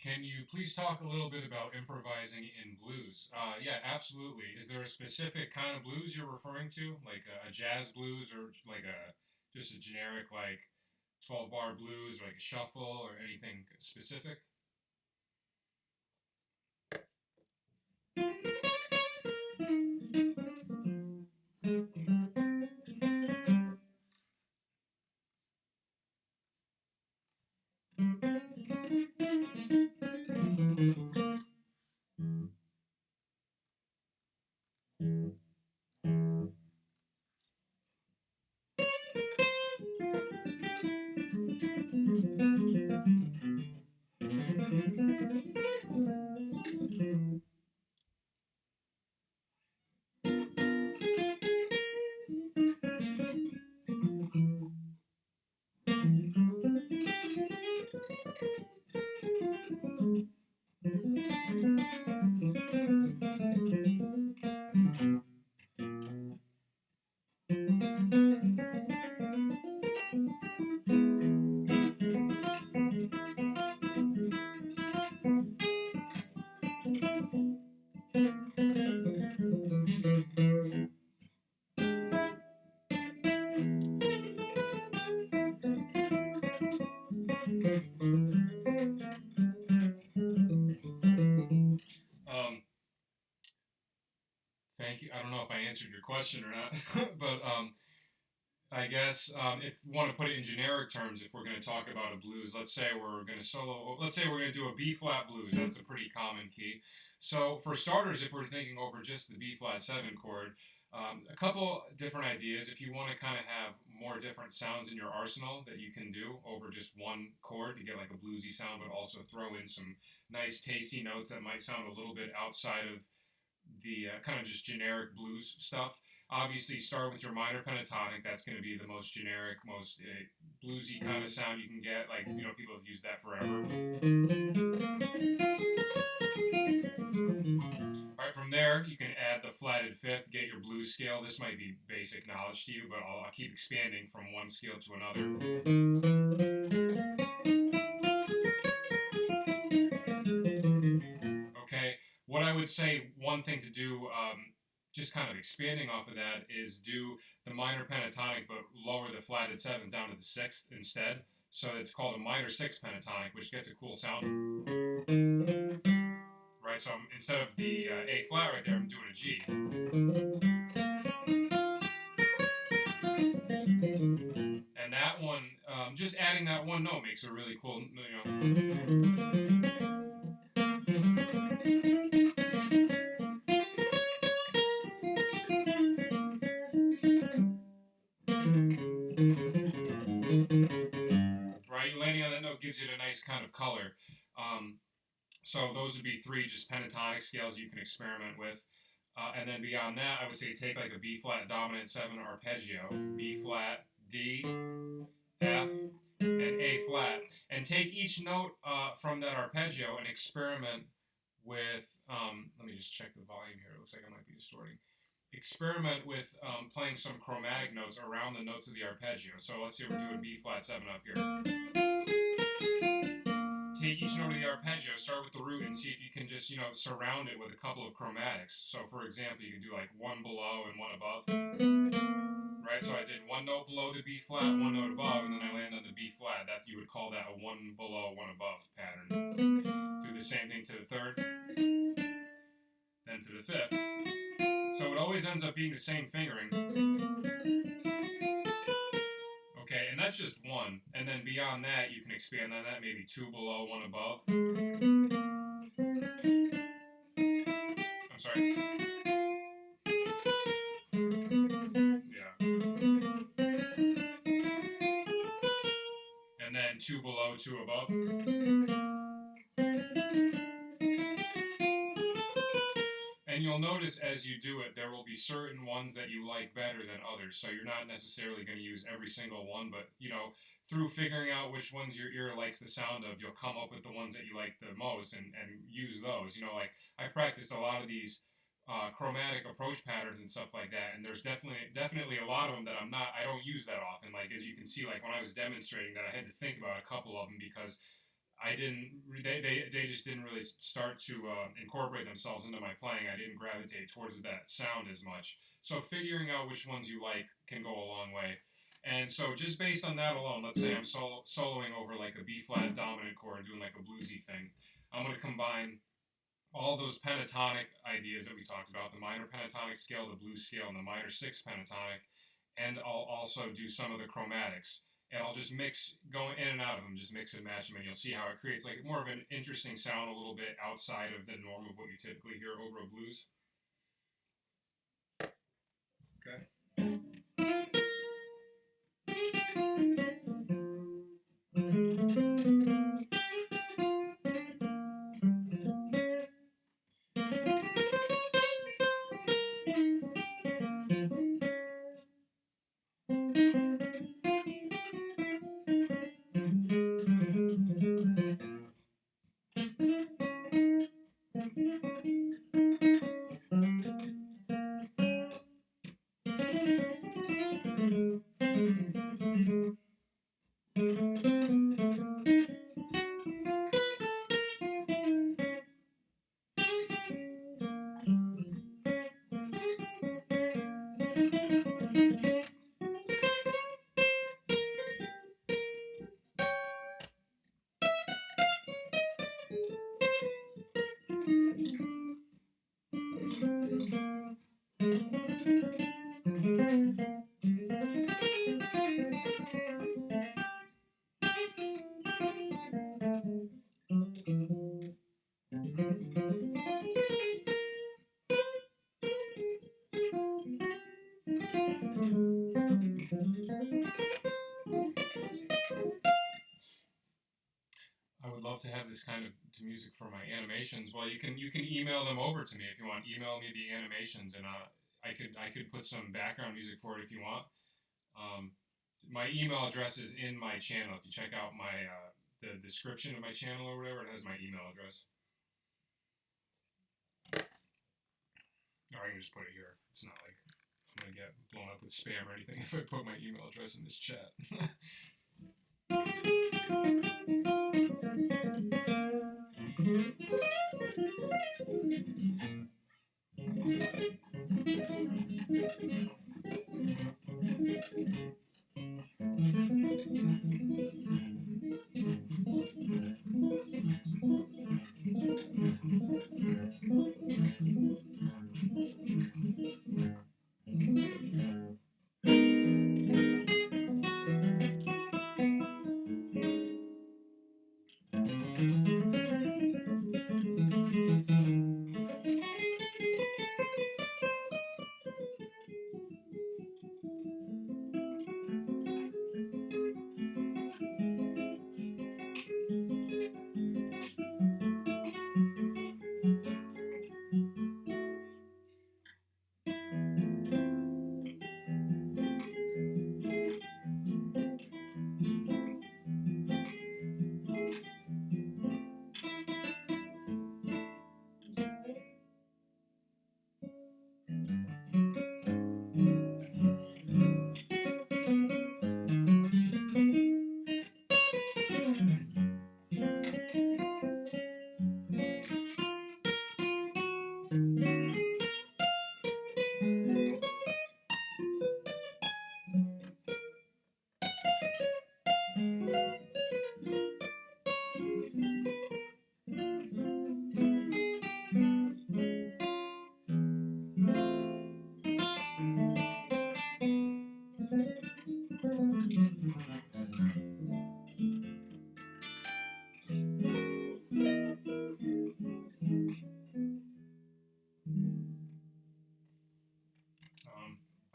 Can you please talk a little bit about improvising in blues? Yeah, absolutely. Is there a specific kind of blues you're referring to, like a jazz blues, or like a just a generic like 12 bar blues, or like a shuffle, or anything specific? Um, Thank you. I don't know if I answered your question or not, but I guess if you want to put it in generic terms, if we're going to talk about a blues, let's say we're going to solo, let's say we're going to do a B flat blues. That's a pretty common key. So for starters, if we're thinking over just the B flat 7 chord, a couple different ideas. If you want to kind of have more different sounds in your arsenal that you can do over just one chord to get like a bluesy sound, but also throw in some nice tasty notes that might sound a little bit outside of the kind of just generic blues stuff. Obviously, start with your minor pentatonic. That's going to be the most generic, most bluesy kind of sound you can get. Like, people have used that forever. All right, from there, you can add the flatted fifth, get your blues scale. This might be basic knowledge to you, but I'll keep expanding from one scale to another. Okay, what I would say, one thing to do, just kind of expanding off of that, is do the minor pentatonic, but lower the flatted seventh down to the sixth instead. So it's called a minor sixth pentatonic, which gets a cool sound. Right, so instead of the A flat right there, I'm doing a G. And that one, just adding that one note makes a really cool. Right, landing on that note gives it a nice kind of color. So those would be three just pentatonic scales you can experiment with. And then beyond that, I would say take like a B flat dominant 7 arpeggio, B flat, D, F, and A flat, and take each note from that arpeggio and experiment with. Let me just check the volume here. It looks like I might be distorting. Experiment with playing some chromatic notes around the notes of the arpeggio. So let's say we're doing B flat 7 up here. Take each note of the arpeggio, start with the root, and see if you can just, surround it with a couple of chromatics. So, for example, you can do like one below and one above. Right, so I did one note below the B flat, one note above, and then I land on the B flat. That you would call that a one below, one above pattern. Do the same thing to the third, then to the fifth. So it always ends up being the same fingering. Okay, and that's just one. And then beyond that, you can expand on that, maybe two below, one above. I'm sorry. Yeah. And then two below, two above. And you'll notice as you do it, there will be certain ones that you like better than others. So you're not necessarily going to use every single one, but through figuring out which ones your ear likes the sound of, you'll come up with the ones that you like the most and use those. Like I've practiced a lot of these chromatic approach patterns and stuff like that, and there's definitely a lot of them that I don't use that often. Like as you can see, like when I was demonstrating that, I had to think about a couple of them because I didn't. They just didn't really start to incorporate themselves into my playing. I didn't gravitate towards that sound as much. So figuring out which ones you like can go a long way. And so just based on that alone, let's say I'm soloing over like a B flat dominant chord, doing like a bluesy thing. I'm going to combine all those pentatonic ideas that we talked about, the minor pentatonic scale, the blues scale, and the minor sixth pentatonic, and I'll also do some of the chromatics. And I'll just mix, going in and out of them, just mix and match them, and you'll see how it creates like more of an interesting sound, a little bit outside of the norm of what you typically hear over a blues. Okay. I would love to have this kind of music for my animations. Well, you can email them over to me if you want. Email me the animations, and I could put some background music for it if you want. My email address is in my channel. If you check out my the description of my channel or whatever, it has my email address. Or I can just put it here. It's not like I'm gonna get blown up with spam or anything if I put my email address in this chat.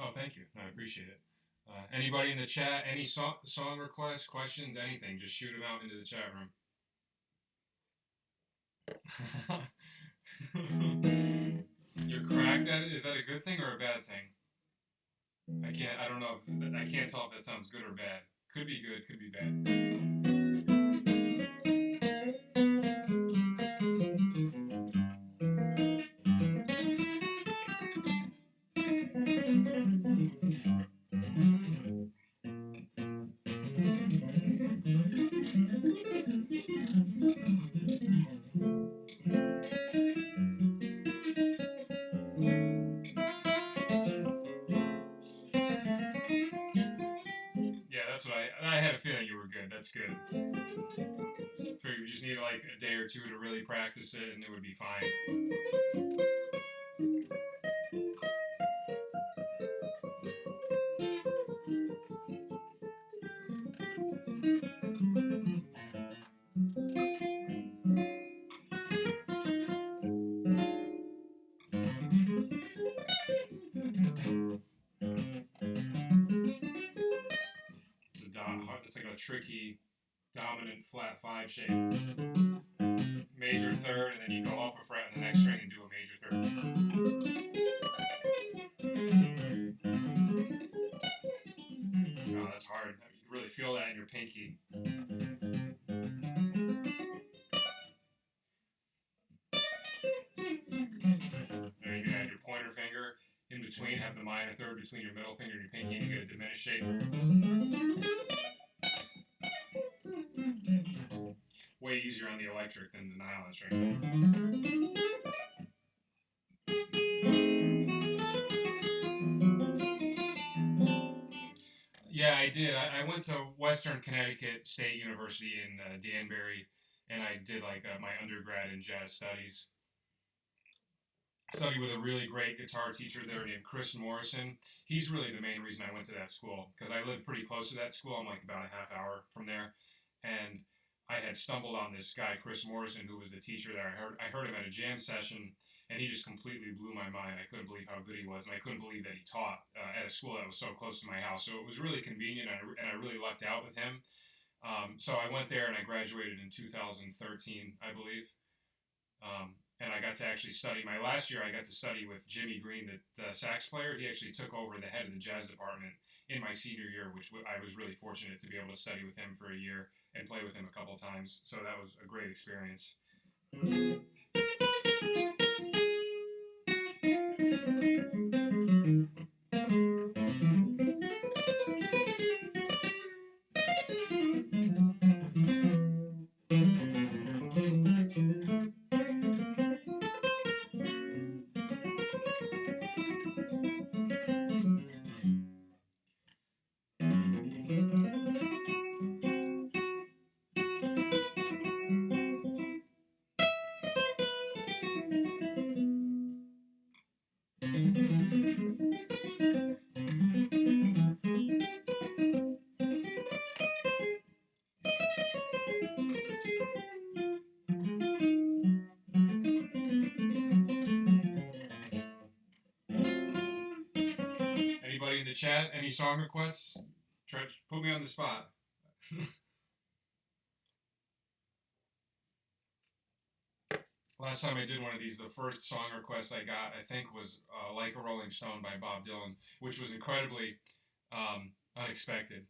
Oh, thank you. I appreciate it. Anybody in the chat, any song requests, questions, anything, just shoot them out into the chat room. You're cracked at it? Is that a good thing or a bad thing? I don't know. I can't tell if that sounds good or bad. Could be good, could be bad. That's good. Figure you just need like a day or two to really practice it, and it would be fine. It's like a tricky dominant flat five shape. Major third, and then you go up a fret in the next string and do a major third. Oh, that's hard. You can really feel that in your pinky. There you can add your pointer finger in between, have the minor third between your middle finger and your pinky, and you get a diminished shape. Way easier on the electric than the nylon string. Yeah, I did. I went to Western Connecticut State University in Danbury, and I did like my undergrad in jazz studies. Studied with a really great guitar teacher there named Chris Morrison. He's really the main reason I went to that school, because I lived pretty close to that school. I'm like about a half hour from there, and I had stumbled on this guy, Chris Morrison, who was the teacher there. I heard him at a jam session, and he just completely blew my mind. I couldn't believe how good he was, and I couldn't believe that he taught at a school that was so close to my house. So it was really convenient, and I really lucked out with him. So I went there, and I graduated in 2013, I believe. And I got to actually study. My last year, I got to study with Jimmy Green, the sax player. He actually took over the head of the jazz department in my senior year, which I was really fortunate to be able to study with him for a year and play with him a couple times. So that was a great experience. Anybody in the chat? Any song requests? Try to put me on the spot. Last time I did one of these, the first song request I got, I think, was Like a Rolling Stone by Bob Dylan, which was incredibly unexpected.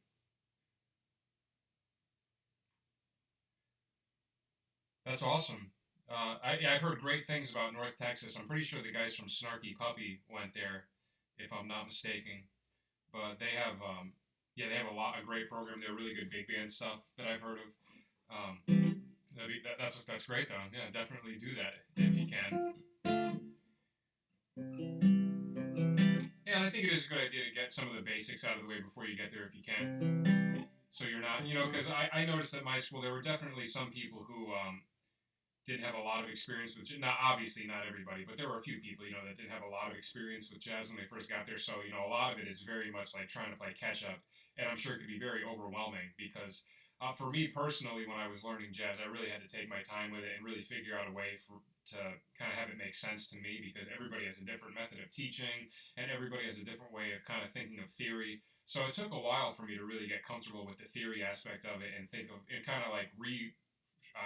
That's awesome. I've heard great things about North Texas. I'm pretty sure the guys from Snarky Puppy went there, if I'm not mistaken. But they have, they have a great program. They're really good big band stuff that I've heard of. That's great though. Yeah, definitely do that if you can. Yeah, and I think it is a good idea to get some of the basics out of the way before you get there if you can. So you're not, because I noticed at my school there were definitely some people who didn't have a lot of experience with, obviously not everybody, but there were a few people, that didn't have a lot of experience with jazz when they first got there. So, a lot of it is very much like trying to play catch up. And I'm sure it could be very overwhelming because for me personally, when I was learning jazz, I really had to take my time with it and really figure out a way to kind of have it make sense to me, because everybody has a different method of teaching and everybody has a different way of kind of thinking of theory. So it took a while for me to really get comfortable with the theory aspect of it and think of it, kind of like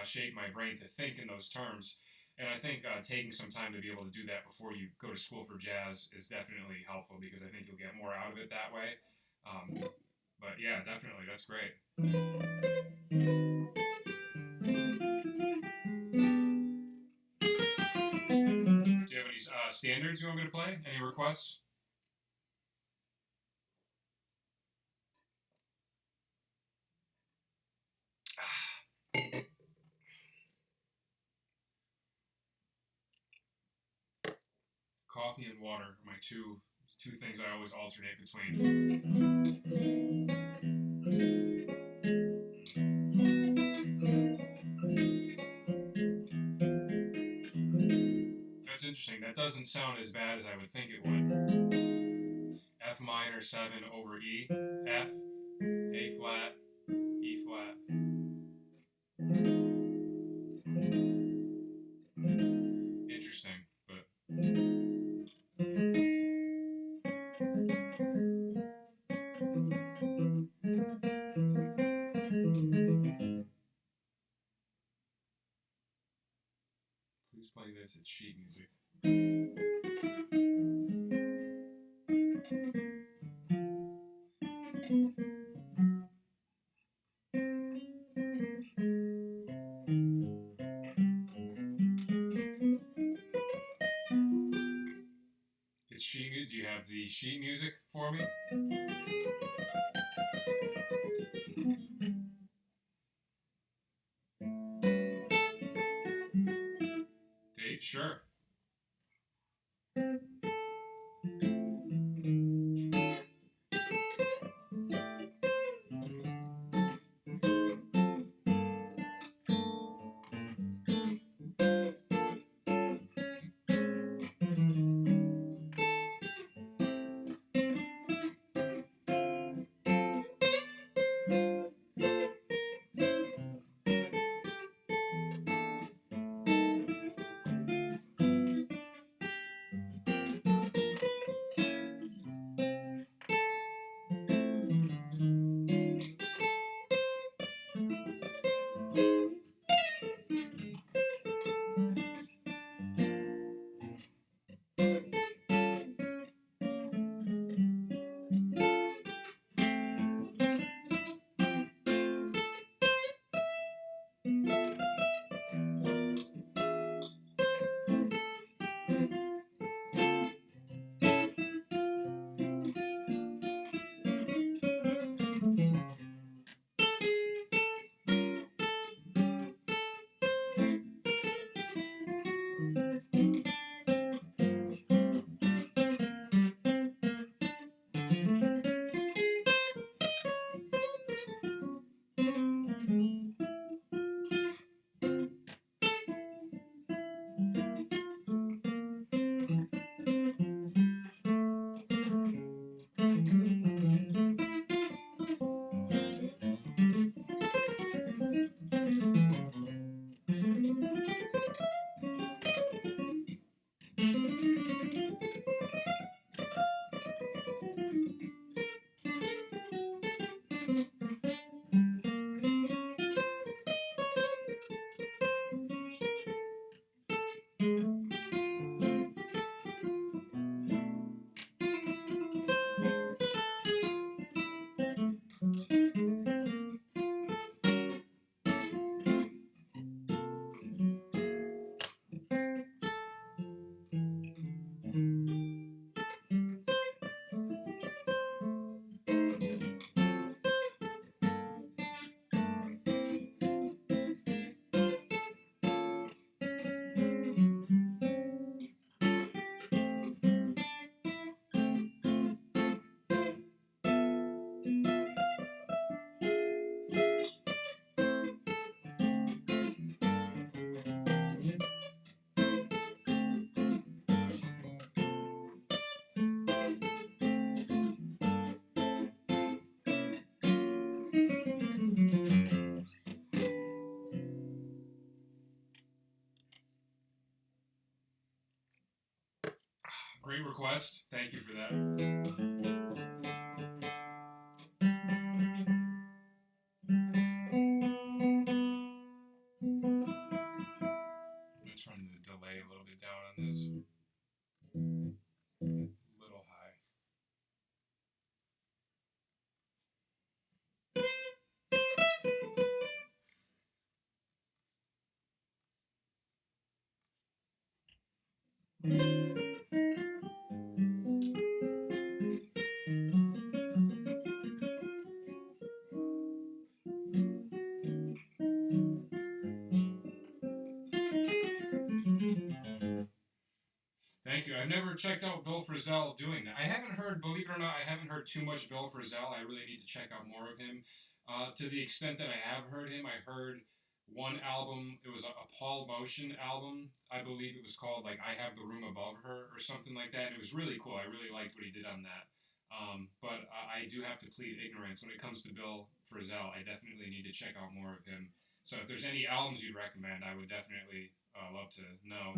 shape my brain to think in those terms. And I think taking some time to be able to do that before you go to school for jazz is definitely helpful, because I think you'll get more out of it that way. But yeah, definitely, that's great. Do you have any standards you want me to play? Any requests? Coffee and water are my two things I always alternate between. interesting. That doesn't sound as bad as I would think it would. F minor 7 over E, F, A flat, E flat. Interesting, but please play this at sheet music. It's sheet music. Do you have the sheet music for me? Date? Sure. Great request. Thank you for that. I'm going to turn the delay a little bit down on this. A little high. Thank you. I've never checked out Bill Frisell doing that. I haven't heard, believe it or not, I haven't heard too much Bill Frisell. I really need to check out more of him. To the extent that I have heard him, I heard one album. It was a Paul Motion album, I believe it was called, like I Have the Room Above Her or something like that. And it was really cool. I really liked what he did on that. But I do have to plead ignorance when it comes to Bill Frisell. I definitely need to check out more of him. So if there's any albums you'd recommend, I would definitely love to know.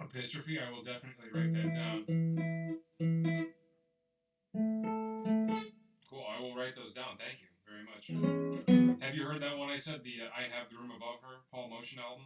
Epistrophe, I will definitely write that down. Cool, I will write those down. Thank you very much. Have you heard that one I said, the I Have the Room Above Her, Paul Motion album?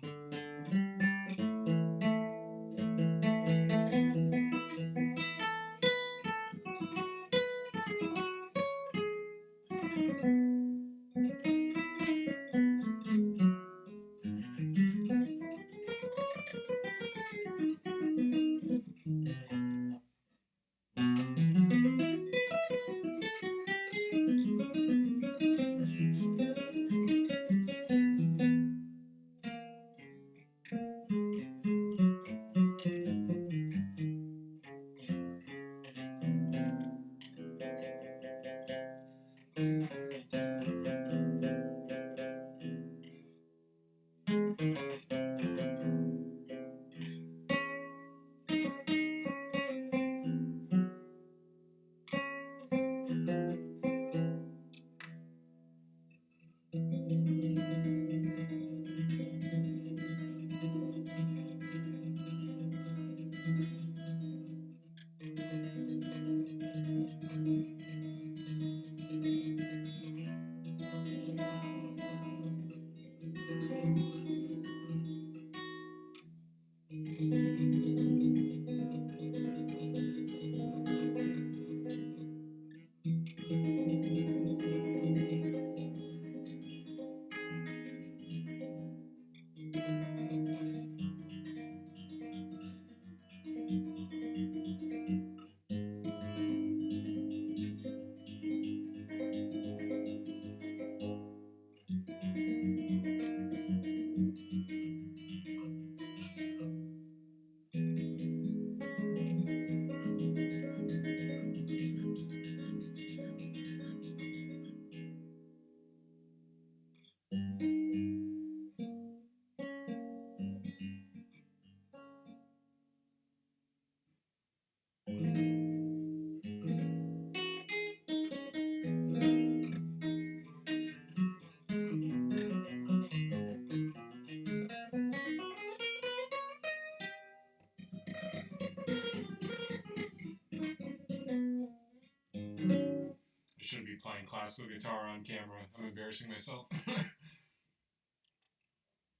classical guitar on camera. I'm embarrassing myself.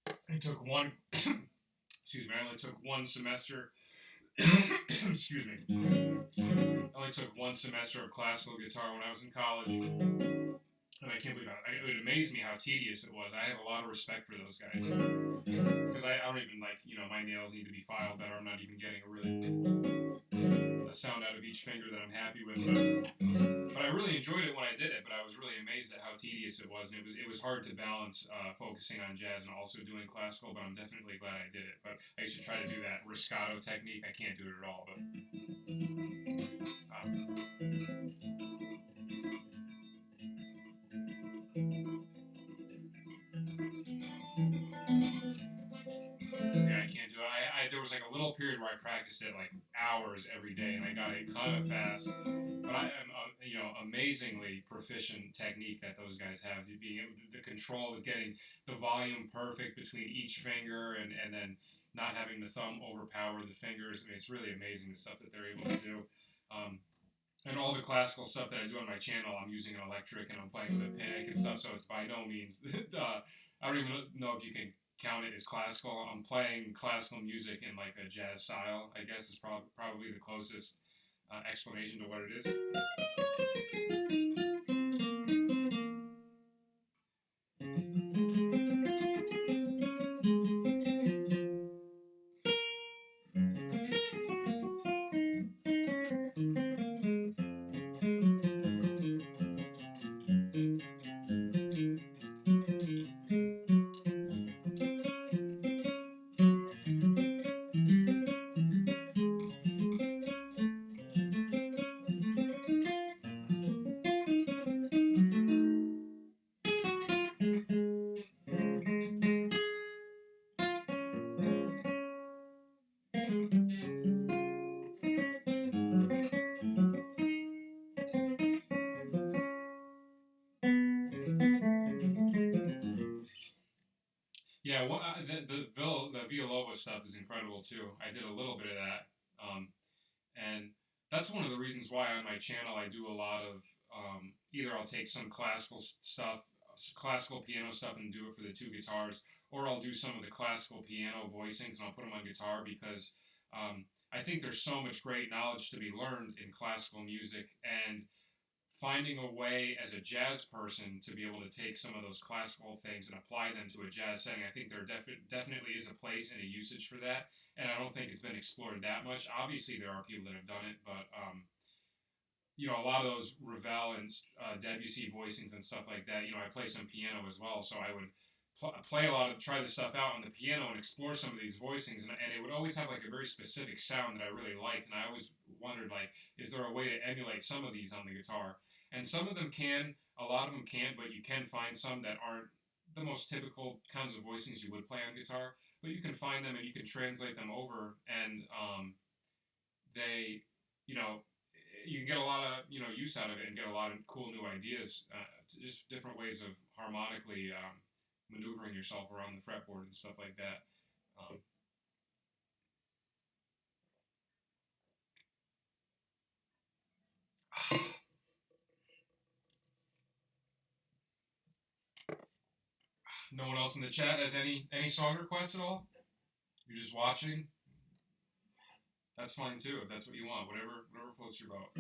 I took one. Excuse me. I only took one semester. Excuse me. I only took one semester of classical guitar when I was in college. And I can't believe it would amaze me how tedious it was. I have a lot of respect for those guys. Because I don't even my nails need to be filed better. I'm not even getting a sound out of each finger that I'm happy with. But I really enjoyed it when I did it, but I was really amazed at how tedious it was. And it was hard to balance focusing on jazz and also doing classical, but I'm definitely glad I did it. But I used to try to do that riscato technique. I can't do it at all, but yeah, I can't do it. There was like a little period where I practiced it like hours every day, and I got it kind of fast. But I am, amazingly proficient technique that those guys have. Being able to control, getting the volume perfect between each finger, and then not having the thumb overpower the fingers. I mean, it's really amazing the stuff that they're able to do. And all the classical stuff that I do on my channel, I'm using an electric and I'm playing with a pick and stuff, so it's by no means, I don't even know if you can count it as classical. I'm playing classical music in like a jazz style, I guess is probably the closest explanation to what it is. Yeah, the Villalobos stuff is incredible too. I did a little bit of that, and that's one of the reasons why on my channel I do a lot of either I'll take some classical piano stuff, and do it for the two guitars, or I'll do some of the classical piano voicings and I'll put them on guitar because I think there's so much great knowledge to be learned in classical music, and finding a way as a jazz person to be able to take some of those classical things and apply them to a jazz setting. I think there definitely is a place and a usage for that, and I don't think it's been explored that much. Obviously, there are people that have done it, but a lot of those Ravel and Debussy voicings and stuff like that. I play some piano as well, so I would try this stuff out on the piano and explore some of these voicings, and it would always have like a very specific sound that I really liked, and I always wondered, like, is there a way to emulate some of these on the guitar? And some of them can, a lot of them can't, but you can find some that aren't the most typical kinds of voicings you would play on guitar, but you can find them and you can translate them over, and they, you can get a lot of, use out of it and get a lot of cool new ideas, just different ways of harmonically maneuvering yourself around the fretboard and stuff like that. No one else in the chat has any song requests at all? You're just watching? That's fine too, if that's what you want. Whatever floats your boat.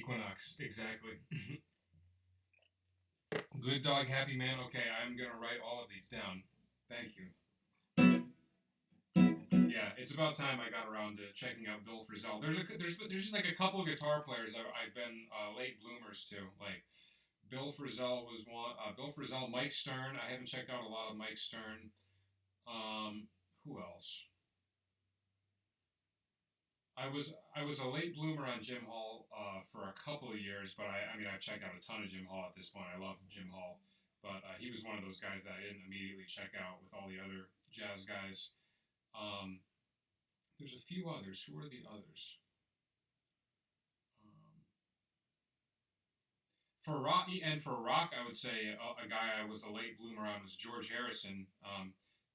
Equinox, exactly. Good dog, happy man. Okay, I'm gonna write all of these down. Thank you. Yeah, it's about time I got around to checking out Bill Frisell. There's just like a couple of guitar players I've been late bloomers to. Like Bill Frisell was one. Bill Frisell, Mike Stern. I haven't checked out a lot of Mike Stern. Who else? I was a late bloomer on Jim Hall for a couple of years, but I mean I've checked out a ton of Jim Hall at this point. I love Jim Hall, but he was one of those guys that I didn't immediately check out with all the other jazz guys. Um, there's a few others. Who are the others? Um, for rock, I would say a guy I was a late bloomer on was George Harrison.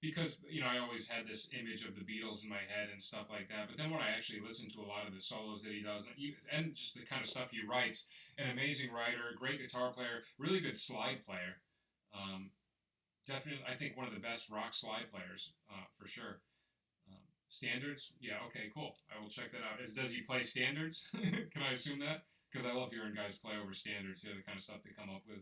Because I always had this image of the Beatles in my head and stuff like that. But then when I actually listened to a lot of the solos that he does, and just the kind of stuff he writes, an amazing writer, great guitar player, really good slide player. Um, Definitely, I think one of the best rock slide players for sure. Standards, yeah, okay, cool. I will check that out. Does he play standards? Can I assume that? Because I love hearing guys play over standards. Hear the kind of stuff they come up with.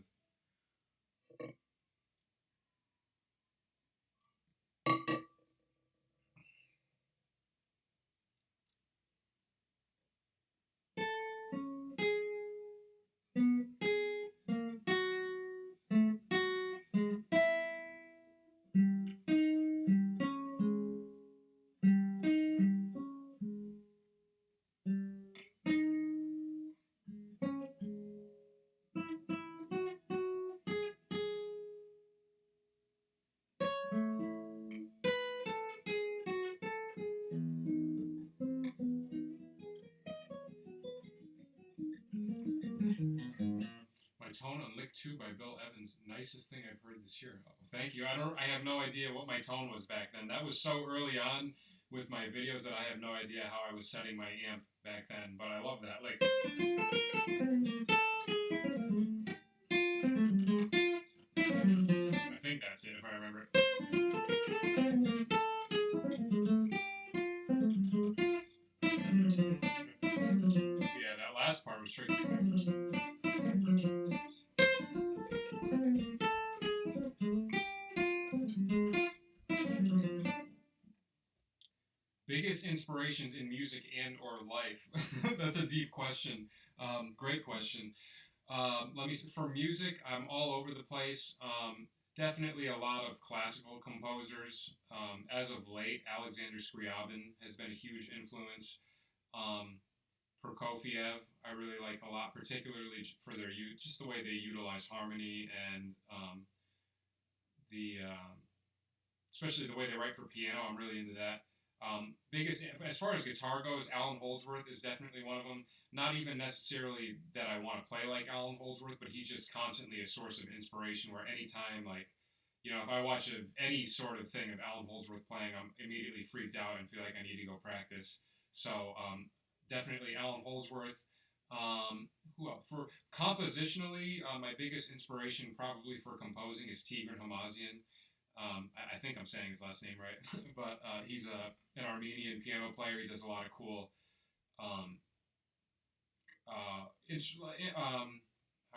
My Tone on Lick 2 by Bill Evans. Nicest thing I've heard this year. Oh, thank you. I have no idea what my tone was back then. That was so early on with my videos that I have no idea how I was setting my amp back then, but I love that. Like I think that's it if I remember it. Yeah, that last part was tricky. Biggest inspirations in music and or life? That's a deep question. Great question. Let me see. For music, I'm all over the place. Definitely a lot of classical composers. As of late, Alexander Scriabin has been a huge influence. Um, Prokofiev, I really like a lot, particularly for their just the way they utilize harmony and the especially the way they write for piano. I'm really into that. Biggest as far as guitar goes, Alan Holdsworth is definitely one of them. Not even necessarily that I want to play like Alan Holdsworth, but he's just constantly a source of inspiration. Where anytime, like, if I watch any sort of thing of Alan Holdsworth playing, I'm immediately freaked out and feel like I need to go practice. So definitely Alan Holdsworth. Who else? For compositionally, my biggest inspiration probably for composing is Tigran Hamazian. I think I'm saying his last name right, but he's an Armenian piano player. He does a lot of cool, um, how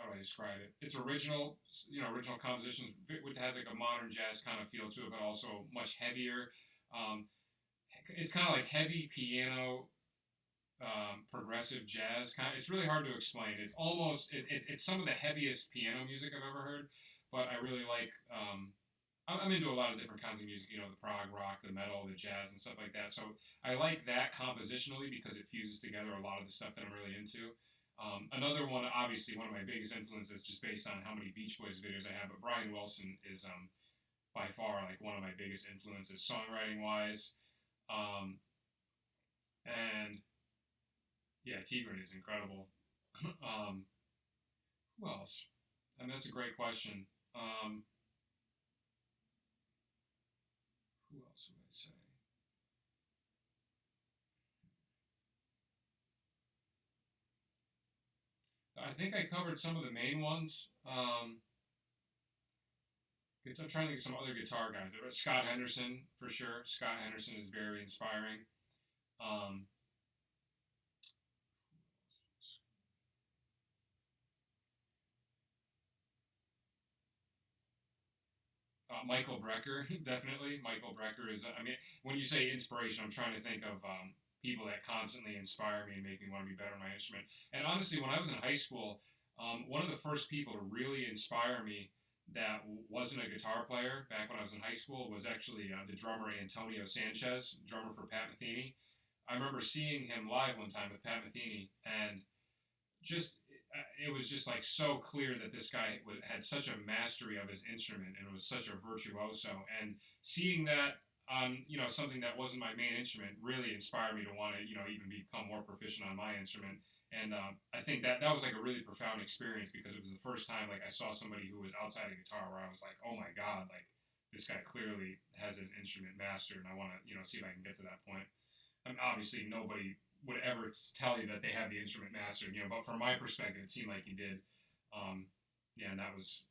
do I describe it? It's original, original compositions. It has like a modern jazz kind of feel to it, but also much heavier. Um, it's kind of like heavy piano, progressive jazz. It's really hard to explain. It's almost it's some of the heaviest piano music I've ever heard, but I really like. I'm into a lot of different kinds of music, the prog rock, the metal, the jazz, and stuff like that. So I like that compositionally because it fuses together a lot of the stuff that I'm really into. Another one, obviously, one of my biggest influences, just based on how many Beach Boys videos I have, but Brian Wilson is by far like one of my biggest influences, songwriting wise. And yeah, Tigran is incredible. Who else? I mean, that's a great question. Who else would I say? I think I covered some of the main ones. I'm trying to think of some other guitar guys. There was Scott Henderson for sure. Scott Henderson is very inspiring. Um, Michael Brecker, definitely. Michael Brecker is. I mean, when you say inspiration, I'm trying to think of people that constantly inspire me and make me want to be better at my instrument. And honestly, when I was in high school, one of the first people to really inspire me that wasn't a guitar player back when I was in high school was actually the drummer Antonio Sanchez, drummer for Pat Metheny. I remember seeing him live one time with Pat Metheny, and just it was just like so clear that this guy had such a mastery of his instrument and was such a virtuoso. And seeing that on something that wasn't my main instrument really inspired me to want to even become more proficient on my instrument. And I think that that was like a really profound experience because it was the first time like I saw somebody who was outside of guitar where I was like, oh my god, like this guy clearly has his instrument mastered, and I want to see if I can get to that point. I mean, obviously nobody would ever tell you that they have the instrument mastered, but from my perspective, it seemed like he did. Yeah, and that was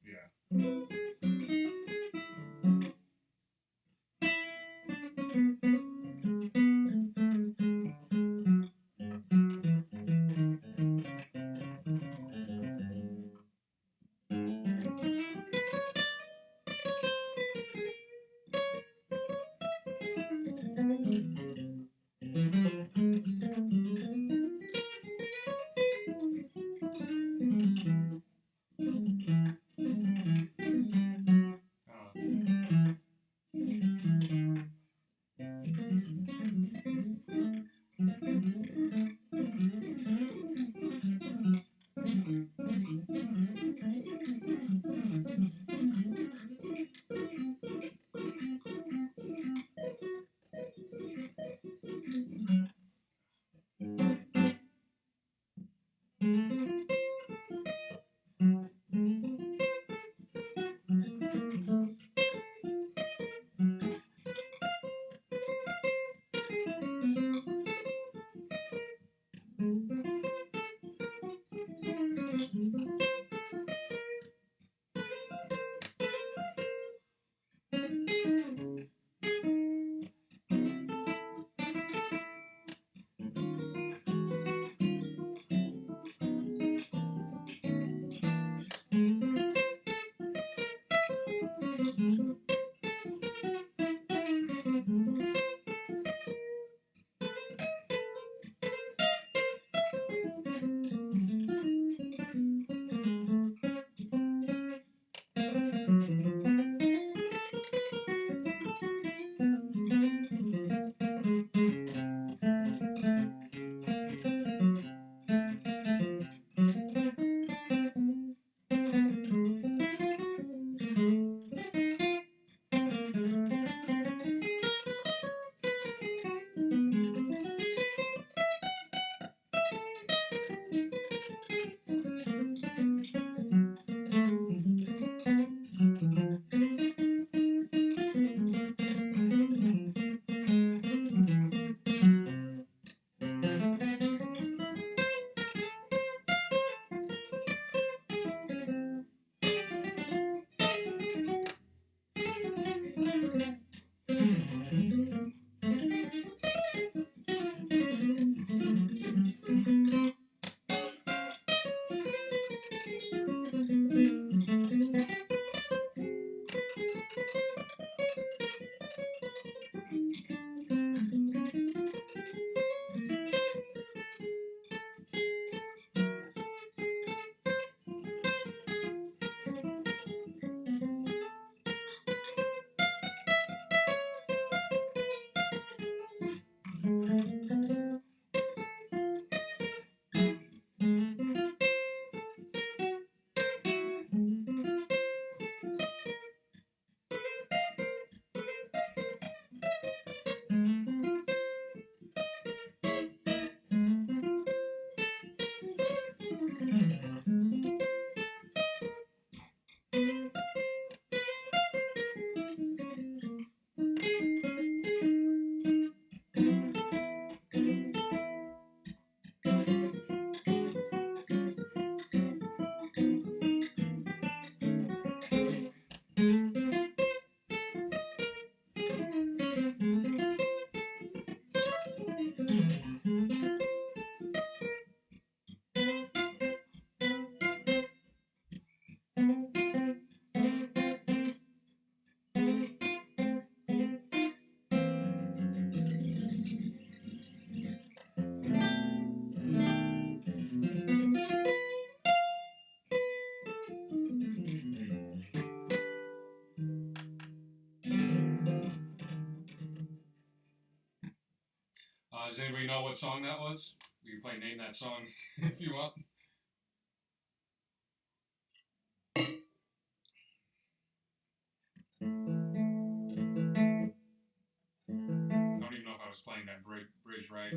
Does anybody know what song that was? We can play Name That Song if you want. I don't even know if I was playing that bridge right.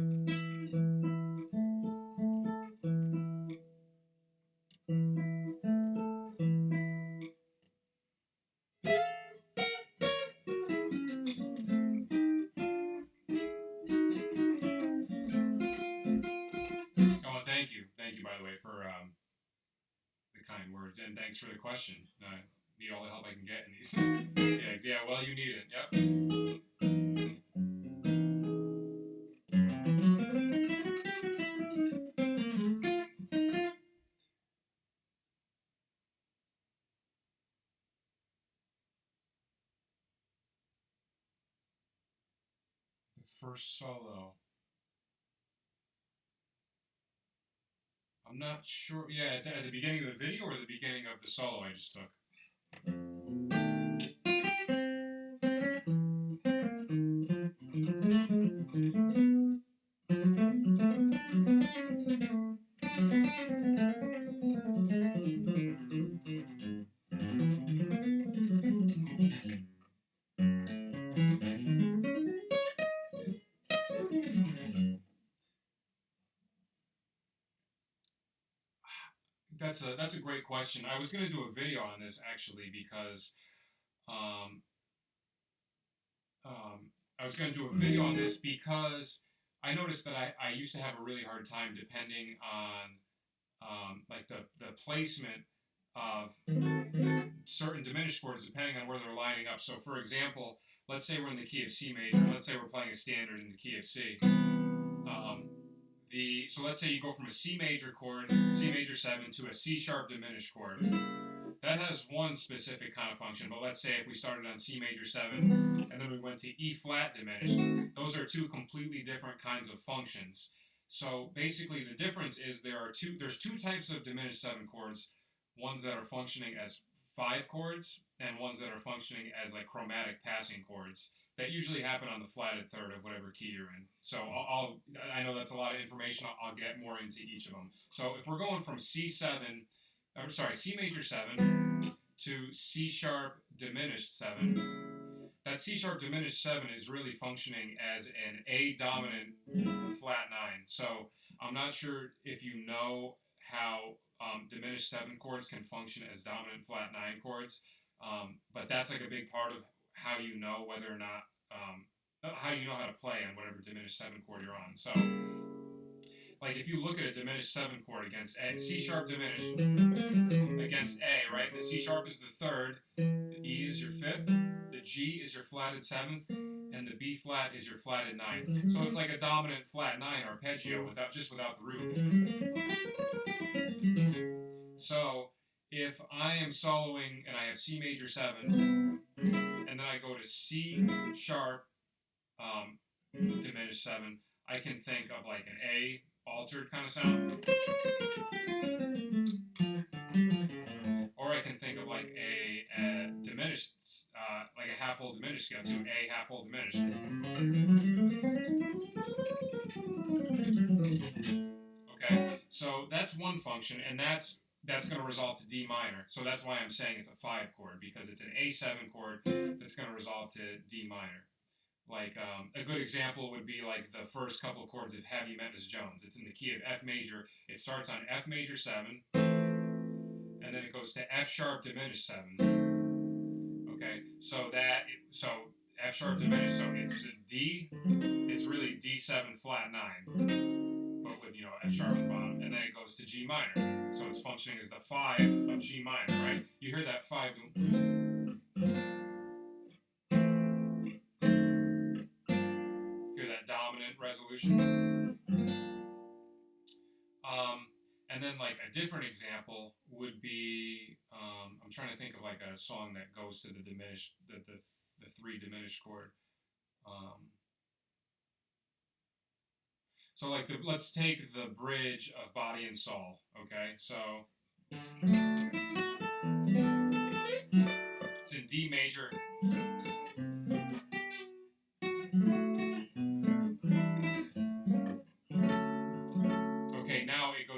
Oh, thank you. Thank you, by the way, for the kind words. And thanks for the question. Need all the help I can get in these. Yeah, well, you need it. Yep. The first solo. I'm not sure. Yeah, at the beginning of the video or the beginning of the solo I just took? That's a great question. I was going to do a video on this actually because I was going to do a video on this because I noticed that I used to have a really hard time depending on like the placement of certain diminished chords depending on where they're lining up. So for example, let's say we're in the key of C major. Let's say we're playing a standard in the key of C. So let's say you go from a C major chord, C major 7, to a C sharp diminished chord. That has one specific kind of function, but let's say if we started on C major 7 and then we went to E flat diminished, those are two completely different kinds of functions. So basically the difference is there's two types of diminished 7 chords, ones that are functioning as 5 chords and ones that are functioning as like chromatic passing chords. That usually happen on the flatted third of whatever key you're in. So I know that's a lot of information. I'll get more into each of them. So if we're going from C major 7 to C sharp diminished 7, that C sharp diminished 7 is really functioning as an A dominant flat 9. So I'm not sure if you know how diminished 7 chords can function as dominant flat 9 chords, but that's like a big part of how you know whether or not, how you know how to play on whatever diminished 7 chord you're on. So, like if you look at a diminished 7 chord against A, C sharp diminished against A, right? The C sharp is the 3rd, the E is your 5th, the G is your flatted 7th, and the B flat is your flatted 9th. So it's like a dominant flat 9 arpeggio without the root. So if I am soloing and I have C major 7, and then I go to C sharp diminished 7, I can think of like an A altered kind of sound. Or I can think of like a diminished, like a half-whole diminished scale, to A half-whole diminished. Okay, so that's one function, and that's going to resolve to D minor. So that's why I'm saying it's a 5 chord, because it's an A7 chord that's going to resolve to D minor. Like a good example would be like the first couple of chords of Have You Met Miss Jones. It's in the key of F major. It starts on F major 7, and then it goes to F sharp diminished 7. Okay, so F sharp diminished, so it's the D, it's really D7 flat 9, but with, F sharp at the bottom, and then it goes to G minor. So it's functioning as the 5 of G minor, right? You hear that 5 dominant resolution. And then like a different example would be, I'm trying to think of like a song that goes to the diminished, the 3 diminished chord. So like let's take the bridge of Body and Soul, okay? So it's in D major.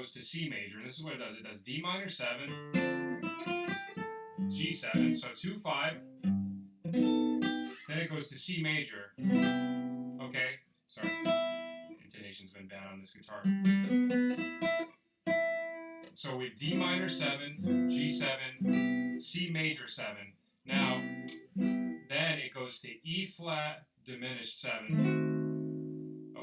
goes to C major, and this is what it does. It does D minor 7, G7, so 2, 5. Then it goes to C major. Okay, sorry, intonation's been bad on this guitar. So with D minor 7, G7, C major 7. Now, then it goes to E flat diminished 7.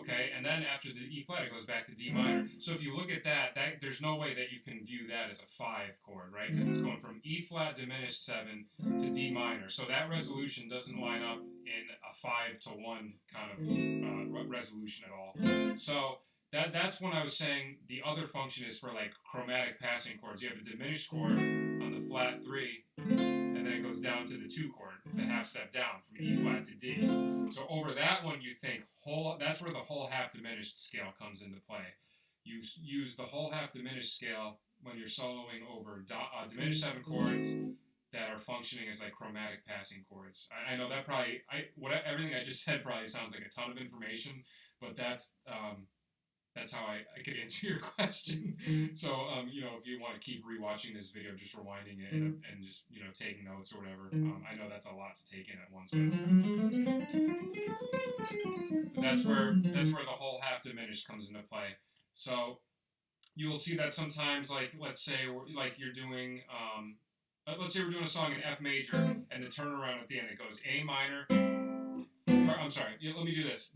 Okay, and then after the E flat, it goes back to D minor. So if you look at that, there's no way that you can view that as a 5 chord, right? Because it's going from E flat diminished 7 to D minor. So that resolution doesn't line up in a 5 to 1 kind of resolution at all. So that's when I was saying the other function is for like chromatic passing chords. You have a diminished chord on the flat 3, and then it goes down to the 2 chord, the half step down from E flat to D. So over that one, you think that's where the whole half diminished scale comes into play. You use the whole half diminished scale when you're soloing over diminished 7 chords that are functioning as like chromatic passing chords. I know that probably everything I just said probably sounds like a ton of information, but that's how I could answer your question. So, if you want to keep rewatching this video, just rewinding it and just, taking notes or whatever. I know that's a lot to take in at once, but that's where the whole half diminished comes into play. So you'll see that sometimes, like, let's say you're doing, let's say we're doing a song in F major, and the turnaround at the end, it goes A minor. I'm sorry, let me do this.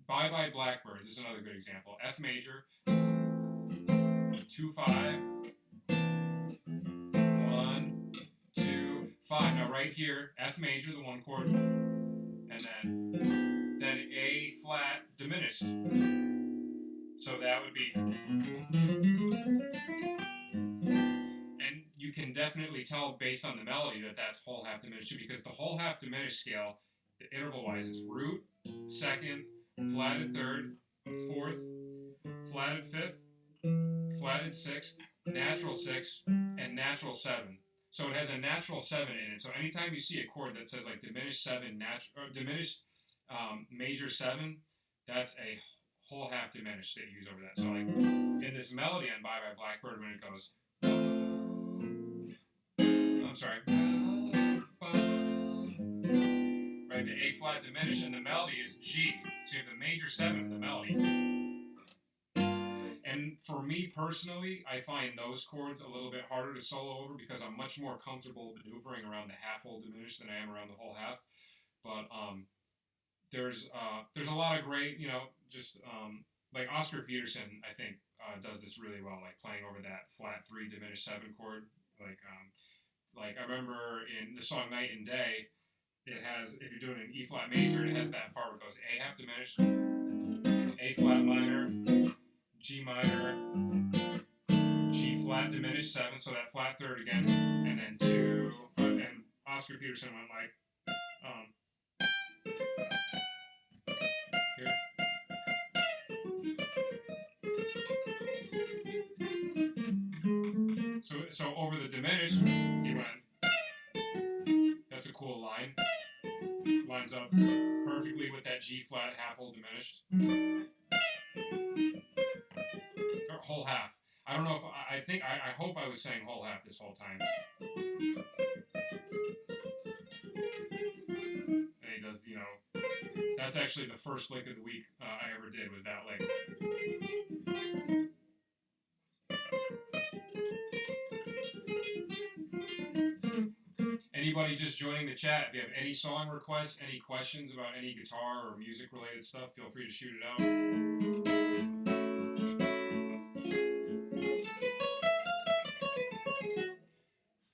Bye Bye Blackbird, this is another good example. F major, 2, 5, 1, 2, 5. Now right here, F major, the 1 chord, and then A flat diminished. So that would be, and you can definitely tell based on the melody that that's whole half diminished too, because the whole half diminished scale, the interval-wise, is root, second, flatted 3rd, 4th, flatted 5th, flatted 6th, natural 6, and natural 7. So it has a natural 7 in it. So anytime you see a chord that says like diminished 7, diminished major 7, that's a whole half diminished that you use over that. So like in this melody on Bye Bye Blackbird, when it goes, I'm sorry, right, the A flat diminished, and the melody is G. So you have the major 7 in the melody. And for me personally, I find those chords a little bit harder to solo over because I'm much more comfortable maneuvering around the half whole diminished than I am around the whole half. But there's a lot of great, like Oscar Peterson, I think, does this really well, like playing over that flat 3 diminished 7 chord. Like I remember in the song Night and Day, it has, if you're doing an E flat major, it has that part where it goes A half diminished, A flat minor, G minor, G flat diminished 7, so that flat 3rd again, and then 2, and Oscar Peterson went like, here. So over the diminished, he went, that's a cool line. Lines up perfectly with that G flat half whole diminished. Or whole half. I don't know if I hope I was saying whole half this whole time. And he does, that's actually the first lick of the week I ever did, was that lick. Anybody just joining the chat, if you have any song requests, any questions about any guitar or music related stuff, feel free to shoot it out.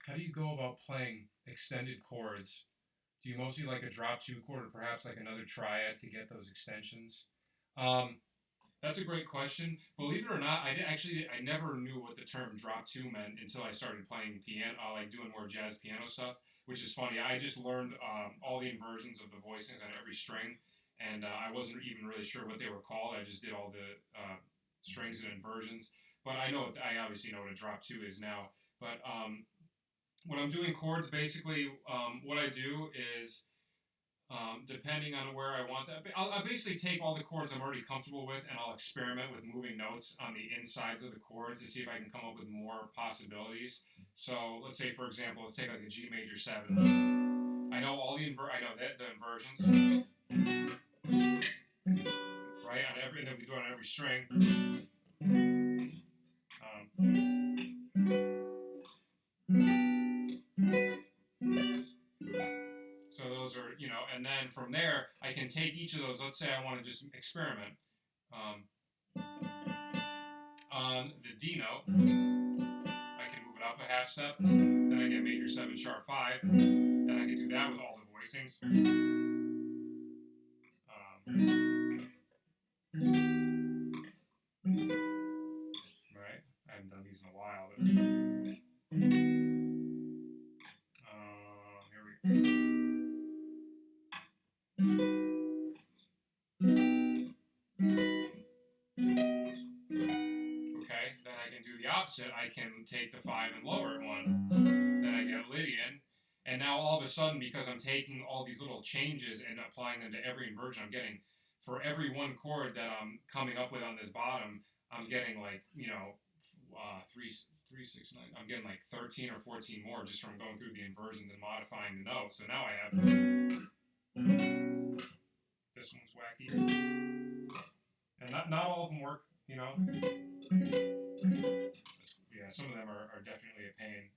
How do you go about playing extended chords? Do you mostly like a drop 2 chord or perhaps like another triad to get those extensions? That's a great question. Believe it or not, I never knew what the term drop 2 meant until I started playing piano, like doing more jazz piano stuff, which is funny. I just learned all the inversions of the voicings on every string, and I wasn't even really sure what they were called. I just did all the strings and inversions. But I obviously know what a drop 2 is now. But when I'm doing chords, basically what I do is depending on where I want that. I'll basically take all the chords I'm already comfortable with, and I'll experiment with moving notes on the insides of the chords to see if I can come up with more possibilities. So let's say, for example, let's take like a G major 7. I know all the inversions, right? And then we do it on every string. So those are, and then from there, I can take each of those. Let's say I want to just experiment on the D note. I can move it up a half step. Then I get major 7 sharp 5. Then I can do that with all the voicings. Right? I haven't done these in a while. But, here we go. Opposite, I can take the 5 and lower it 1. Then I get Lydian. And now all of a sudden, because I'm taking all these little changes and applying them to every inversion, I'm getting, for every one chord that I'm coming up with on this bottom, I'm getting like, 3, 6, 9. I'm getting like 13 or 14 more just from going through the inversions and modifying the notes. So now I have, this one's wacky. And not all of them work, Yeah, some of them are definitely a pain.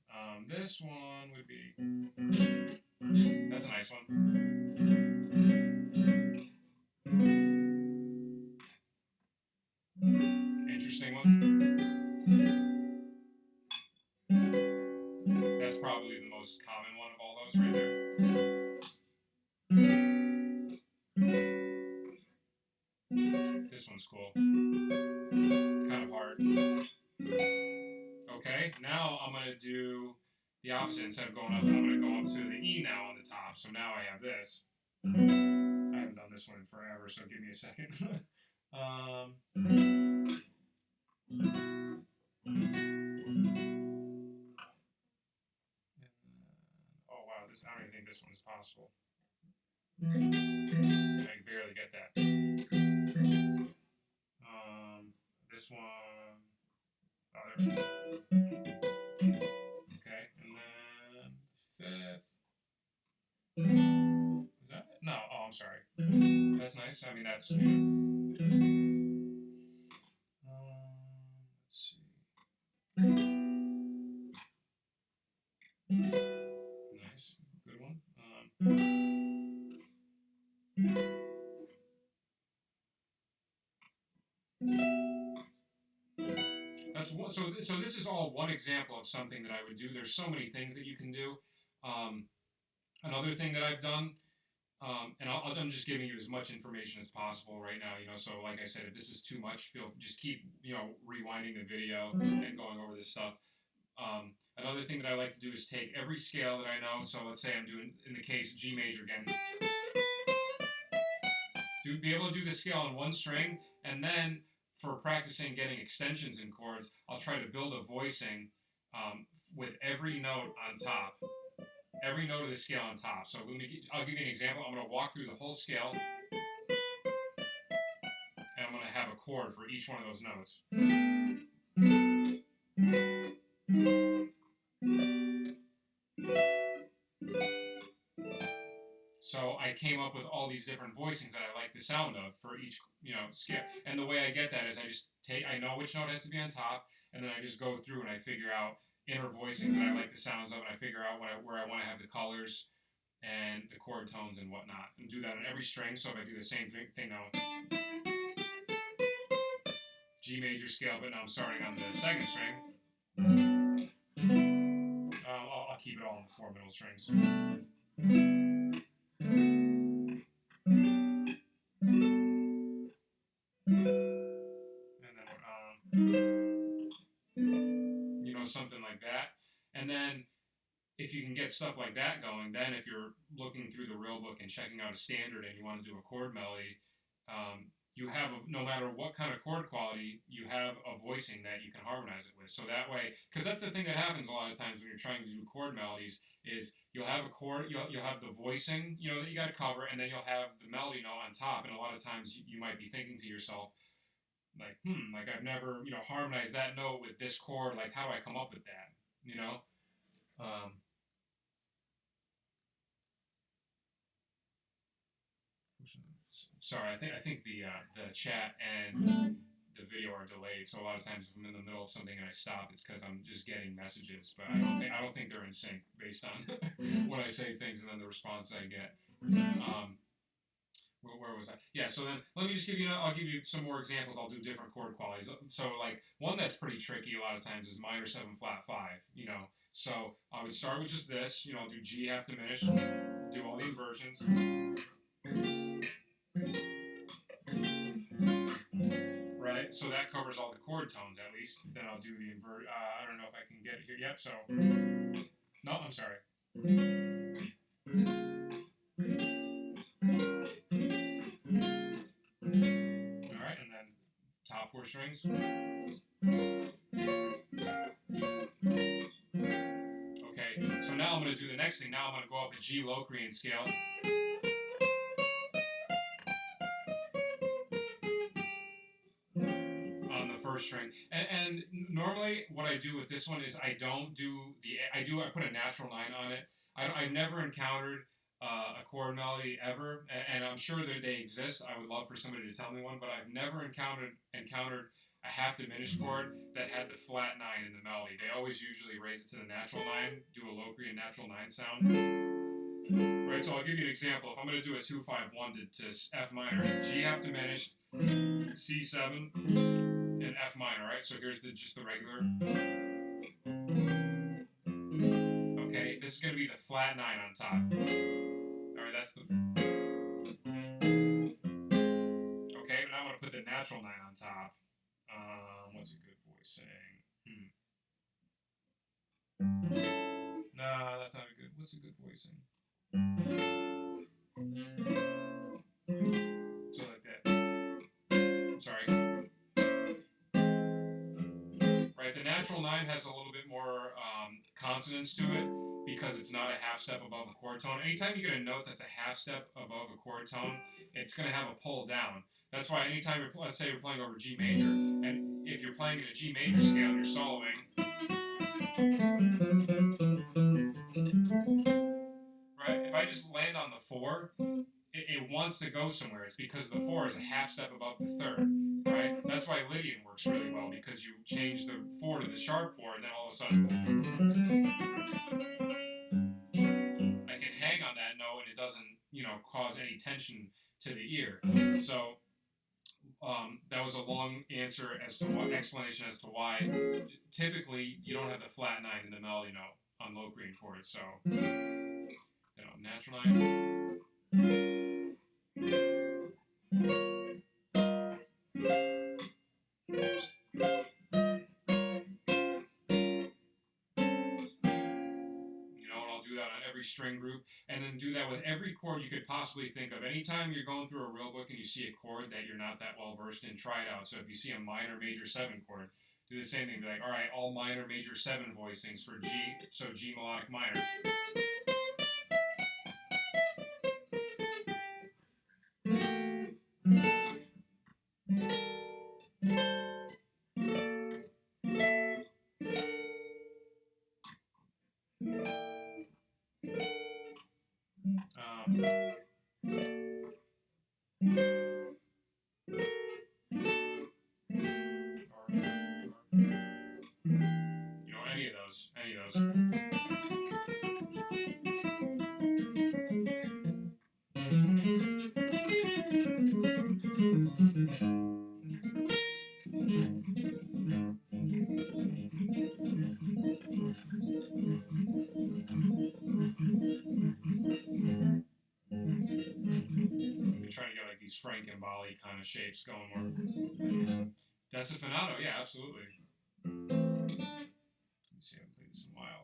This one would be, that's a nice one. Interesting one. That's probably the most common one of all those right there. This one's cool. Kind of hard. Okay, now I'm going to do the opposite. Instead of going up, I'm going to go up to the E now on the top. So now I have this. I haven't done this one in forever, so give me a second. Oh, wow, I don't even think this one is possible. I can barely get that. This one. Okay, and then 5th. Is that it? No, oh, I'm sorry. That's nice. I mean, that's. Let's see. Nice, good one. So this is all one example of something that I would do. There's so many things that you can do. Another thing that I've done, and I'm just giving you as much information as possible right now. So like I said, if this is too much, just keep rewinding the video and going over this stuff. Another thing that I like to do is take every scale that I know. So let's say I'm doing, in the case, G major again. Be able to do the scale on one string, and then for practicing getting extensions in chords, I'll try to build a voicing with every note on top. Every note of the scale on top. So I'll give you an example. I'm going to walk through the whole scale, and I'm going to have a chord for each one of those notes. So I came up with all these different voicings that I like the sound of for each, scale. And the way I get that is I know which note has to be on top, and then I just go through and I figure out inner voicings that I like the sounds of, and I figure out where I want to have the colors and the chord tones and whatnot. And do that on every string. So if I do the same thing now, G major scale, but now I'm starting on the second string. I'll keep it all in the 4 middle strings. Something like that. And then if you can get stuff like that going, then if you're looking through the real book and checking out a standard and you want to do a chord melody, you have no matter what kind of chord quality, you have a voicing that you can harmonize it with. So that way, because that's the thing that happens a lot of times when you're trying to do chord melodies, is you'll have a chord, you'll have the voicing, that you got to cover, and then you'll have the melody note on top. And a lot of times you might be thinking to yourself, like, like I've never, harmonized that note with this chord. Like, how do I come up with that? Um, Sorry, I think the chat and the video are delayed. So a lot of times, if I'm in the middle of something and I stop, it's because I'm just getting messages. But I don't think they're in sync based on when I say things and then the response I get. Where was I? Yeah. So then let me just give you. I'll give you some more examples. I'll do different chord qualities. So like one that's pretty tricky a lot of times is minor 7 flat 5. So I would start with just this. I'll do G half diminished. Do all the inversions. Right, so that covers all the chord tones at least. Then I'll do the invert. I don't know if I can get it here. Yep. So no, I'm sorry. All right, and then top 4 strings. Okay, so now I'm going to do the next thing. Now I'm going to go up a G Locrian scale. First string, and normally what I do with this one is I don't do I put a natural 9 on it. I've never encountered a chord melody ever, and I'm sure that they exist. I would love for somebody to tell me one, but I've never encountered a half diminished chord that had the flat 9 in the melody. They always usually raise it to the natural 9, do a Locrian natural 9 sound. Right, so I'll give you an example. If I'm going to do a 2-5-1 to F minor, G half diminished, C7, and F minor, right? So here's just the regular. Okay, this is going to be the flat 9 on top. All right, that's the. Okay, but now I'm going to put the natural 9 on top. What's a good voicing? Nah, that's not a good. What's a good voicing? So like that. Sorry. Right, the natural 9 has a little bit more consonance to it because it's not a half step above a chord tone. Anytime you get a note that's a half step above a chord tone, it's going to have a pull down. That's why anytime let's say you're playing over G major, and if you're playing in a G major scale and you're soloing, right, if I just land on the 4, it wants to go somewhere. It's because the 4 is a half step above the 3rd. Right? That's why Lydian works really well, because you change the 4 to the sharp 4, and then all of a sudden I can hang on that note and it doesn't, cause any tension to the ear. So that was a long answer explanation as to why typically you don't have the flat 9 in the melody note on Locrian chords. So natural 9. String group, and then do that with every chord you could possibly think of. Anytime you're going through a real book and you see a chord that you're not that well versed in, try it out. So if you see a minor major 7 chord, do the same thing. Be like, all right, all minor major 7 voicings for G, so G melodic minor. Any of those. We're trying to get like these Frankenbali kind of shapes going more. Desafinato, yeah, absolutely. Let me see, I played this in a while.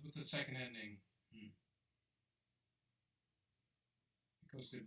What's the second ending? It goes to.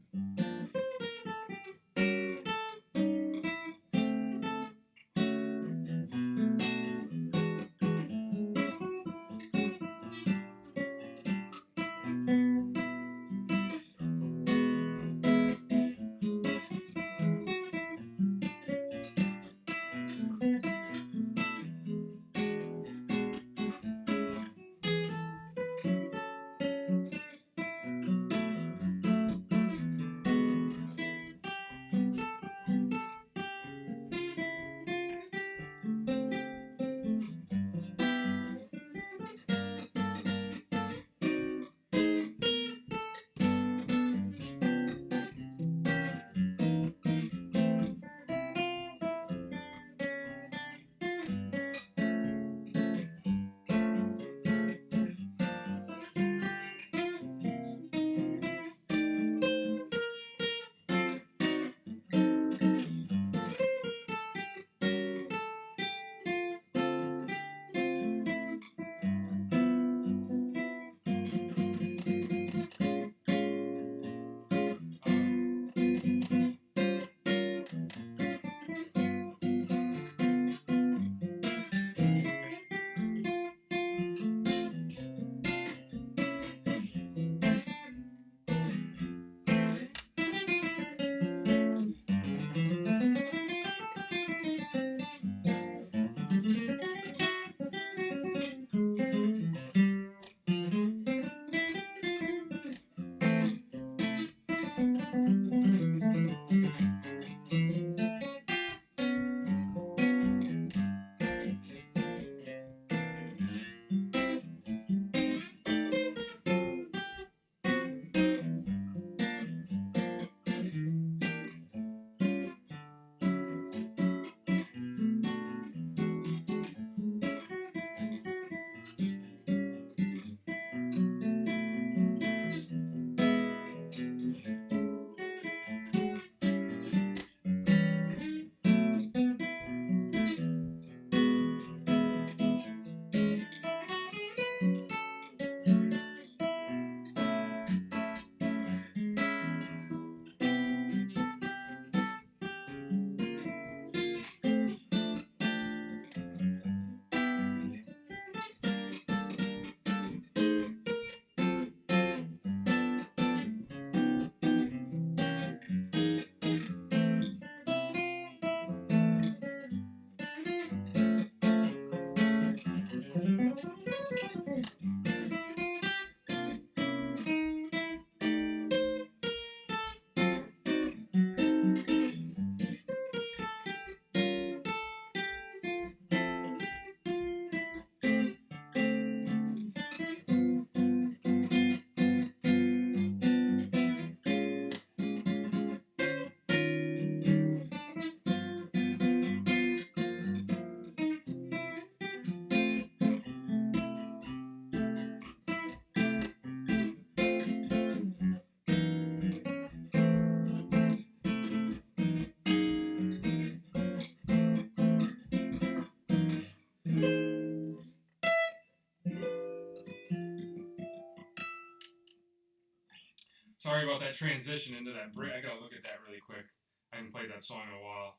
Sorry about that transition into that bridge. I gotta look at that really quick. I haven't played that song in a while.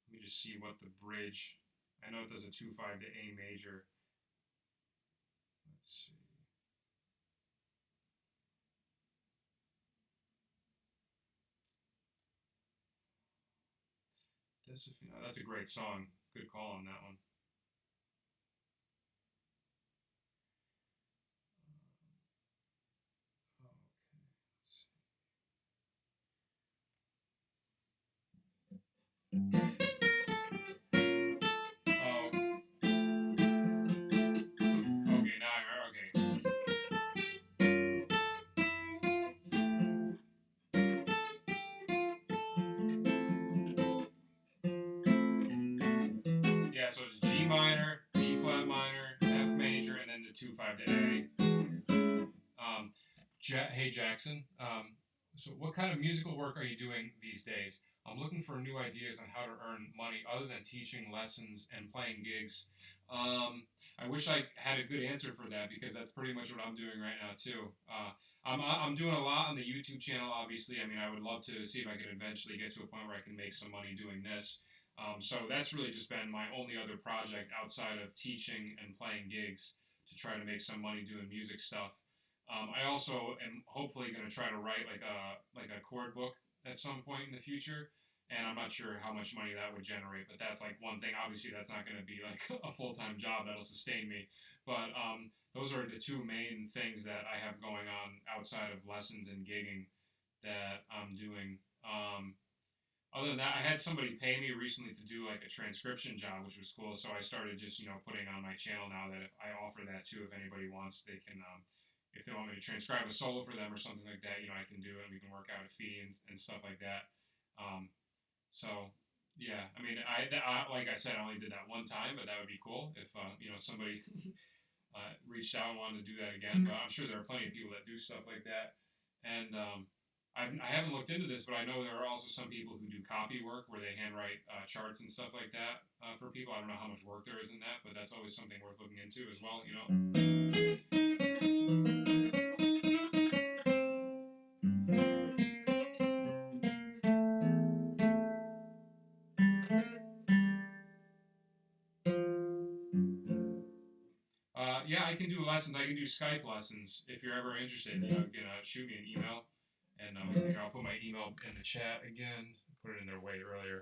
Let me just see what the bridge. I know it does a 2/5 to A major. Let's see. That's a great song. Good call on that one. Oh, okay, now I remember. Okay. Yeah, so it's G minor, B flat minor, F major, and then the 2/5 to A. Hey Jackson, So, what kind of musical work are you doing these days? I'm looking for new ideas on how to earn money other than teaching lessons and playing gigs. I wish I had a good answer for that because that's pretty much what I'm doing right now too. I'm doing a lot on the YouTube channel. Obviously, I mean, I would love to see if I could eventually get to a point where I can make some money doing this. So that's really just been my only other project outside of teaching and playing gigs to try to make some money doing music stuff. I also am hopefully going to try to write like a chord book at some point in the future, and I'm not sure how much money that would generate. But that's like one thing. Obviously, that's not going to be like a full time job that'll sustain me. But those are the two main things that I have going on outside of lessons and gigging that I'm doing. Other than that, I had somebody pay me recently to do like a transcription job, which was cool. So I started just putting on my channel now that if I offer that too, if anybody wants, they can if they want me to transcribe a solo for them or something like that, I can do it. And we can work out a fee and stuff like that. Um, so yeah, I mean, like I said, I only did that one time, but that would be cool if somebody reached out and wanted to do that again. But I'm sure there are plenty of people that do stuff like that. And I haven't looked into this, but I know there are also some people who do copy work where they handwrite charts and stuff like that for people. I don't know how much work there is in that, but that's always something worth looking into as well. Yeah, I can do lessons. I can do Skype lessons if you're ever interested. You can shoot me an email, and I'll put my email in the chat again. Put it in there way earlier.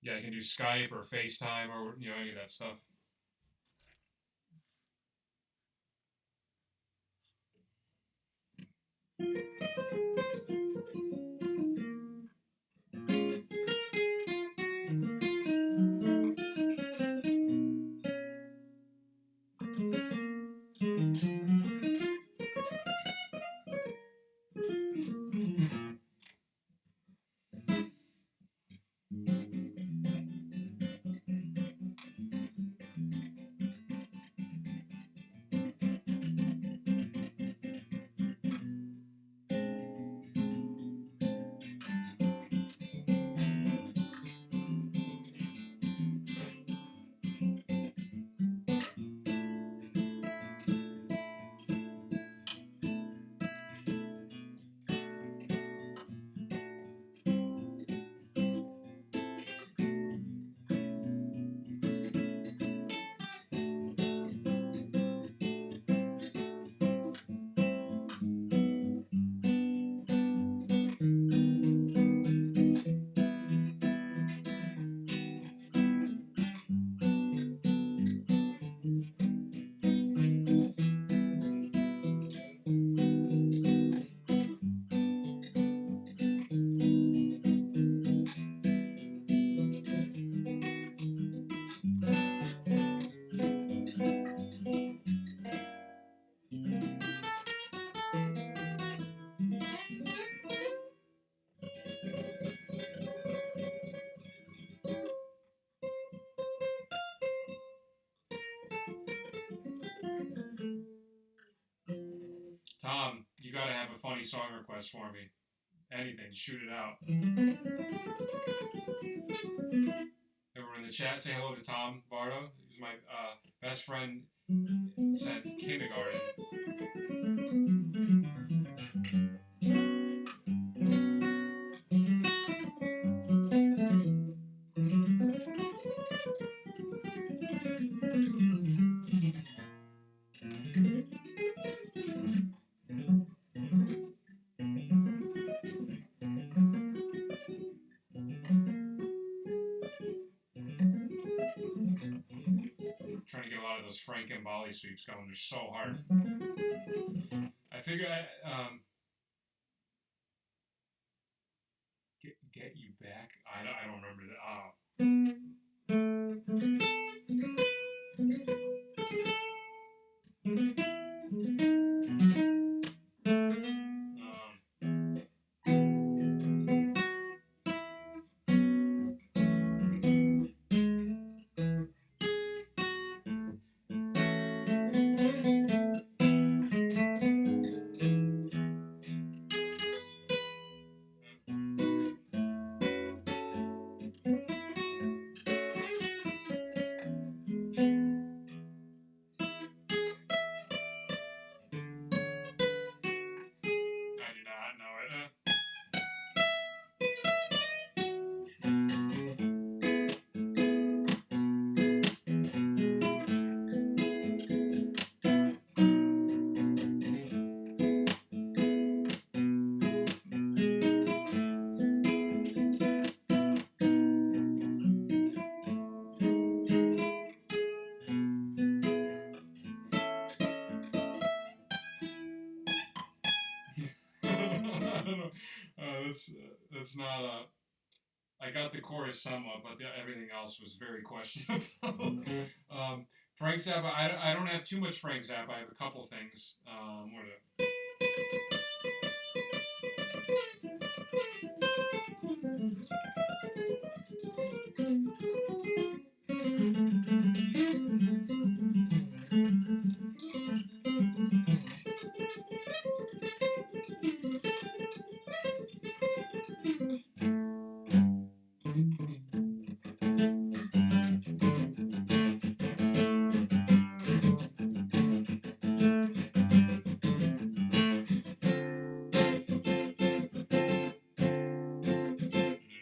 Yeah, I can do Skype or FaceTime or any of that stuff. Tom, you gotta have a funny song request for me. Anything, shoot it out. Everyone in the chat, say hello to Tom Bardo. He's my best friend since kindergarten. Trying to get a lot of those Frank and Bali sweeps going. They're so hard. I figure get you back. I don't remember that. that's not I got the chorus somewhat, but everything else was very questionable. Frank Zappa, I don't have too much Frank Zappa. I have a couple things. What are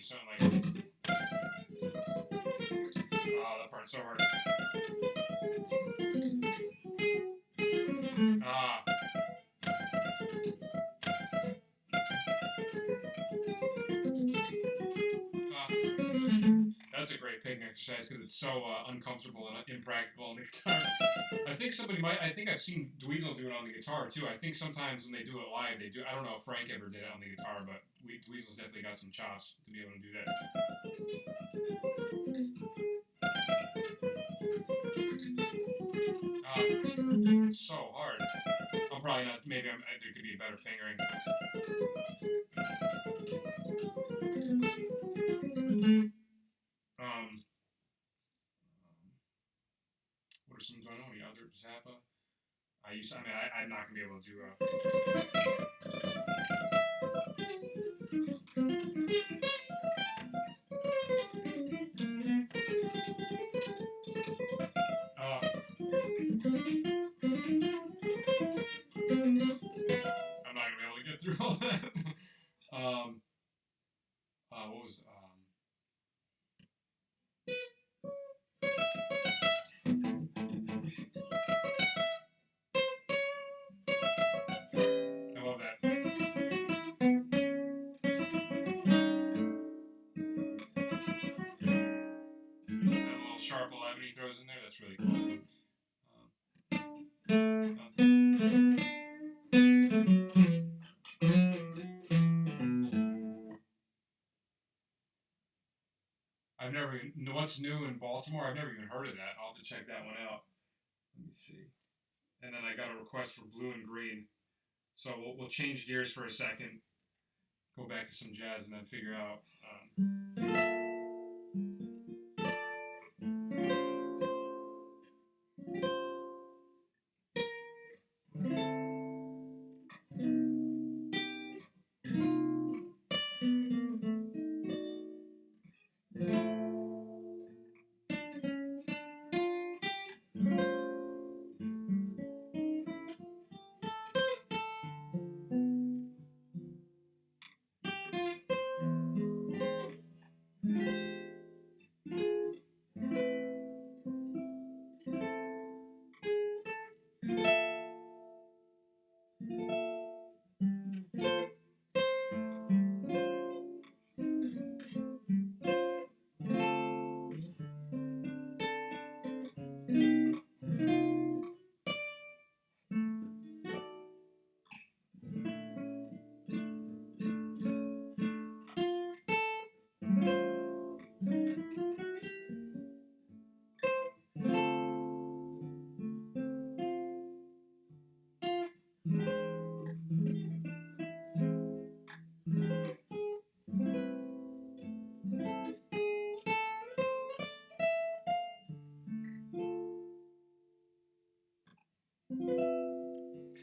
something like, oh, that part's so hard. Ah. That's a great picking exercise because it's so uncomfortable and impractical on the guitar. I think I've seen Dweezil do it on the guitar too. I think sometimes when they do it live, they do. I don't know if Frank ever did it on the guitar, but Dweezil's definitely got some chops to be able to do that. It's so hard. I'm probably not. Maybe there could be a better fingering. What are some? Do I know any other Zappa? I'm not gonna be able to do. I'm not gonna be able to get through all that. What was I love that. That little sharp 11 he throws in there, that's really cool. I've never even, what's new in Baltimore? I've never even heard of that. I'll have to check that one out. Let me see. And then I got a request for Blue and Green. So we'll change gears for a second, go back to some jazz, and then figure out.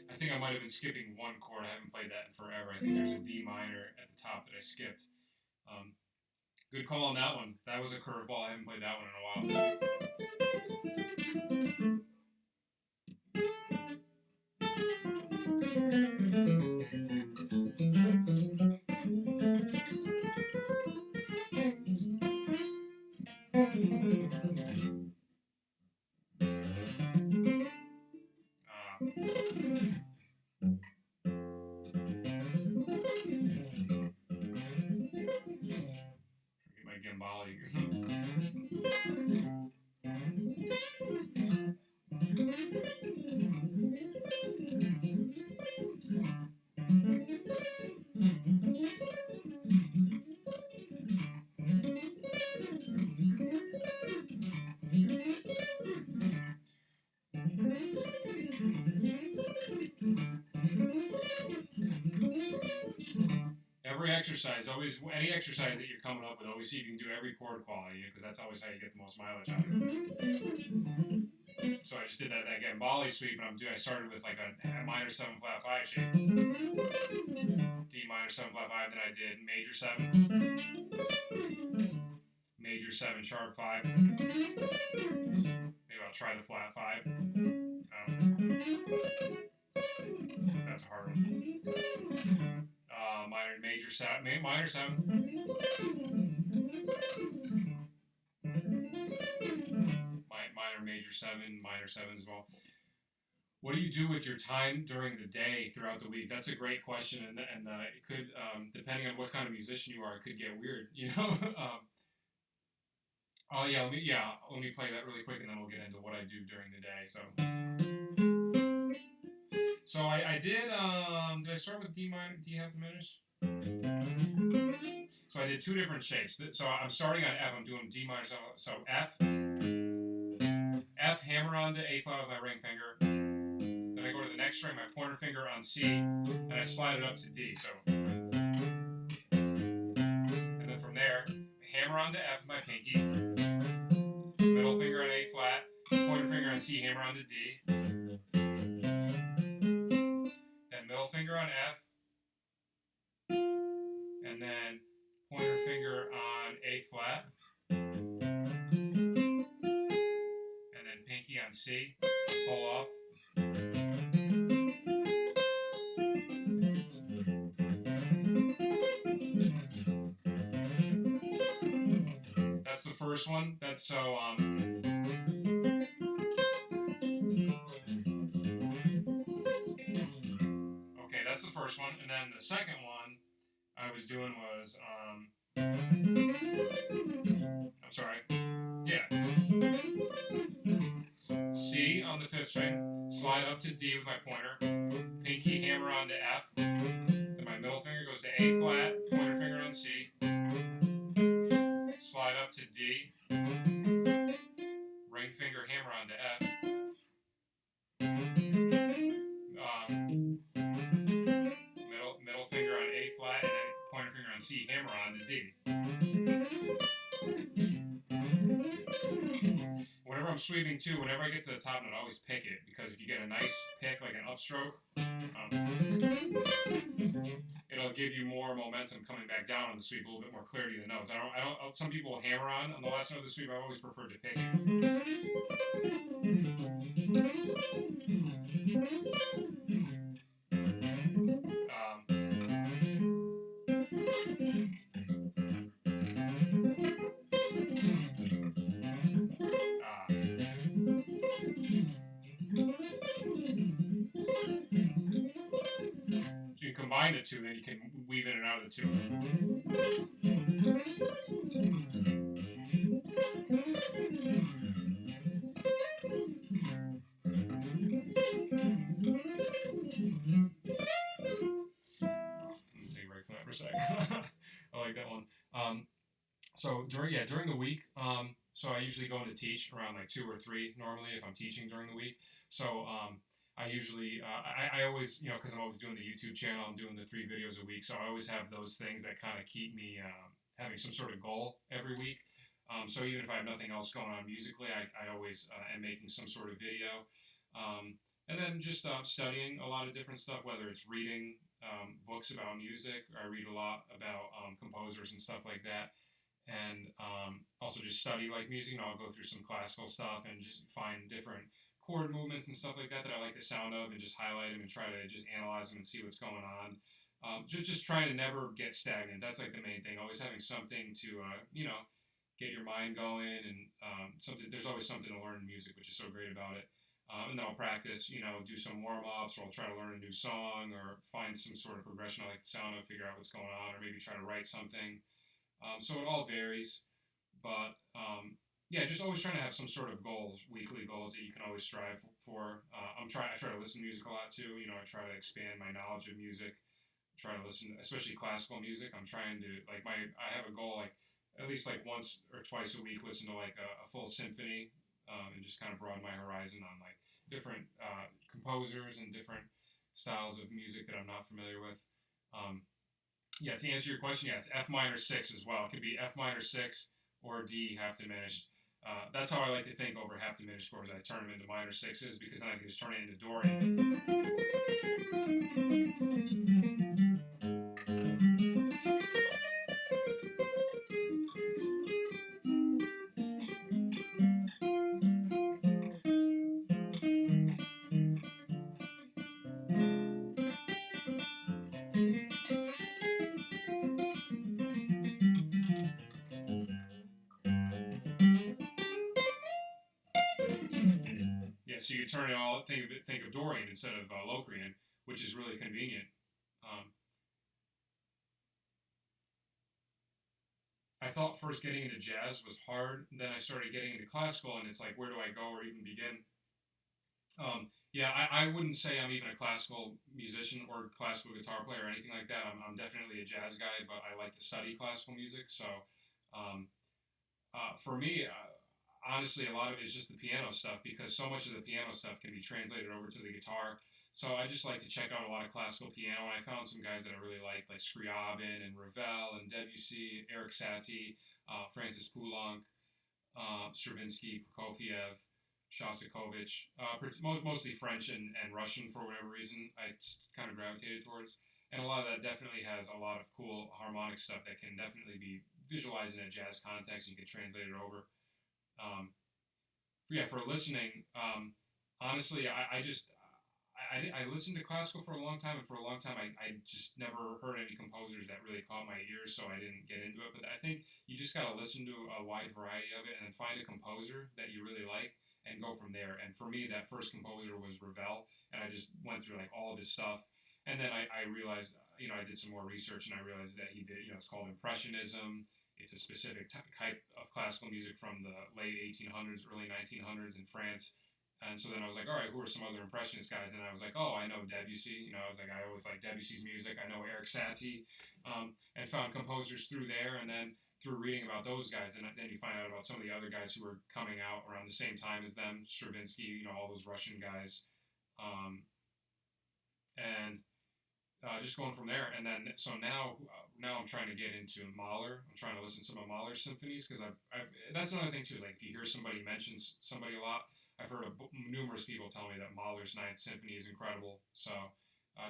I think I might have been skipping one chord. I haven't played that in forever. I think there's a D minor at the top that I skipped. Good call on that one. That was a curveball. I haven't played that one in a while. Forget my Gambali. exercise, always any exercise that you're coming up with, always see if you can do every chord quality, because that's always how you get the most mileage out of it. So I just did that again, Bali sweep, and I started with like a minor 7 flat 5 shape, D minor 7 flat 5, then I did major 7, major 7 sharp 5. Maybe I'll try the flat 5. That's a hard one. Major 7, minor 7. Minor major 7, minor 7 as well. What do you do with your time during the day throughout the week? That's a great question, and it could, depending on what kind of musician you are, it could get weird, you know? Let me play that really quick, and then we'll get into what I do during the day. So I did I start with D minor, D half diminished? So I did two different shapes. So I'm starting on F, I'm doing D minor, so F, hammer on to A flat with my ring finger. Then I go to the next string, my pointer finger on C, and I slide it up to D. So, and then from there, hammer on to F with my pinky, middle finger on A flat, pointer finger on C, hammer on to D. Then middle finger on F, and then pointer finger on A flat, and then pinky on C, pull off. That's the first one. That's so okay, that's the first one, and then the second one I was doing was I'm sorry. Yeah. C on the 5th string, slide up to D with my pointer, pinky hammer on to F, then my middle finger goes to A flat, pointer finger on C, slide up to D, ring finger hammer on to F, middle finger on A flat, and then pointer finger on C, hammer on to D. Whenever I'm sweeping too, whenever I get to the top note, I always pick it, because if you get a nice pick, like an upstroke, it'll give you more momentum coming back down on the sweep, a little bit more clarity in the notes. Some people will hammer on the last note of the sweep. I always prefer to pick it. So you combine the two, then you can weave in and out of the two. Take a break from that for a second. I like that one. So during the week, so I usually go in to teach around like 2 or 3 normally if I'm teaching during the week. So I usually, I always, because I'm always doing the YouTube channel, I'm doing the 3 videos a week, so I always have those things that kind of keep me having some sort of goal every week. So even if I have nothing else going on musically, I always am making some sort of video. And then just studying a lot of different stuff, whether it's reading books about music. I read a lot about composers and stuff like that. And also just study like music. I'll go through some classical stuff and just find different chord movements and stuff like that I like the sound of, and just highlight them and try to just analyze them and see what's going on. Just trying to never get stagnant. That's like the main thing. Always having something to get your mind going, and there's always something to learn in music, which is so great about it. And then I'll practice, do some warm-ups, or I'll try to learn a new song, or find some sort of progression I like the sound of, figure out what's going on, or maybe try to write something. So it all varies, but just always trying to have some sort of goals, weekly goals that you can always strive for. I try to listen to music a lot too. I try to expand my knowledge of music. I try to listen, especially classical music. I'm trying to I have a goal at least once or twice a week, listen to a full symphony, and just kind of broaden my horizon on different composers and different styles of music that I'm not familiar with. Yeah, to answer your question, yeah, it's F minor six as well. It could be F minor six or D half diminished. That's how I like to think over half diminished chords. I turn them into minor sixes because then I can just turn it into Dorian. Yeah, so you turn it all think of Dorian instead of Locrian, which is really convenient. Um, I thought first getting into jazz was hard. Then I started getting into classical, and it's like, where do I go or even begin? Yeah, I wouldn't say I'm even a classical musician or classical guitar player or anything like that. I'm definitely a jazz guy, but I like to study classical music. So um, for me, honestly, a lot of it is just the piano stuff because so much of the piano stuff can be translated over to the guitar. So I just like to check out a lot of classical piano, and I found some guys that I really like Scriabin and Ravel and Debussy, Eric Satie, Francis Poulenc, Stravinsky, Prokofiev, Shostakovich, mostly French and Russian for whatever reason. I kind of gravitated towards, and a lot of that definitely has a lot of cool harmonic stuff that can definitely be visualized in a jazz context. You can translate it over. Um, yeah, for listening, honestly, I listened to classical for a long time, and for a long time, I just never heard any composers that really caught my ears, so I didn't get into it. But I think you just got to listen to a wide variety of it and then find a composer that you really like and go from there. And for me, that first composer was Ravel, and I just went through like all of his stuff. And then I realized, I did some more research and I realized that he did, it's called Impressionism. It's a specific type of classical music from the late 1800s, early 1900s in France. And so then I was like, all right, who are some other impressionist guys? And I was like, oh, I know Debussy. I was like, I always like Debussy's music. I know Eric Satie, and found composers through there. And then through reading about those guys, and then you find out about some of the other guys who were coming out around the same time as them, Stravinsky, all those Russian guys, and just going from there. And then so now I'm trying to get into Mahler. I'm trying to listen to some of Mahler's symphonies because I've that's another thing too. Like if you hear somebody mentions somebody a lot, I've heard of numerous people tell me that Mahler's Ninth Symphony is incredible. So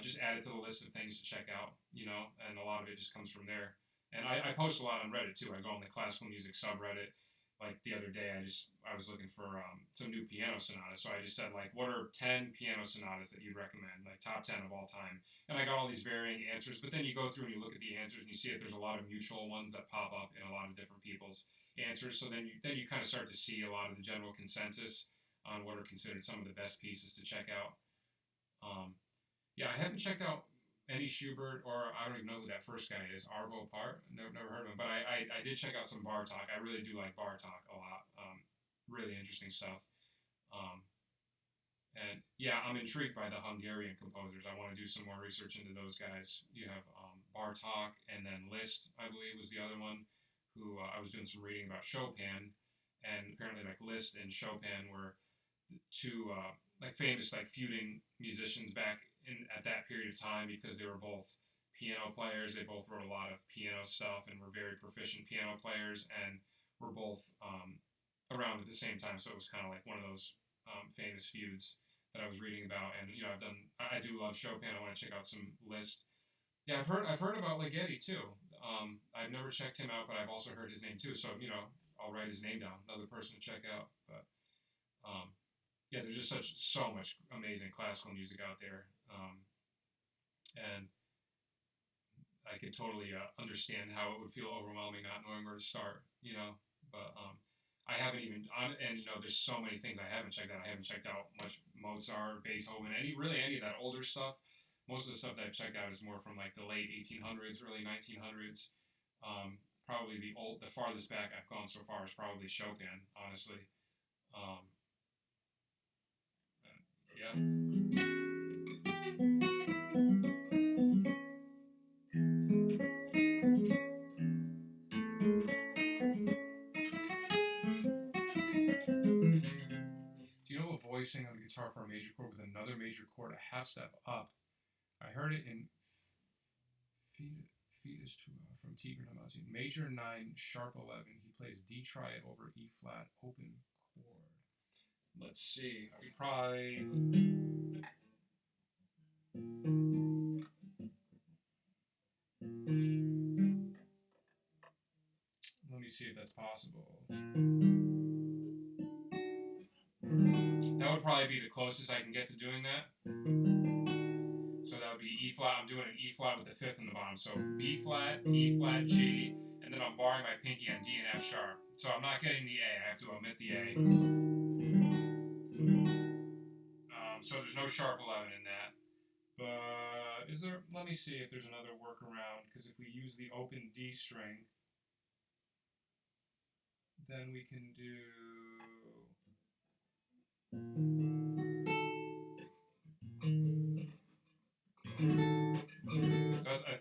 just add it to the list of things to check out, and a lot of it just comes from there. And I post a lot on Reddit too. I go on the classical music subreddit. Like the other day, I was looking for some new piano sonatas. So I just said like, what are 10 piano sonatas that you'd recommend, like top 10 of all time? And I got all these varying answers. But then you go through and you look at the answers and you see that there's a lot of mutual ones that pop up in a lot of different people's answers. So then you kind of start to see a lot of the general consensus on what are considered some of the best pieces to check out. Yeah, I haven't checked out any Schubert, or I don't even know who that first guy is, Arvo Part. Never heard of him, but I did check out some Bartok. I really do like Bartok a lot. Really interesting stuff. Um, and yeah, I'm intrigued by the Hungarian composers. I want to do some more research into those guys. You have Bartok, and then Liszt, I believe, was the other one. Who I was doing some reading about Chopin, and apparently like Liszt and Chopin were two like famous like feuding musicians back in at that period of time because they were both piano players. They both wrote a lot of piano stuff and were very proficient piano players, and were both around at the same time. So it was kind of like one of those famous feuds that I was reading about. And I do love Chopin. I want to check out some Liszt. Yeah, I've heard about Ligeti too. I've never checked him out, but I've also heard his name too. So I'll write his name down. Another person to check out. But um, yeah, there's just so much amazing classical music out there, and I could totally understand how it would feel overwhelming not knowing where to start. But I haven't even and there's so many things I haven't checked out. I haven't checked out much Mozart, Beethoven, any of that older stuff. Most of the stuff that I've checked out is more from like the late 1800s, early 1900s. Probably the farthest back I've gone so far is probably Chopin, honestly. Um, Yeah. Do you know a voicing on the guitar for a major chord with another major chord a half step up? I heard it in Fetus from Tigran Amazian. Major 9, sharp 11. He plays D triad over E flat, open chord. Let's see. We probably. Let me see if that's possible. That would probably be the closest I can get to doing that. So that would be E flat. I'm doing an E flat with the 5th in the bottom. So B flat, E flat, G, and then I'm barring my pinky on D and F sharp. So I'm not getting the A. I have to omit the A. So there's no sharp 11 in that. But is there? Let me see if there's another workaround. Because if we use the open D string, then we can do.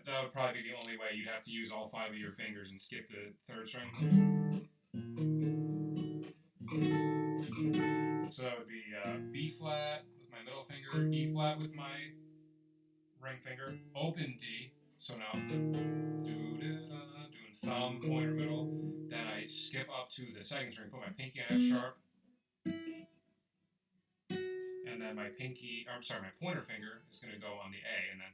That would probably be the only way. You'd have to use all 5 of your fingers and skip the 3rd string. So that would be B flat with my middle finger, E flat with my ring finger, open D. So now doing thumb, pointer, middle. Then I skip up to the 2nd string, put my pinky on F sharp. And then my my pointer finger is going to go on the A, and then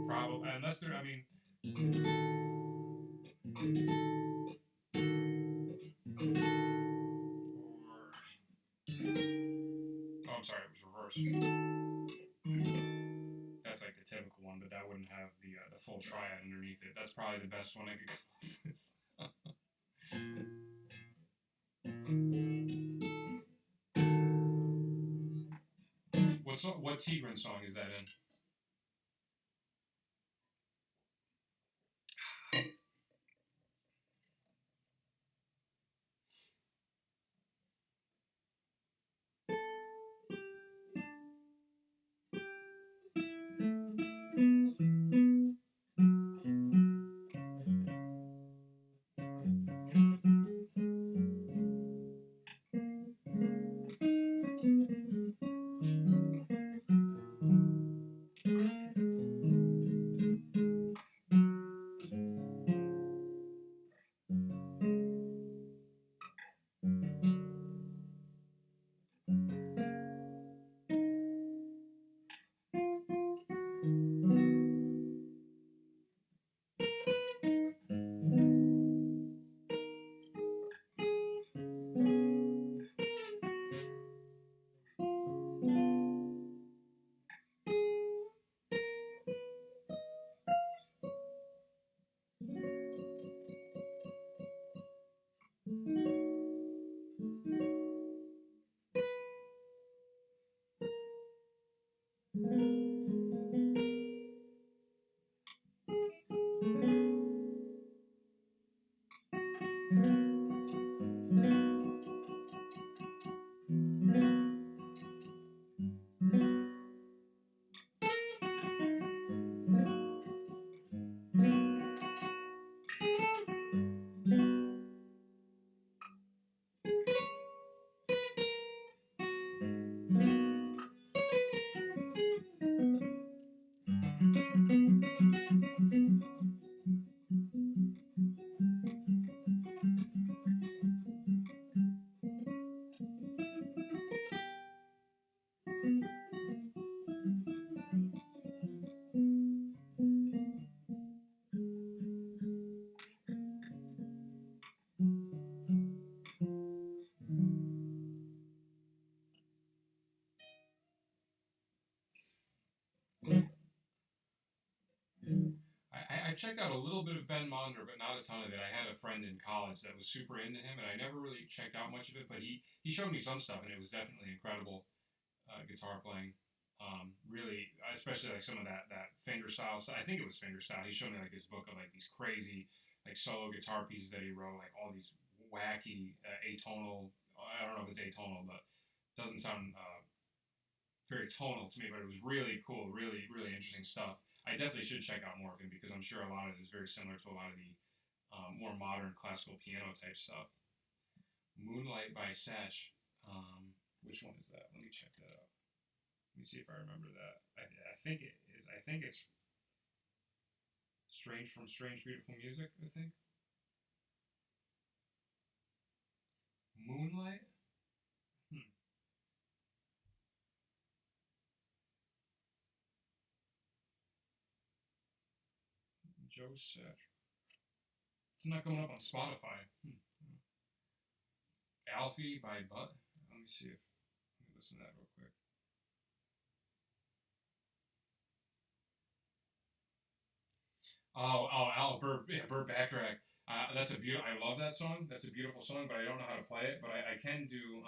probably, unless there, I mean, I'm sorry, it was reversed. That's like the typical one, but that wouldn't have the full triad underneath it. That's probably the best one I could come up with. What Tigran song is that in? I've checked out a little bit of Ben Monder, but not a ton of it. I had a friend in college that was super into him, and I never really checked out much of it, but he showed me some stuff, and it was definitely incredible guitar playing. Really, especially like some of that finger style stuff. I think it was finger style. He showed me like his book of like these crazy like solo guitar pieces that he wrote, like all these wacky atonal. I don't know if it's atonal, but it doesn't sound very tonal to me. But it was really cool, really interesting stuff. I definitely should check out more of him because I'm sure a lot of it is very similar to a lot of the more modern classical piano type stuff. Moonlight by Satch. Which one is that? Let me check that out. Let me see if I remember that. I think it is. I think it's Strange from Strange Beautiful Music. I think Moonlight. Hmm. Joe Satriani. It's not coming up on Spotify. Alfie by Butt. Let me see if let me listen to that real quick. Burt, yeah, Burt Bacharach. That's a beautiful. I love that song. That's a beautiful song, but I don't know how to play it. But I can do.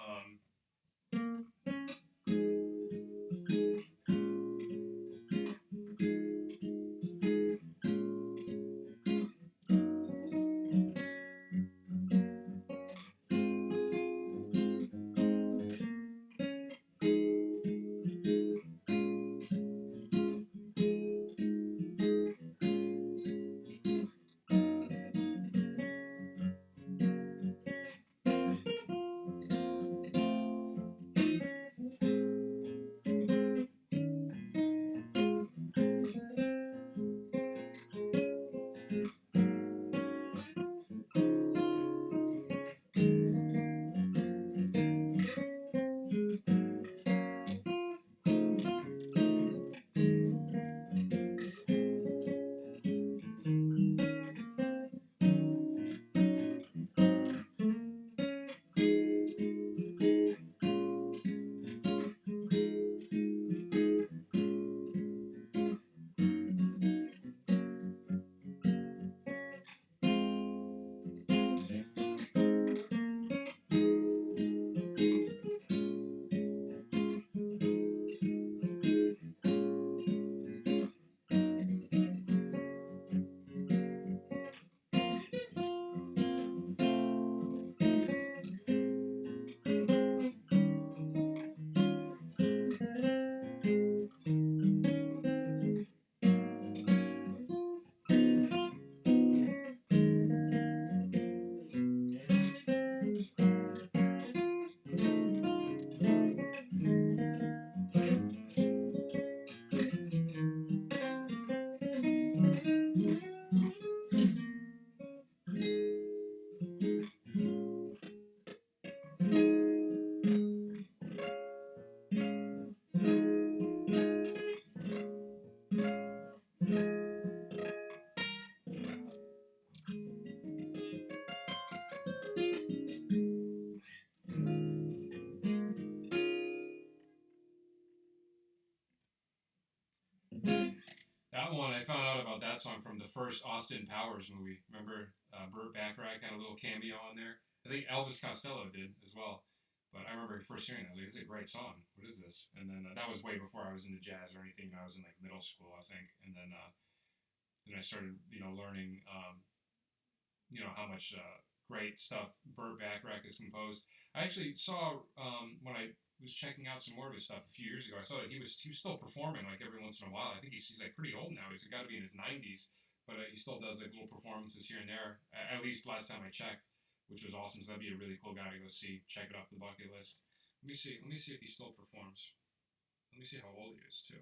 That one, I found out about that song from the first Austin Powers movie. Remember, Burt Bacharach had a little cameo on there. I think Elvis Costello did as well. But I remember first hearing that. I was like, "This is a great song. What is this?" And then that was way before I was into jazz or anything. I was in like middle school, I think. And then I started, learning, how much great stuff Burt Bacharach has composed. I actually saw when I was checking out some more of his stuff a few years ago. I saw that he was still performing like every once in a while. I think he's like pretty old now. He's got to be in his 90s, but he still does like little performances here and there. At least last time I checked, which was awesome. So that'd be a really cool guy to go see. Check it off the bucket list. Let me see. Let me see if he still performs. Let me see how old he is too.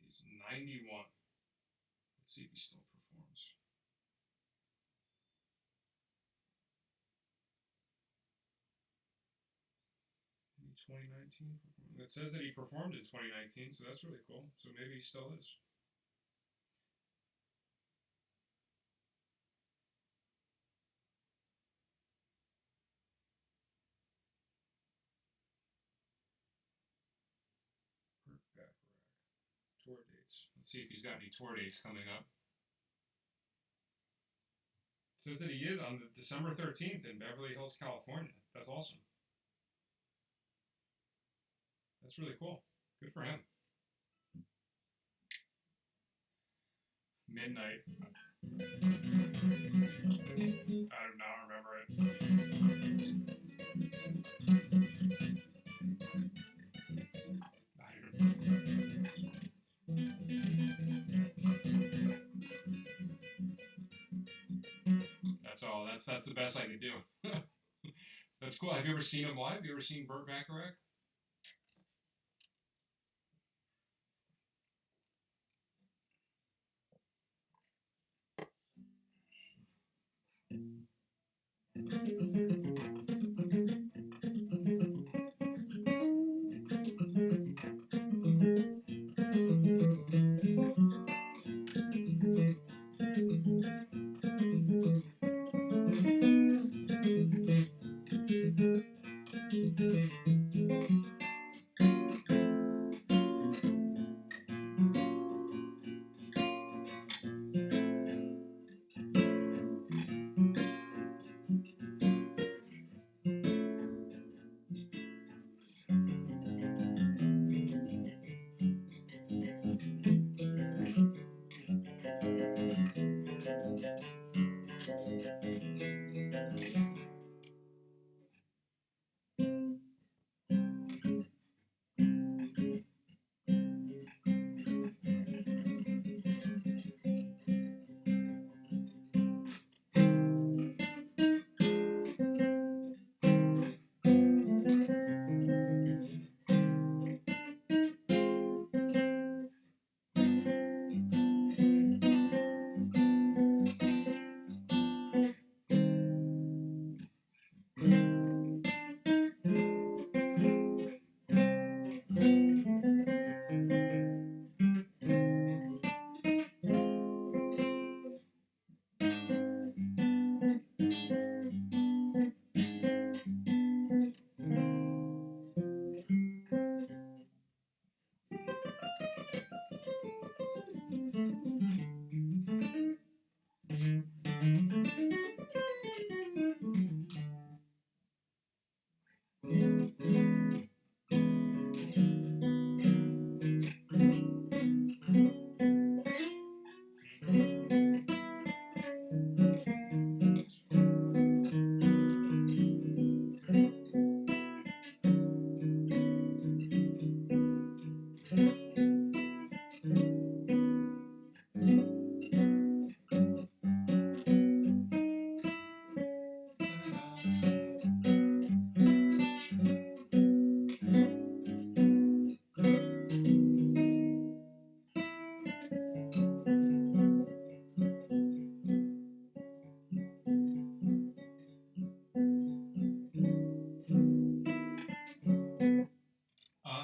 He's 91. Let's see if he still performs. 2019. It says that he performed in 2019, so that's really cool. So maybe he still is. Burt Bacharach. Tour dates. Let's see if he's got any tour dates coming up. It says that he is on the December 13th in Beverly Hills, California. That's awesome. That's really cool. Good for him. Midnight. I do not remember it. That's all. That's the best I could do. That's cool. Have you ever seen him live? Have you ever seen Burt Bacharach?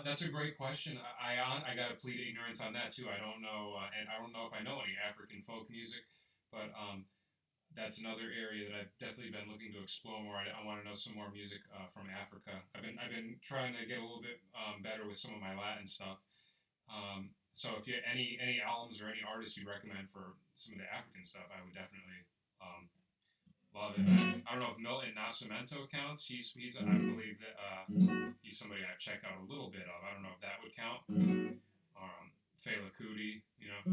That's a great question. I got to plead ignorance on that too. I don't know, and I don't know if I know any African folk music, but that's another area that I've definitely been looking to explore more. I want to know some more music from Africa. I've been trying to get a little bit better with some of my Latin stuff. So if you any albums or any artists you'd recommend for some of the African stuff, I would definitely love it. I don't know if Milton Nascimento counts. I believe that he's somebody I've checked out a little bit of. I don't know if that would count. Fela Kuti, you know.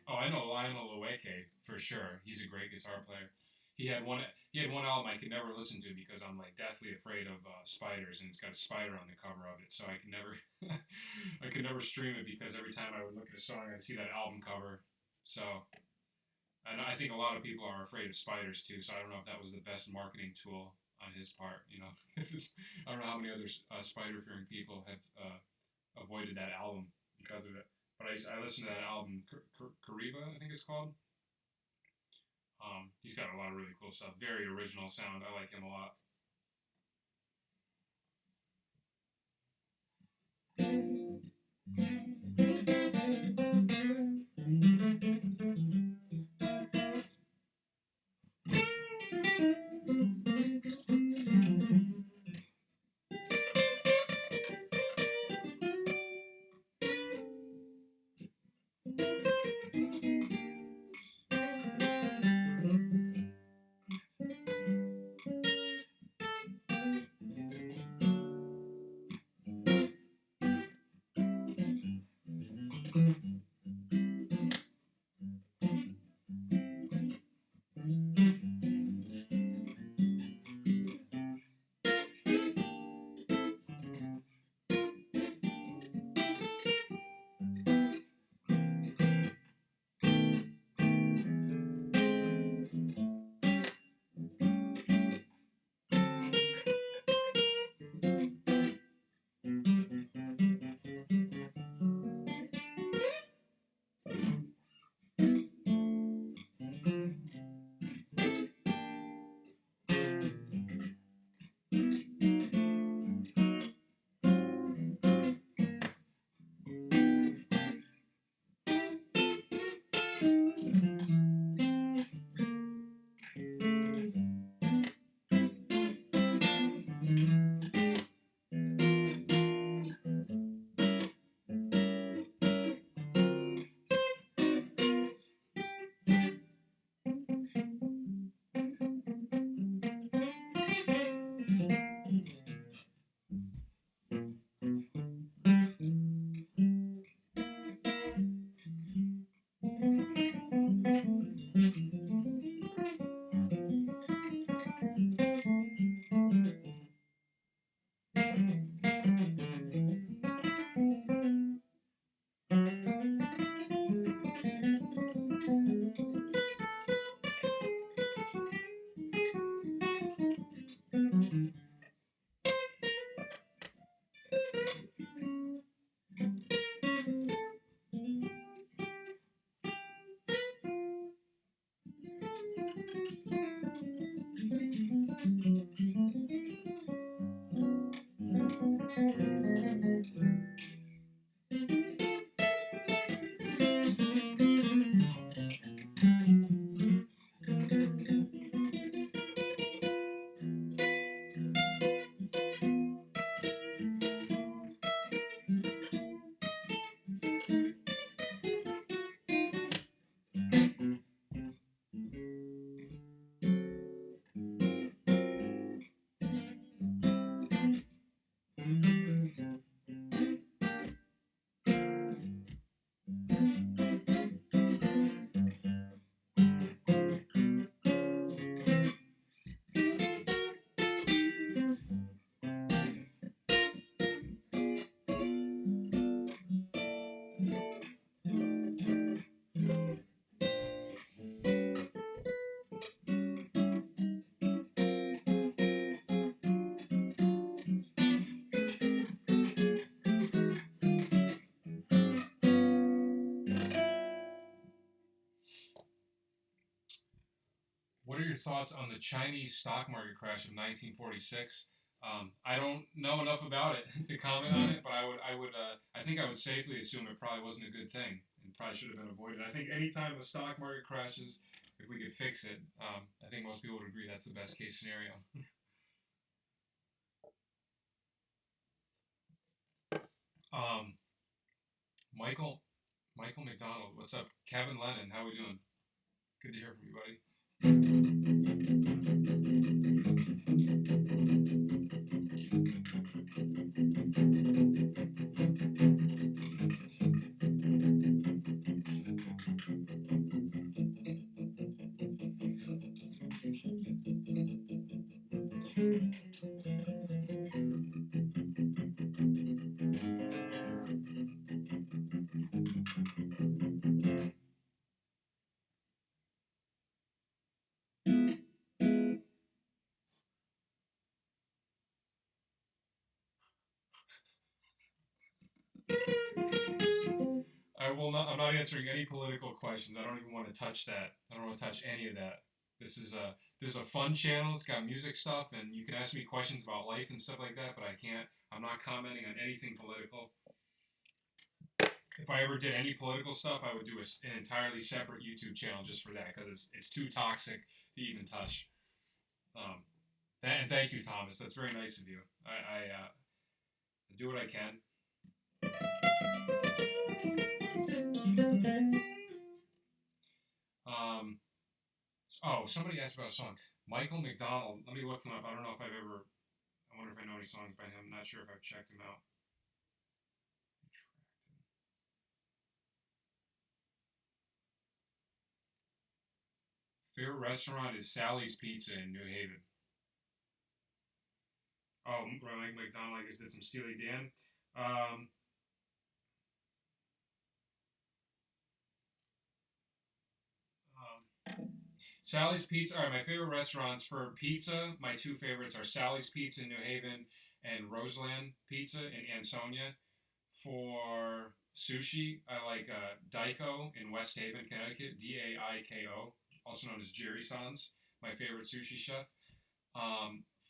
Oh, I know Lionel Loeke for sure. He's a great guitar player. He had one. He had one album I could never listen to because I'm like deathly afraid of spiders, and it's got a spider on the cover of it. So I could never, I could never stream it because every time I would look at a song, I'd see that album cover. So, and I think a lot of people are afraid of spiders too. So I don't know if that was the best marketing tool. on his part. You know, I don't know how many other spider fearing people have avoided that album because of it. But I listened to that album, Kariba, I think it's called. He's got a lot of really cool stuff. Very original sound. I like him a lot. What are your thoughts on the Chinese stock market crash of 1946? I don't know enough about it to comment on it, but I think I would safely assume it probably wasn't a good thing and probably should have been avoided. I think anytime the stock market crashes, if we could fix it, I think most people would agree that's the best case scenario. um, Michael, Michael McDonald, what's up? Kevin Lennon, how we doing? Good to hear from you, buddy. I'm not answering any political questions. I don't even want to touch that. I don't want to touch any of that. This is a fun channel. It's got music stuff, and you can ask me questions about life and stuff like that. But I can't. I'm not commenting on anything political. If I ever did any political stuff, I would do an entirely separate YouTube channel just for that because it's too toxic to even touch. And thank you, Thomas. That's very nice of you. I do what I can. Somebody asked about a song. Michael McDonald. Let me look him up. I don't know if I've ever. I wonder if I know any songs by him. I'm not sure if I've checked him out. Favorite restaurant is Sally's Pizza in New Haven. Oh, Mike McDonald, I guess, did some Steely Dan. Sally's Pizza. All right, my favorite restaurants for pizza. My two favorites are Sally's Pizza in New Haven and Roseland Pizza in Ansonia. For sushi, I like Daiko in West Haven, Connecticut. Daiko, also known as Jerry Sans, my favorite sushi chef.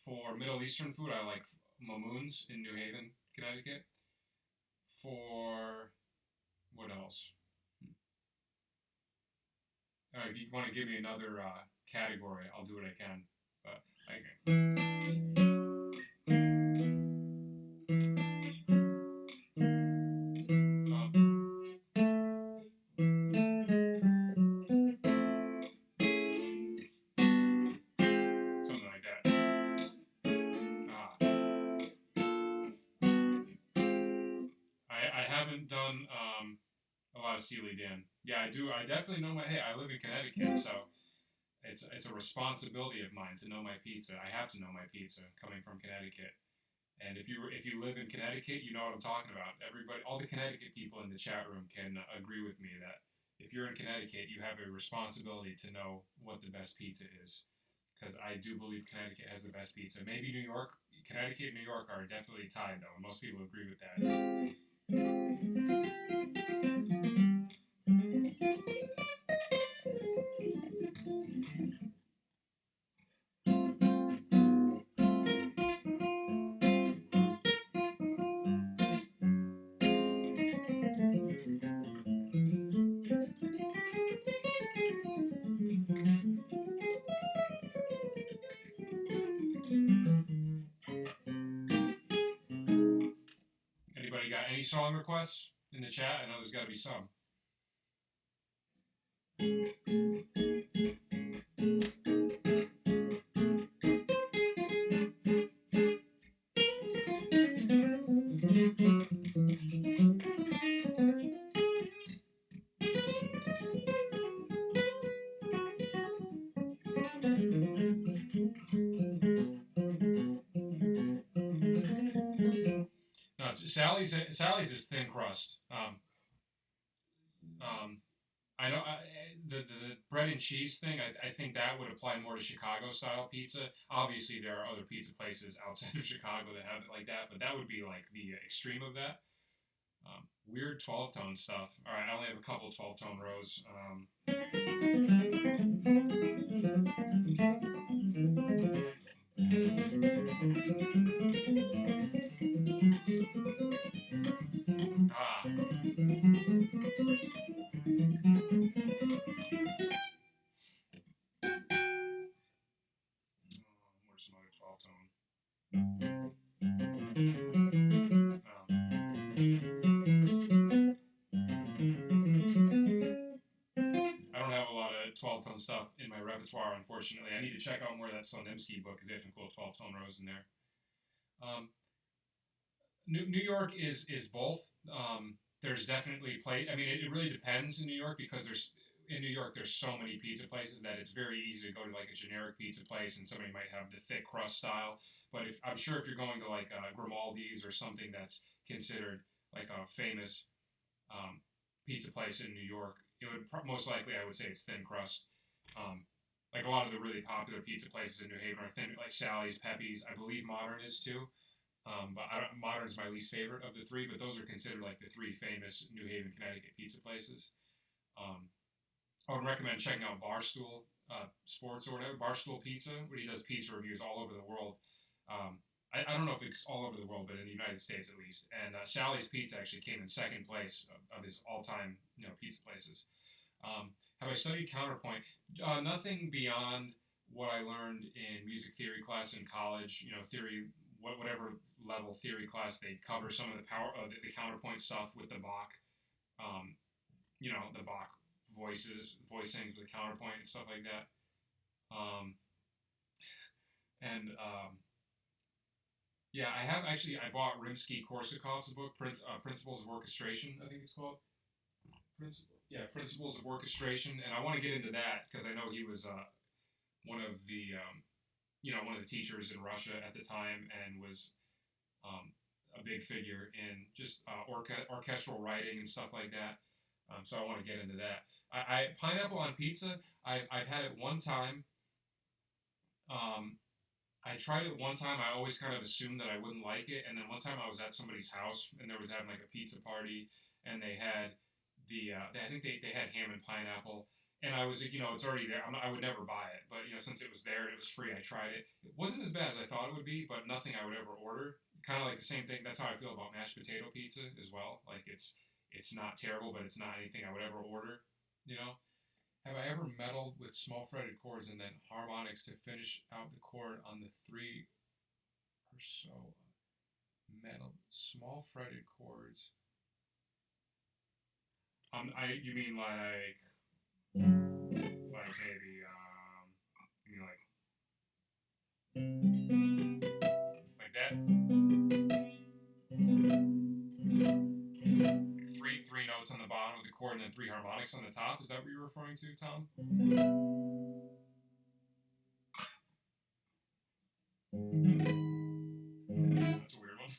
For Middle Eastern food, I like Mamoun's in New Haven, Connecticut. For what else? If you want to give me another category, I'll do what I can. But something like that. I haven't done a lot of Steely Dan. Yeah, I do. I definitely know my. Hey, I live in Connecticut, so it's a responsibility of mine to know my pizza. I have to know my pizza coming from Connecticut. And if you live in Connecticut, you know what I'm talking about. Everybody, all the Connecticut people in the chat room can agree with me that if you're in Connecticut, you have a responsibility to know what the best pizza is. Because I do believe Connecticut has the best pizza. Maybe New York, Connecticut and New York are definitely tied, though. Most people agree with that. Anybody got any song requests in the chat? I know there's got to be some. No, Sally's is thin crust. I know the bread and cheese thing. I think that would apply more to Chicago style pizza. Obviously, there are other pizza places outside of Chicago that have it like that, but that would be like the extreme of that. Weird 12-tone stuff. All right, I only have a couple 12-tone rows. Where's some other 12-tone? I don't have a lot of 12-tone stuff in my repertoire, unfortunately. I need to check out more of that Slonimsky book because they have some cool 12-tone rows in there. New York is both. There's definitely I mean, it really depends in New York because there's so many pizza places that it's very easy to go to like a generic pizza place and somebody might have the thick crust style. But I'm sure if you're going to like Grimaldi's or something that's considered like a famous pizza place in New York, it would most likely, I would say, it's thin crust. Like a lot of the really popular pizza places in New Haven are thin, like Sally's, Pepe's. I believe Modern is too. But Modern's my least favorite of the three. But those are considered like the three famous New Haven, Connecticut pizza places. Um, I would recommend checking out Barstool Sports or whatever, Barstool Pizza, where he does pizza reviews all over the world. I don't know if it's all over the world, but in the United States at least. And Sally's Pizza actually came in second place of his all-time pizza places. Have I studied counterpoint? Nothing beyond what I learned in music theory class in college. Theory, whatever level theory class they cover some of the power of the counterpoint stuff with the Bach. The Bach voicings with counterpoint and stuff like that. Yeah, I bought Rimsky-Korsakov's book, Principles of Orchestration, I think it's called. Principles of Orchestration, and I want to get into that because I know he was one of the teachers in Russia at the time and was a big figure in just orchestral writing and stuff like that. So I want to get into that. Pineapple on pizza, I've had it one time. I tried it one time. I always kind of assumed that I wouldn't like it, and then one time I was at somebody's house and they was having like a pizza party, and they had I think they had ham and pineapple, and I was like, it's already there. I would never buy it, but since it was there and it was free, I tried it. It wasn't as bad as I thought it would be, but nothing I would ever order. Kind of like the same thing. That's how I feel about mashed potato pizza as well. Like it's not terrible, but it's not anything I would ever order. Have I ever meddled with small fretted chords and then harmonics to finish out the chord on the three or so? Meddled small fretted chords. You mean like maybe you mean like that? Three notes on the bottom of the chord and then three harmonics on the top. Is that what you're referring to, Tom? That's a weird one.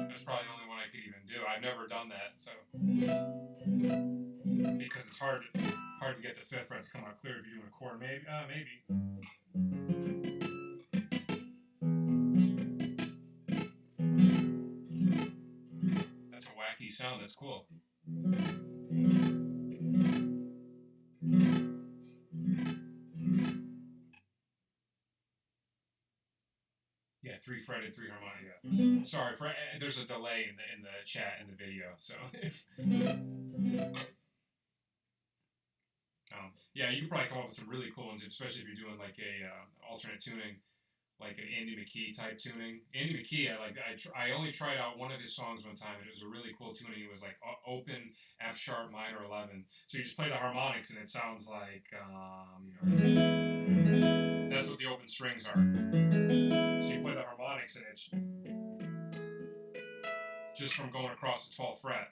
That's probably the only one I could even do. I've never done that, so because it's hard to get the fifth fret to come out clear if you're doing a chord. Maybe. That's a wacky sound. That's cool. Yeah, three fretted, three harmonic. Yeah. Sorry for there's a delay in the chat and the video, so if. Yeah, you can probably come up with some really cool ones, especially if you're doing like a alternate tuning, like an Andy McKee type tuning. Andy McKee, I only tried out one of his songs one time, and it was a really cool tuning. It was like open F sharp minor 11. So you just play the harmonics, and it sounds like that's what the open strings are. So you play the harmonics, and it's just from going across the 12th fret.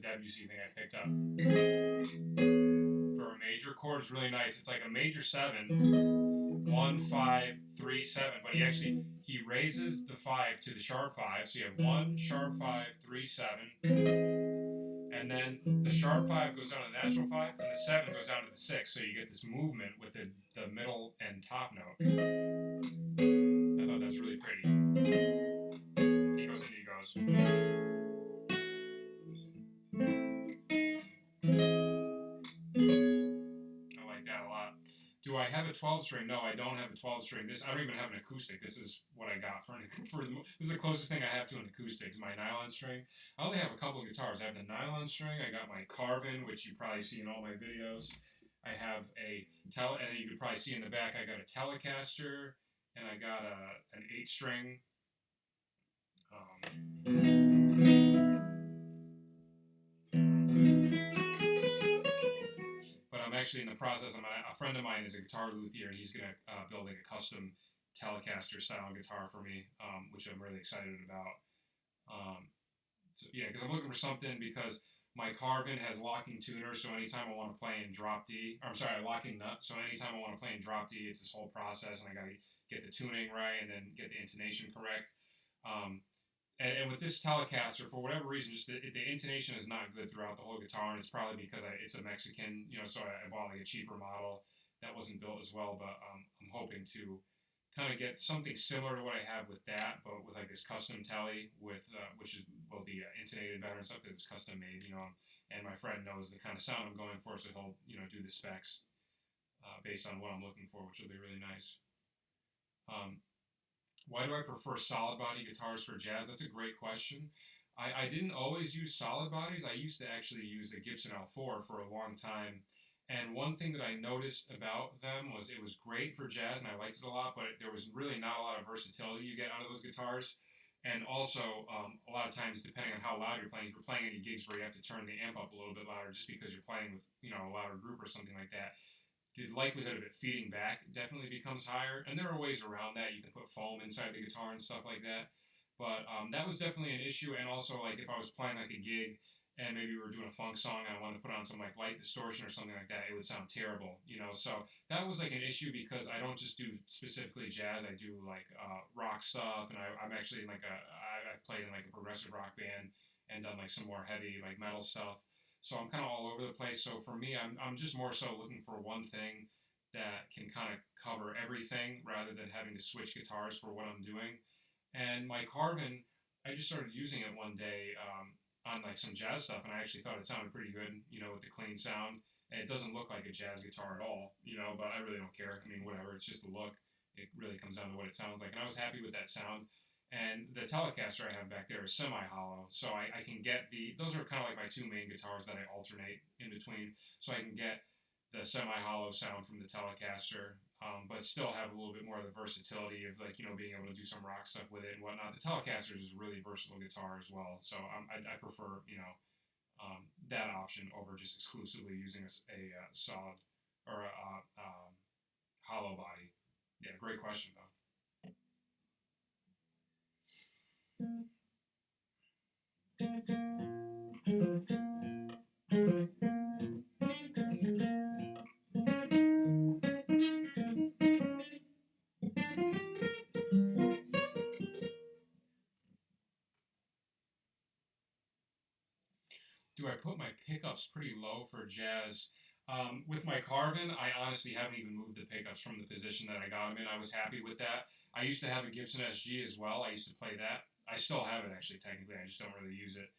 Debussy thing I picked up. For a major chord, it's really nice. It's like a major 7, 1, 5, 3, 7, but he raises the 5 to the sharp 5, so you have 1, sharp 5, 3, 7, and then the sharp 5 goes down to the natural 5, and the 7 goes down to the 6, so you get this movement with the middle and top note. I thought that was really pretty. He goes and he goes. I like that a lot. Do I have a 12 string? No, I don't have a 12 string. I don't even have an acoustic. This is what I got this is the closest thing I have to an acoustic, is my nylon string. I only have a couple of guitars. I have the nylon string. I got my Carvin, which you probably see in all my videos. I have and you could probably see in the back, I got a Telecaster, and I got an 8 string. But I'm actually in the process. A friend of mine is a guitar luthier, and he's going to build like a custom Telecaster style guitar for me, which I'm really excited about. Because I'm looking for something, because my Carvin has locking tuners, so anytime I want to play in drop D, locking nut, so anytime I want to play in drop D, it's this whole process, and I got to get the tuning right and then get the intonation correct. And with this Telecaster, for whatever reason, just the intonation is not good throughout the whole guitar, and it's probably because it's a Mexican, so I bought like a cheaper model that wasn't built as well, but I'm hoping to kind of get something similar to what I have with that, but with like this custom Tele, will be intonated better and stuff, because it's custom made, and my friend knows the kind of sound I'm going for, so he'll, do the specs based on what I'm looking for, which will be really nice. Why do I prefer solid body guitars for jazz? That's a great question. I didn't always use solid bodies. I used to actually use a Gibson L4 for a long time. And one thing that I noticed about them was it was great for jazz, and I liked it a lot, but there was really not a lot of versatility you get out of those guitars. And also, a lot of times, depending on how loud you're playing, if you're playing any gigs where you have to turn the amp up a little bit louder just because you're playing with, a louder group or something like that, the likelihood of it feeding back definitely becomes higher. And there are ways around that. You can put foam inside the guitar and stuff like that. But that was definitely an issue. And also, like, if I was playing like a gig and maybe we were doing a funk song and I wanted to put on some like light distortion or something like that, it would sound terrible, So that was like an issue, because I don't just do specifically jazz. I do like rock stuff, and I'm actually in I've played in like a progressive rock band and done like some more heavy like metal stuff. So I'm kind of all over the place. So for me, I'm just more so looking for one thing that can kind of cover everything, rather than having to switch guitars for what I'm doing. And my Carvin, I just started using it one day on like some jazz stuff, and I actually thought it sounded pretty good, with the clean sound. And it doesn't look like a jazz guitar at all, but I really don't care. I mean, whatever, it's just the look. It really comes down to what it sounds like. And I was happy with that sound. And the Telecaster I have back there is semi-hollow, so I can get those are kind of like my two main guitars that I alternate in between, so I can get the semi-hollow sound from the Telecaster, but still have a little bit more of the versatility of being able to do some rock stuff with it and whatnot. The Telecaster is a really versatile guitar as well, so I prefer that option over just exclusively using a solid or a hollow body. Yeah, great question though. Do I put my pickups pretty low for jazz? With my Carvin, I honestly haven't even moved the pickups from the position that I got them in. I was happy with that. I used to have a Gibson SG as well. I used to play that. I still have it, actually, technically. I just don't really use it.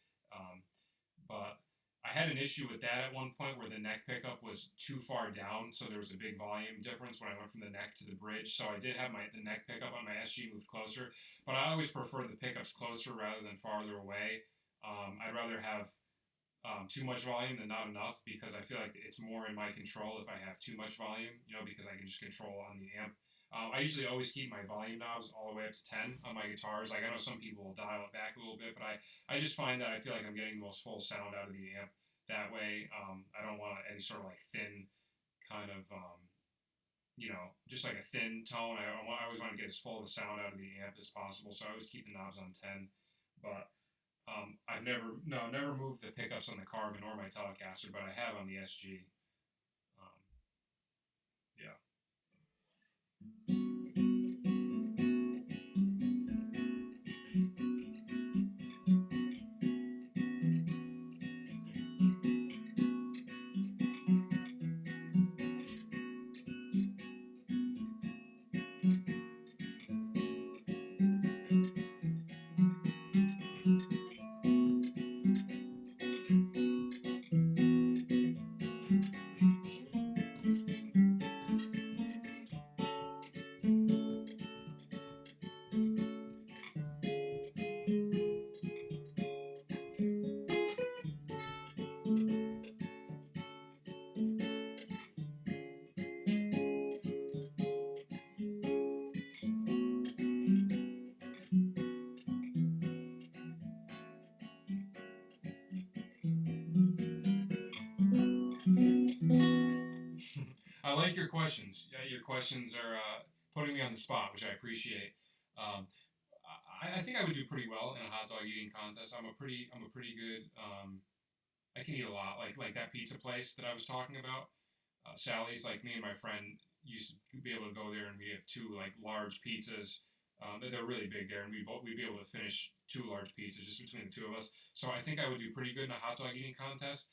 But I had an issue with that at one point, where the neck pickup was too far down, so there was a big volume difference when I went from the neck to the bridge. So I did have the neck pickup on my SG moved closer, but I always prefer the pickups closer rather than farther away. I'd rather have too much volume than not enough, because I feel like it's more in my control if I have too much volume, because I can just control on the amp. I usually always keep my volume knobs all the way up to 10 on my guitars. Like, I know some people will dial it back a little bit, but I just find that I feel like I'm getting the most full sound out of the amp that way. I don't want any sort of like thin kind of, just like a thin tone. I always want to get as full of the sound out of the amp as possible, so I always keep the knobs on 10. But I've never moved the pickups on the Carvin or my Telecaster, but I have on the SG. Yeah. I like your questions. Yeah, your questions are putting me on the spot, which I appreciate. Um, I think I would do pretty well in a hot dog eating contest. I'm a pretty good. I can eat a lot. Like that pizza place that I was talking about, Sally's. Like me and my friend used to be able to go there, and we have two like large pizzas. They're really big there, and we'd be able to finish two large pizzas just between the two of us. So I think I would do pretty good in a hot dog eating contest.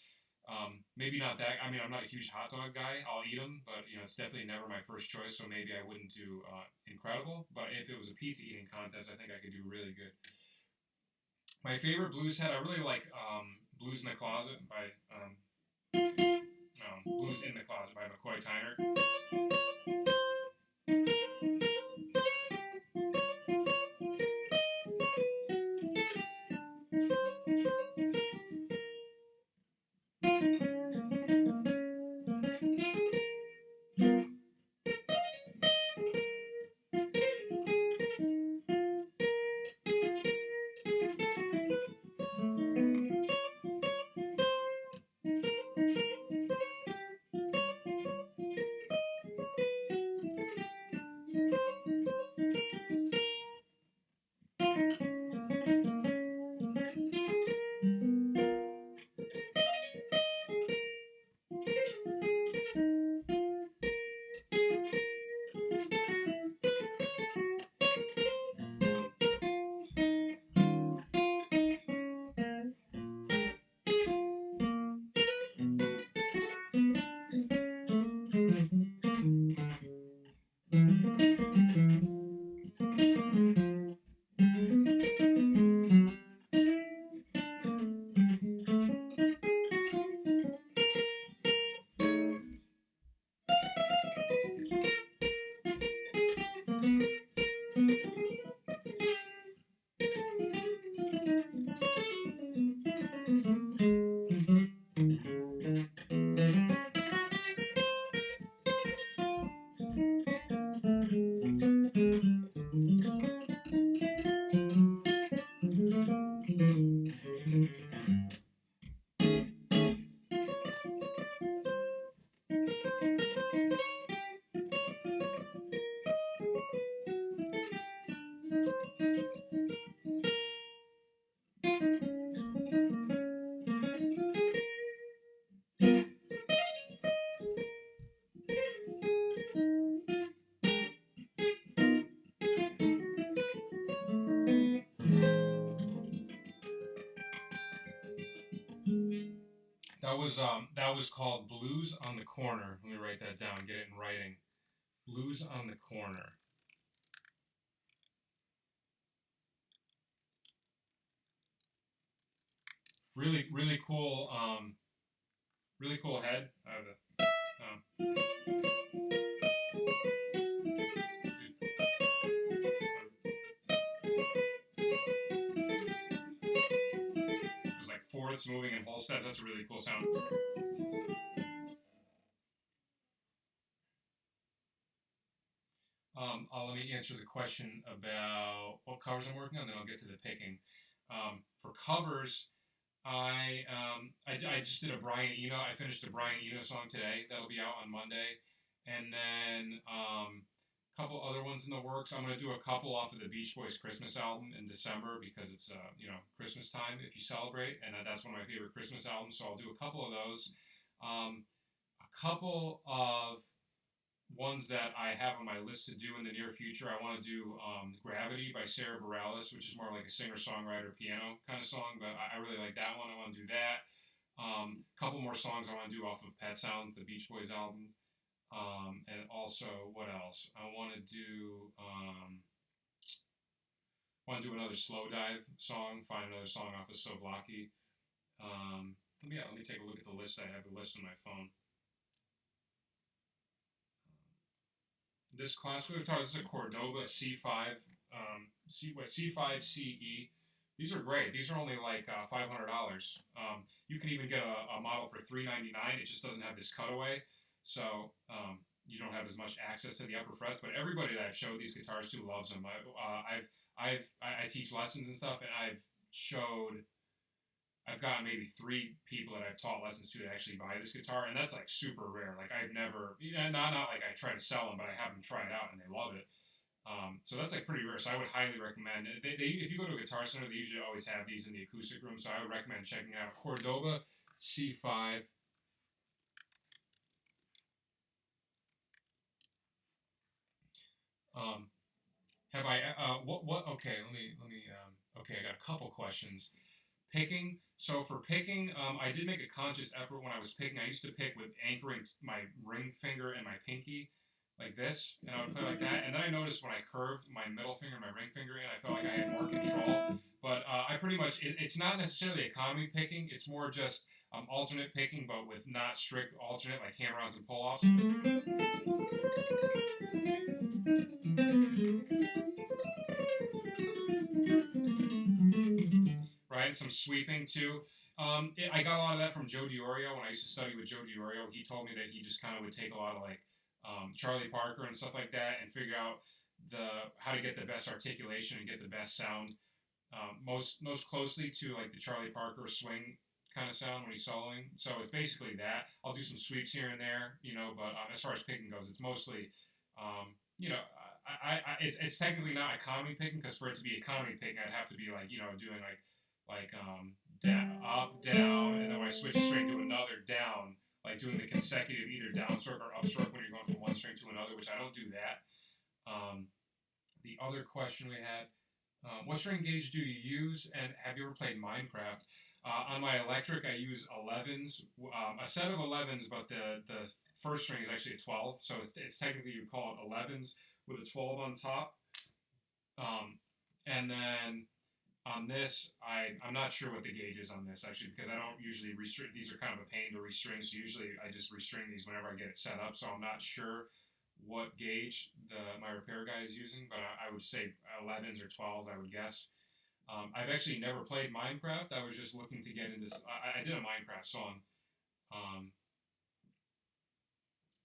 Maybe not that. I mean, I'm not a huge hot dog guy. I'll eat them, but it's definitely never my first choice. So maybe I wouldn't do incredible. But if it was a pizza eating contest, I think I could do really good. My favorite blues head, I really like "Blues in the Closet" by "Blues in the Closet" by McCoy Tyner. That was called "Blues on the Corner." Let me write that down. Get it in writing. "Blues on the Corner." Really cool. Really cool head. There's like fourths moving in whole steps. That's a really cool sound. Let me answer the question about what covers I'm working on, then I'll get to the picking. For covers, I just did a Brian Eno. I finished a Brian Eno song today. That'll be out on Monday, and then a couple other ones in the works. I'm gonna do a couple off of the Beach Boys Christmas album in December because it's Christmas time if you celebrate, and that's one of my favorite Christmas albums. So I'll do a couple of those. A couple of ones that I have on my list to do in the near future. I want to do Gravity by Sarah Bareilles, which is more like a singer-songwriter piano kind of song, but I really like that one. I want to do that. A couple more songs I want to do off of Pet Sounds, the Beach Boys album. And also, what else? I want to do another Slow Dive song, find another song off of Souvlaki. Let me take a look at the list. I have the list on my phone. This classical guitar, this is a Cordoba C5, C5 CE. These are great. These are only like $500. You can even get a model for $399. It just doesn't have this cutaway, so you don't have as much access to the upper frets. But everybody that I've showed these guitars to loves them. I teach lessons and stuff, and I've gotten maybe 3 people that I've taught lessons to actually buy this guitar, and that's like super rare. Like I've never, not like I try to sell them, but I have them try it out and they love it. So that's like pretty rare. So I would highly recommend it. If you go to a guitar center, they usually always have these in the acoustic room. So I would recommend checking it out. Cordoba C5. Have I? What? Okay, let me. Okay, I got a couple questions. Picking. So for picking, I did make a conscious effort when I was picking. I used to pick with anchoring my ring finger and my pinky like this, and I would play like that. And then I noticed when I curved my middle finger and my ring finger in, I felt like I had more control. But I pretty much, it's not necessarily economy picking. It's more just alternate picking, but with not strict alternate, like hammer-ons and pull-offs. Right, some sweeping too. I got a lot of that from Joe DiOrio when I used to study with Joe DiOrio. He told me that he just kind of would take a lot of like Charlie Parker and stuff like that and figure out how to get the best articulation and get the best sound most closely to like the Charlie Parker swing kind of sound when he's soloing. So it's basically that. I'll do some sweeps here and there, but as far as picking goes, it's mostly, it's technically not economy picking, because for it to be economy picking, I'd have to be like, doing like down, up, down, and then when I switch a string to another down, like doing the consecutive either downstroke or upstroke when you're going from one string to another, which I don't do that. The other question we had, what string gauge do you use, and have you ever played Minecraft? On my electric, I use 11s, a set of 11s, but the first string is actually a 12, so it's technically, you call it 11s with a 12 on top. And then on this, I'm not sure what the gauge is on this, actually, because I don't usually restring. These are kind of a pain to restring, so usually I just restring these whenever I get it set up, so I'm not sure what gauge my repair guy is using, but I would say 11s or 12s, I would guess. I've actually never played Minecraft. I was just looking to get into. I did a Minecraft song.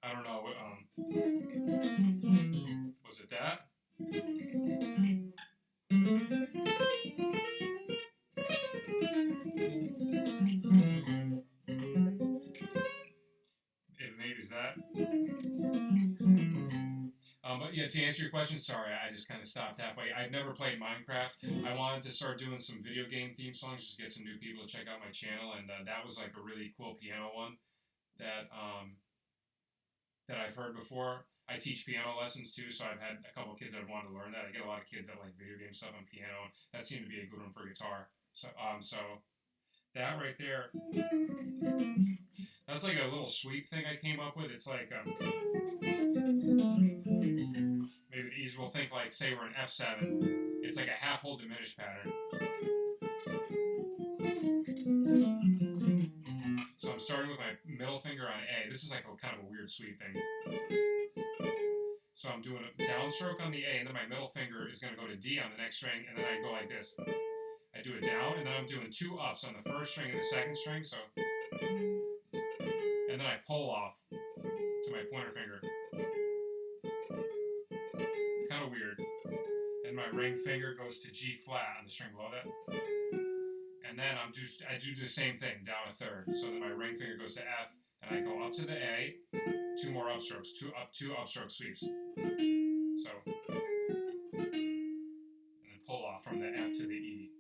I don't know. Was it that? Maybe is that. But yeah, to answer your question, sorry, I just kind of stopped halfway. I've never played Minecraft. I wanted to start doing some video game theme songs, just get some new people to check out my channel, and that was like a really cool piano one that I've heard before. I teach piano lessons too, so I've had a couple kids that have wanted to learn that. I get a lot of kids that like video game stuff on piano, and that seemed to be a good one for guitar. So that right there, that's like a little sweep thing I came up with. It's like maybe the easier will think like, say we're in F7. It's like a half whole diminished pattern. So I'm starting with my middle finger on A. This is like kind of a weird sweep thing. So I'm doing a downstroke on the A, and then my middle finger is going to go to D on the next string, and then I go like this. I do it down, and then I'm doing 2 ups on the first string and the second string, so. And then I pull off to my pointer finger. Kind of weird. And my ring finger goes to G flat on the string below that. And then I do the same thing, down a third. So then my ring finger goes to F, and I go up to the A, 2 more upstrokes, 2 upstroke sweeps. So, and then pull off from the F to the E.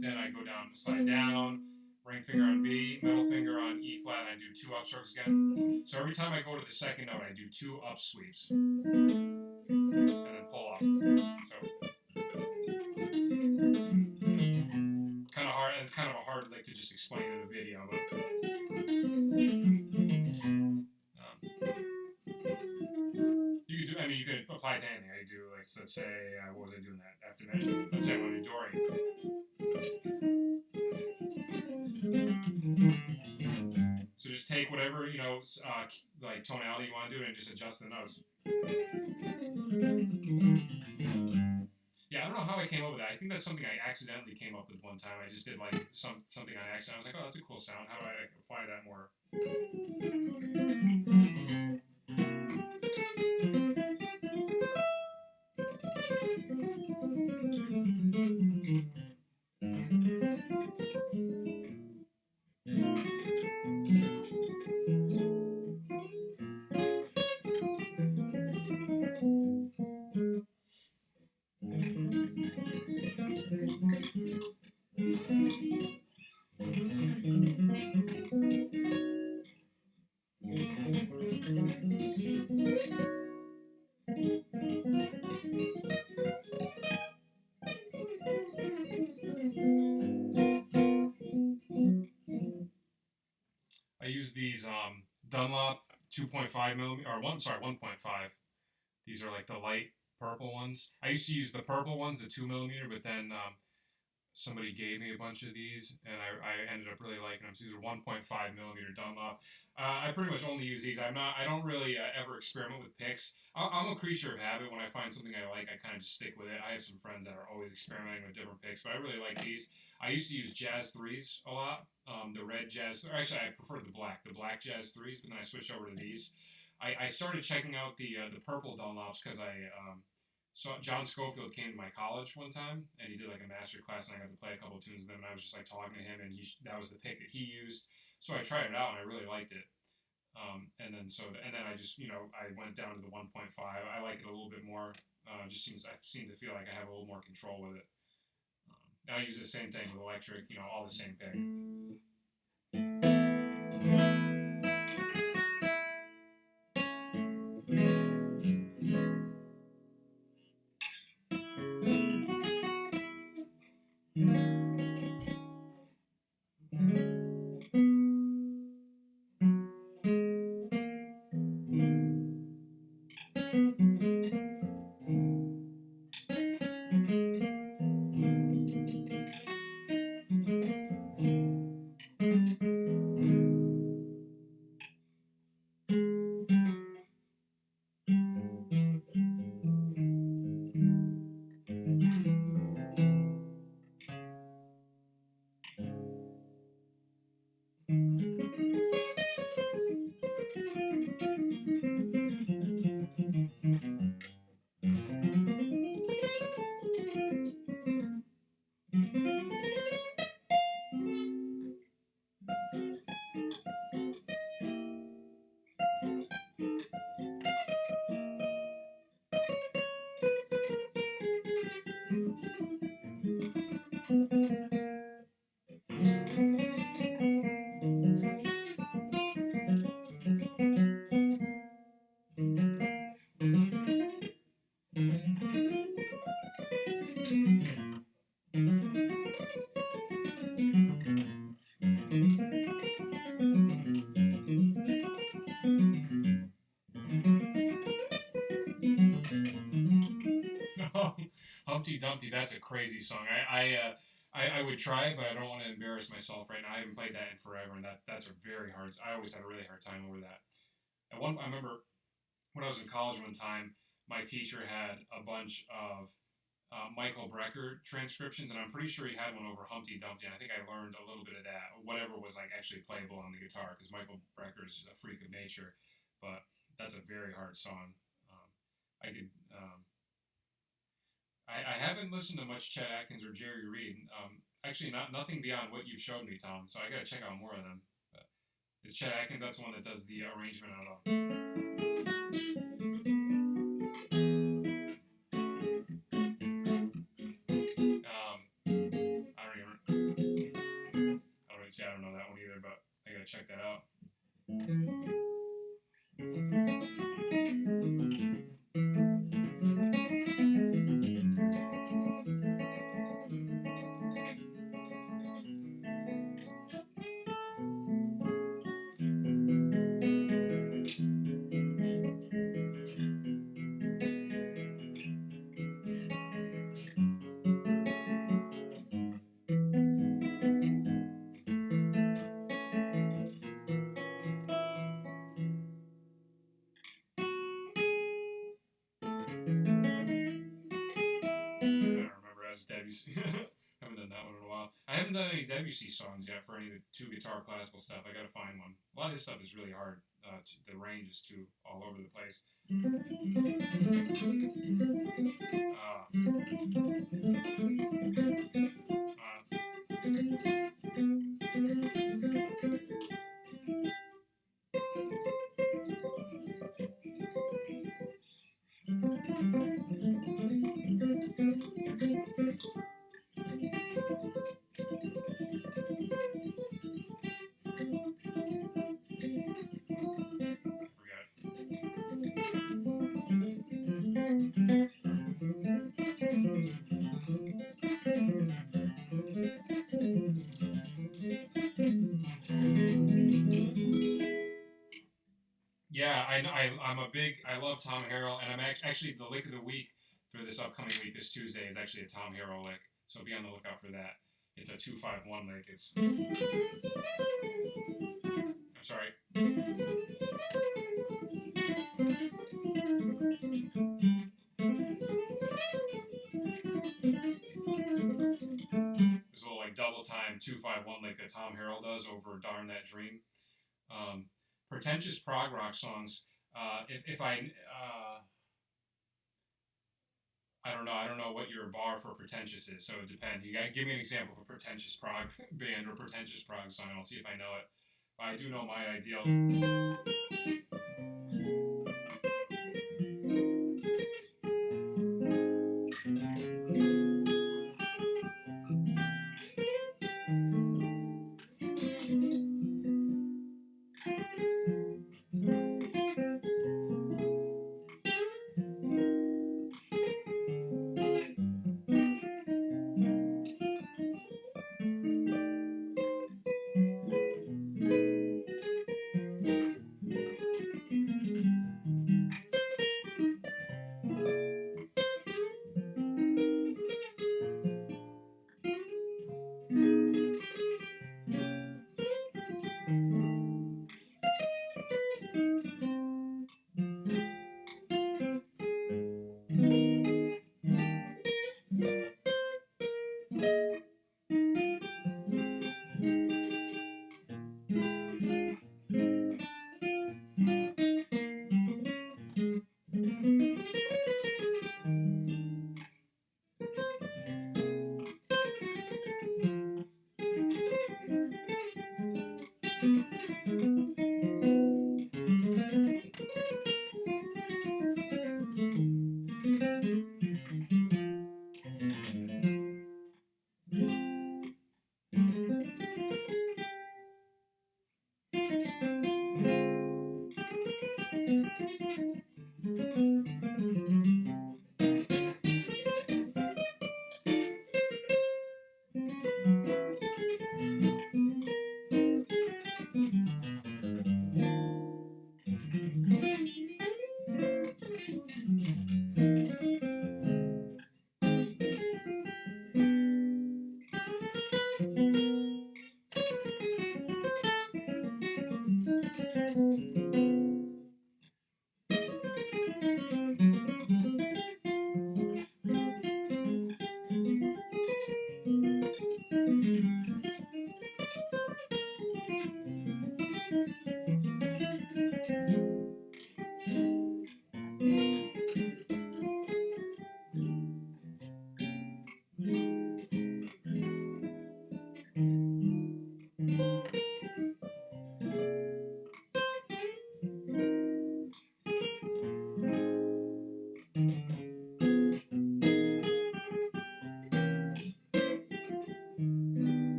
Then I go down, slide down, ring finger on B, middle finger on E flat, and I do 2 upstrokes again. So every time I go to the second note, I do 2 up sweeps. And then pull off. So, kind of hard, and it's kind of a hard lick to just explain in a video, but. You could apply it to anything. I do, like, let's say, what was I doing that after that? Let's say I want to do Dory. So just take whatever, like tonality you want to do and just adjust the notes. Yeah, I don't know how I came up with that. I think that's something I accidentally came up with one time. I just did like something on accident. I was like, oh, that's a cool sound. How do I apply that more? I use these Dunlop 2.5 millimeter or 1.5. These are like the light purple ones. I used to use the purple ones, the 2 millimeter, but then somebody gave me a bunch of these, and I ended up really liking them. So these are 1.5 millimeter Dunlop. I pretty much only use these. I don't really ever experiment with picks. I'm a creature of habit. When I find something I like, I kind of just stick with it. I have some friends that are always experimenting with different picks, but I really like these. I used to use Jazz 3s a lot. The red Jazz, or actually, I prefer the black Jazz 3s, but then I switched over to these. I started checking out the purple Dunlops because so John Schofield came to my college one time, and he did like a master class, and I got to play a couple of tunes with him, and I was just like talking to him, and that was the pick that he used. So I tried it out, and I really liked it. And then I just I went down to the 1.5. I like it a little bit more. I seem to feel like I have a little more control with it. Now I use the same thing with electric, all the same pick. Humpty Dumpty, that's a crazy song. I would try it, but I don't want to embarrass myself right now. I haven't played that in forever, and that's a very hard. I always had a really hard time over that. I remember when I was in college one time, my teacher had a bunch of Michael Brecker transcriptions, and I'm pretty sure he had one over Humpty Dumpty. And I think I learned a little bit of that, whatever was like actually playable on the guitar, because Michael Brecker is a freak of nature. But that's a very hard song. I could. I haven't listened to much Chet Atkins or Jerry Reed. Actually, nothing beyond what you've showed me, Tom. So I got to check out more of them. But it's Chet Atkins. That's the one that does the arrangement of I don't know that one either, but I gotta check that out. Debussy. Haven't done that one in a while. I haven't done any Debussy songs yet for any of the two guitar classical stuff. I gotta find one. A lot of his stuff is really hard. The range is too all over the place. I love Tom Harrell, and actually the lick of the week for this upcoming week, this Tuesday, is actually a Tom Harrell lick. So be on the lookout for that. It's a 2-5-1 lick. I'm sorry. There's a little like double time 2-5-1 lick that Tom Harrell does over "Darn That Dream." Pretentious prog rock songs. If I don't know. I don't know what your bar for pretentious is, so it depends. You got to give me an example of a pretentious prog band or pretentious prog song, and I'll see if I know it. But I do know my ideal.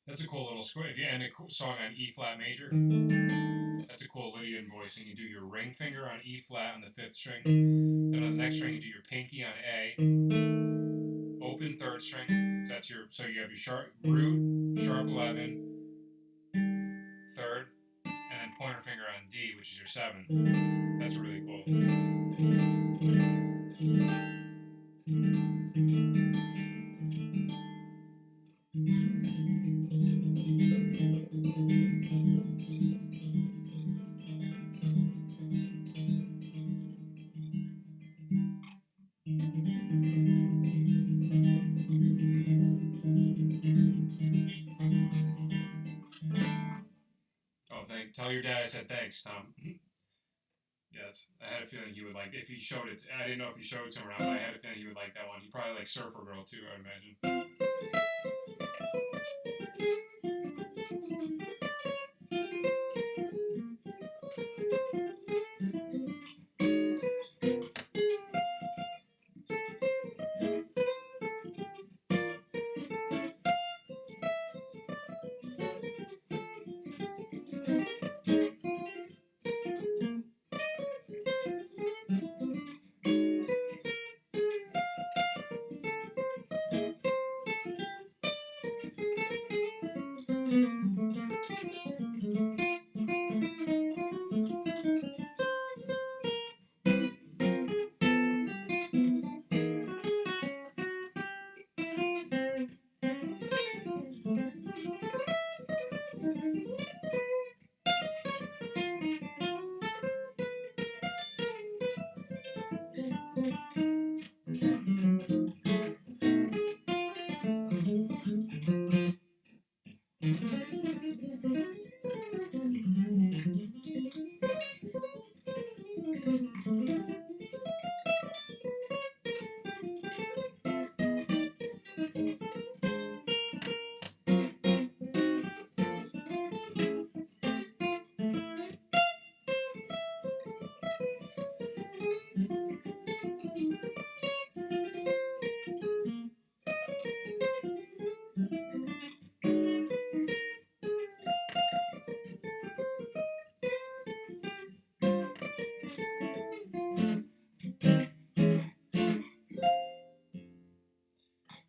That's a cool little score. If you end a song on E flat major, That's a cool Lydian voice. And you do your ring finger on E flat on the 5th string. Then on the next string, you do your pinky on A. Open 3rd string. So you have your sharp root, sharp 11, 3rd, and then pointer finger on D, which is your 7. That's really cool. Tell your dad I said thanks, Tom. Yes, I had a feeling he would like if he showed it. I didn't know if he showed it to him or not, but I had a feeling he would like that one. He probably like Surfer Girl too, I would imagine.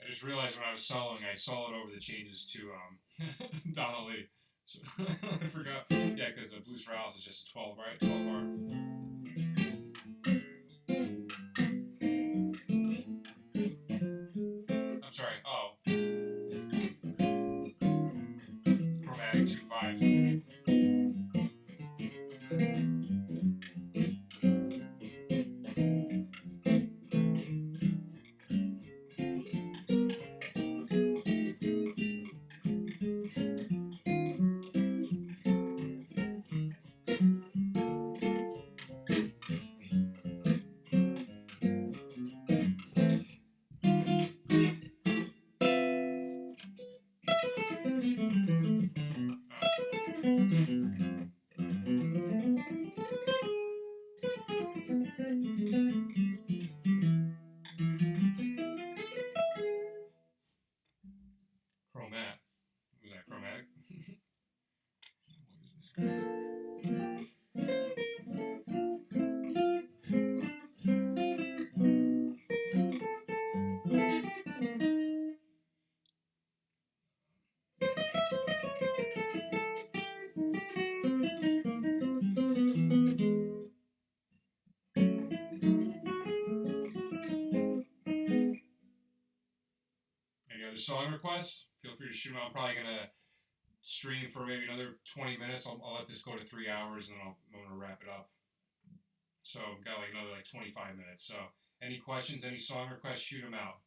I just realized when I was soloing, I soloed over the changes to Donna Lee. So I forgot. Yeah, because Blues for Alice is just a 12, right? 12 bar. I'm sorry. Oh. Chromatic 2/5. Chromat. Was that chromatic? What is this? Any other song requests? Feel free to shoot them. I'm probably going to stream for maybe another 20 minutes. I'll let this go to 3 hours and then I'm going to wrap it up. So I've got like another like 25 minutes. So any questions, any song requests, shoot them out.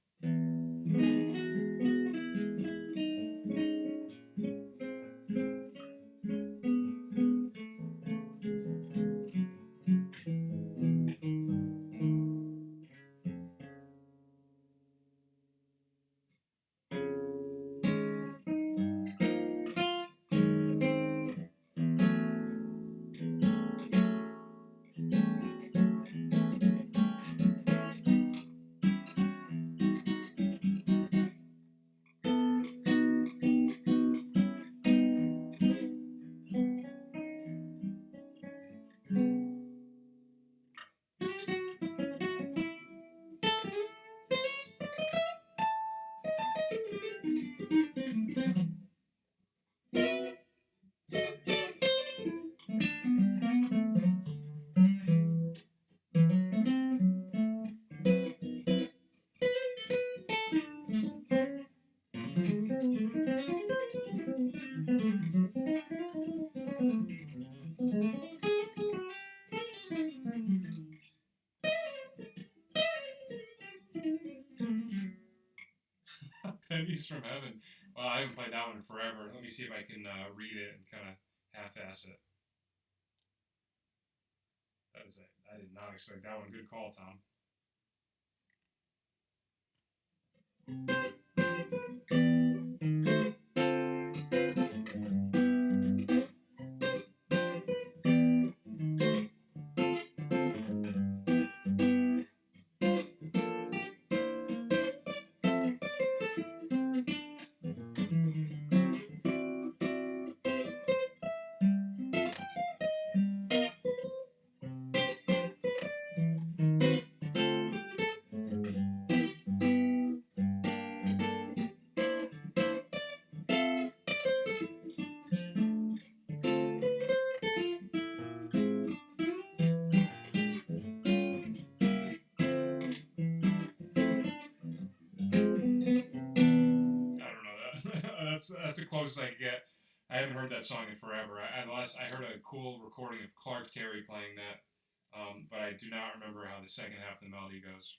Pennies from Heaven. Well, I haven't played that one in forever. Let me see if I can read it and kind of half-ass it. That was it. I did not expect that one. Good call, Tom. I don't know that. That's the closest I could get. I haven't heard that song in forever. Unless I heard a cool recording of Clark Terry playing that, but I do not remember how the second half of the melody goes.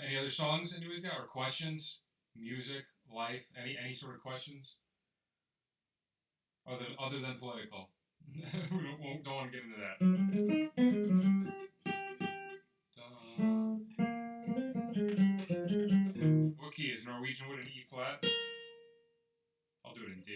Any other songs anybody's got or questions? Music, life, any sort of questions other than political. We don't want to get into that. What key is Norwegian Wood in E flat? I'll do it in D.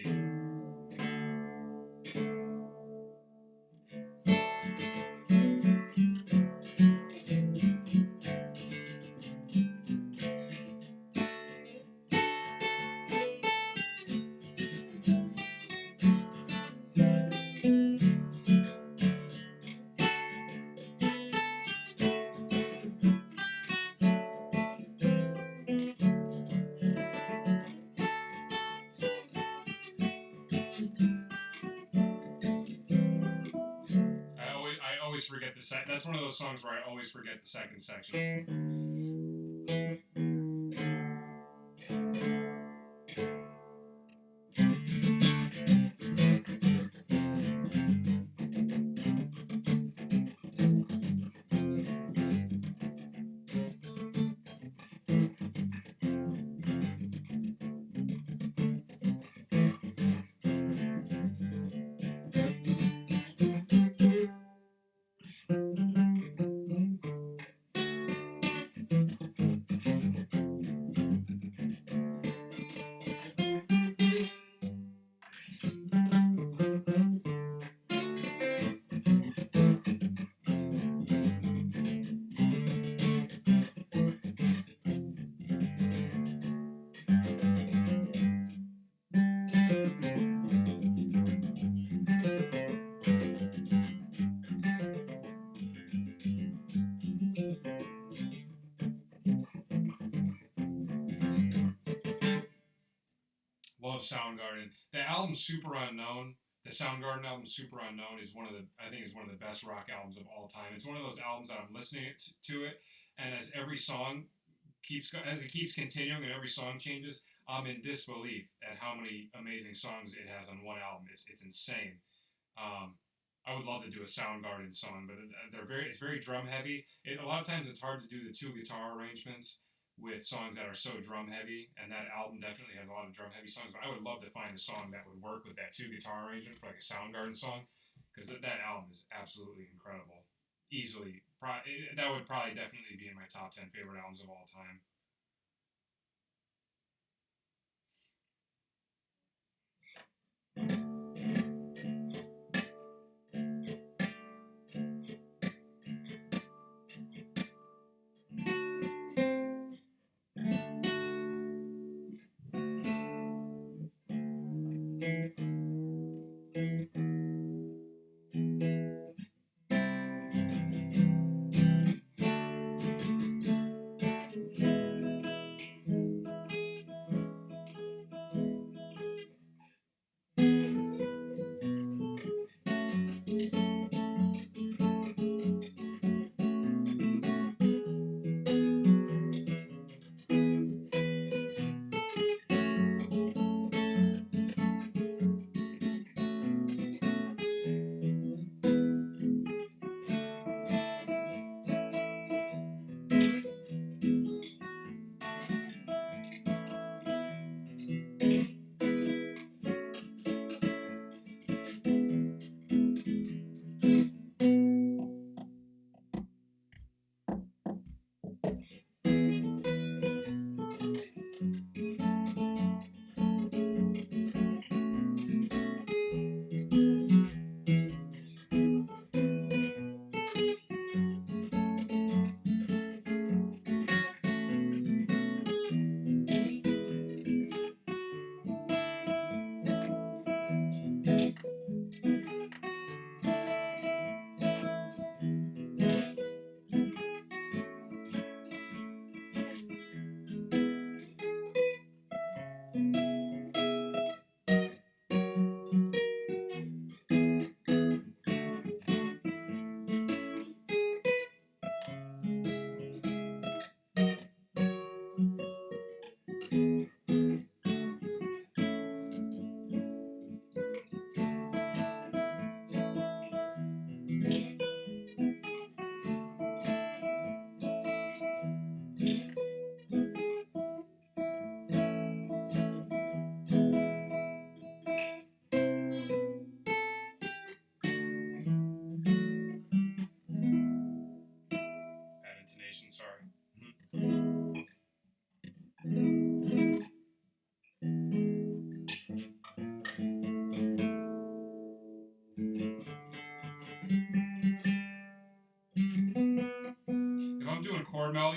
I always forget the second. That's one of those songs where I always forget the second section. Love Soundgarden. The album Super Unknown, the Soundgarden album Super Unknown is I think is one of the best rock albums of all time. It's one of those albums that I'm listening to it, and as every song as it keeps continuing and every song changes, I'm in disbelief at how many amazing songs it has on one album. It's insane. I would love to do a Soundgarden song, but it's very drum heavy. A lot of times it's hard to do the two guitar arrangements with songs that are so drum heavy, and that album definitely has a lot of drum heavy songs. But I would love to find a song that would work with that two guitar arrangement for like a Soundgarden song, because that album is absolutely incredible. Easily, that would probably definitely be in my top 10 favorite albums of all time.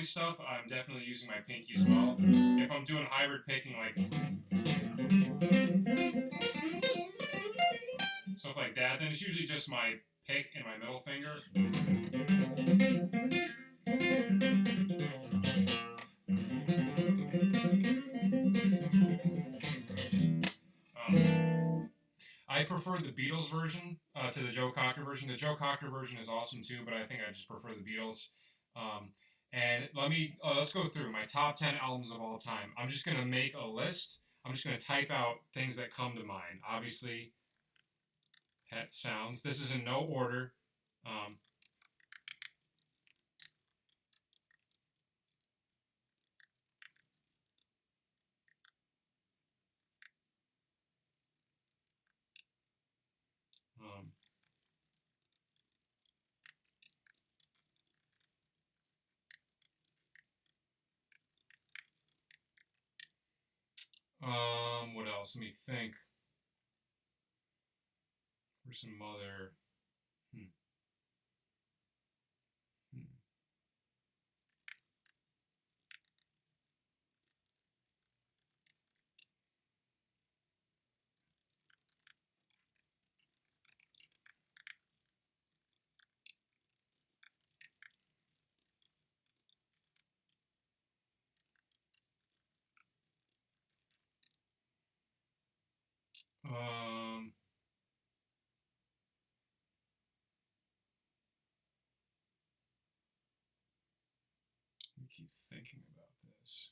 quality stuff, I'm definitely using my pinky as well. If I'm doing hybrid picking, like stuff like that, then it's usually just my pick and my middle finger. I prefer the Beatles version to the Joe Cocker version. The Joe Cocker version is awesome too, but I think I just prefer the Beatles. Um, and let's go through my top 10 albums of all time. I'm just gonna make a list. I'm just gonna type out things that come to mind. Obviously, Pet Sounds. This is in no order. Um, um, what else? Let me think. For some other. Hmm, hmm. Um, Let me keep thinking about this.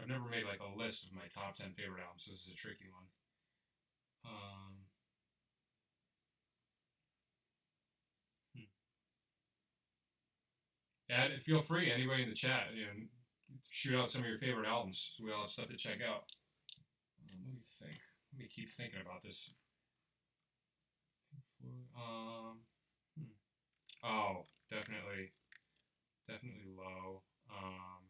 I've never made like a list of my top 10 favorite albums, so this is a tricky one. Hmm. Feel free, anybody in the chat, shoot out some of your favorite albums. We all have stuff to check out. Let me think. Let me keep thinking about this. Oh, definitely Low. Um,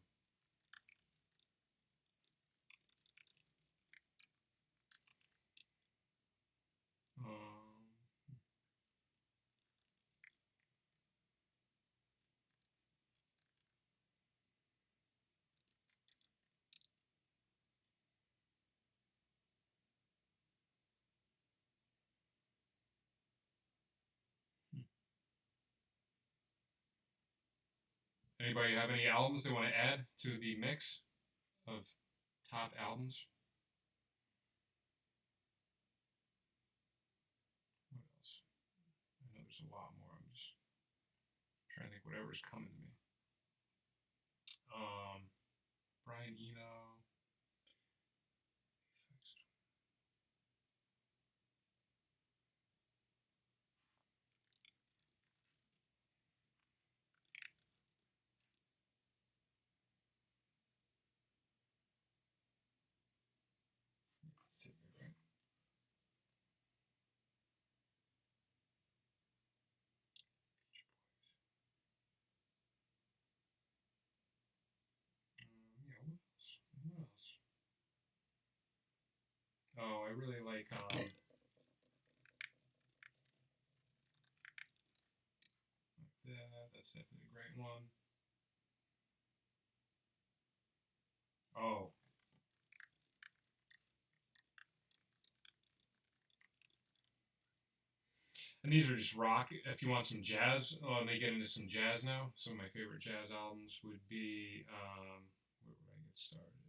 Anybody have any albums they want to add to the mix of top albums? What else? I know there's a lot more. I'm just trying to think whatever's coming to me. Brian Eno. Yeah, what else? Oh, I really like that's definitely a great one. Oh. And these are just rock. If you want some jazz, I may get into some jazz now. Some of my favorite jazz albums would be, where would I get started?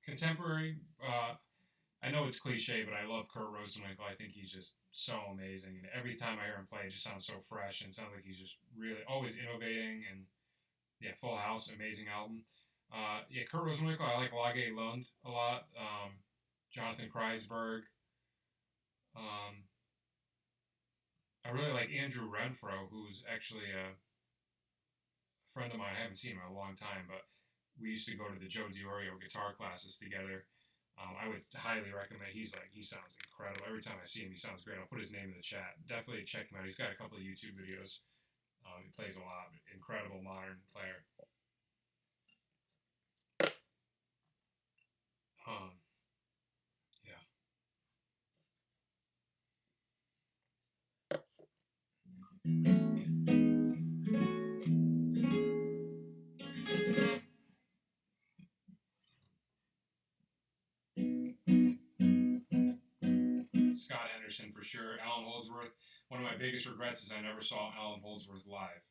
Contemporary. I know it's cliche, but I love Kurt Rosenwinkel. I think he's just so amazing, and every time I hear him play, it just sounds so fresh and it sounds like he's just really always innovating. And yeah, Full House, amazing album. Yeah, Kurt Rosenwinkel. I like Lage Lund a lot. Jonathan Kreisberg. Um, I really like Andrew Renfro, who's actually a friend of mine. I haven't seen him in a long time, but we used to go to the Joe DiOrio guitar classes together. I would highly recommend. He sounds incredible. Every time I see him, he sounds great. I'll put his name in the chat. Definitely check him out. He's got a couple of YouTube videos. He plays a lot. Incredible modern player. Um, yeah. Scott Henderson for sure. Alan Holdsworth. One of my biggest regrets is I never saw Alan Holdsworth live.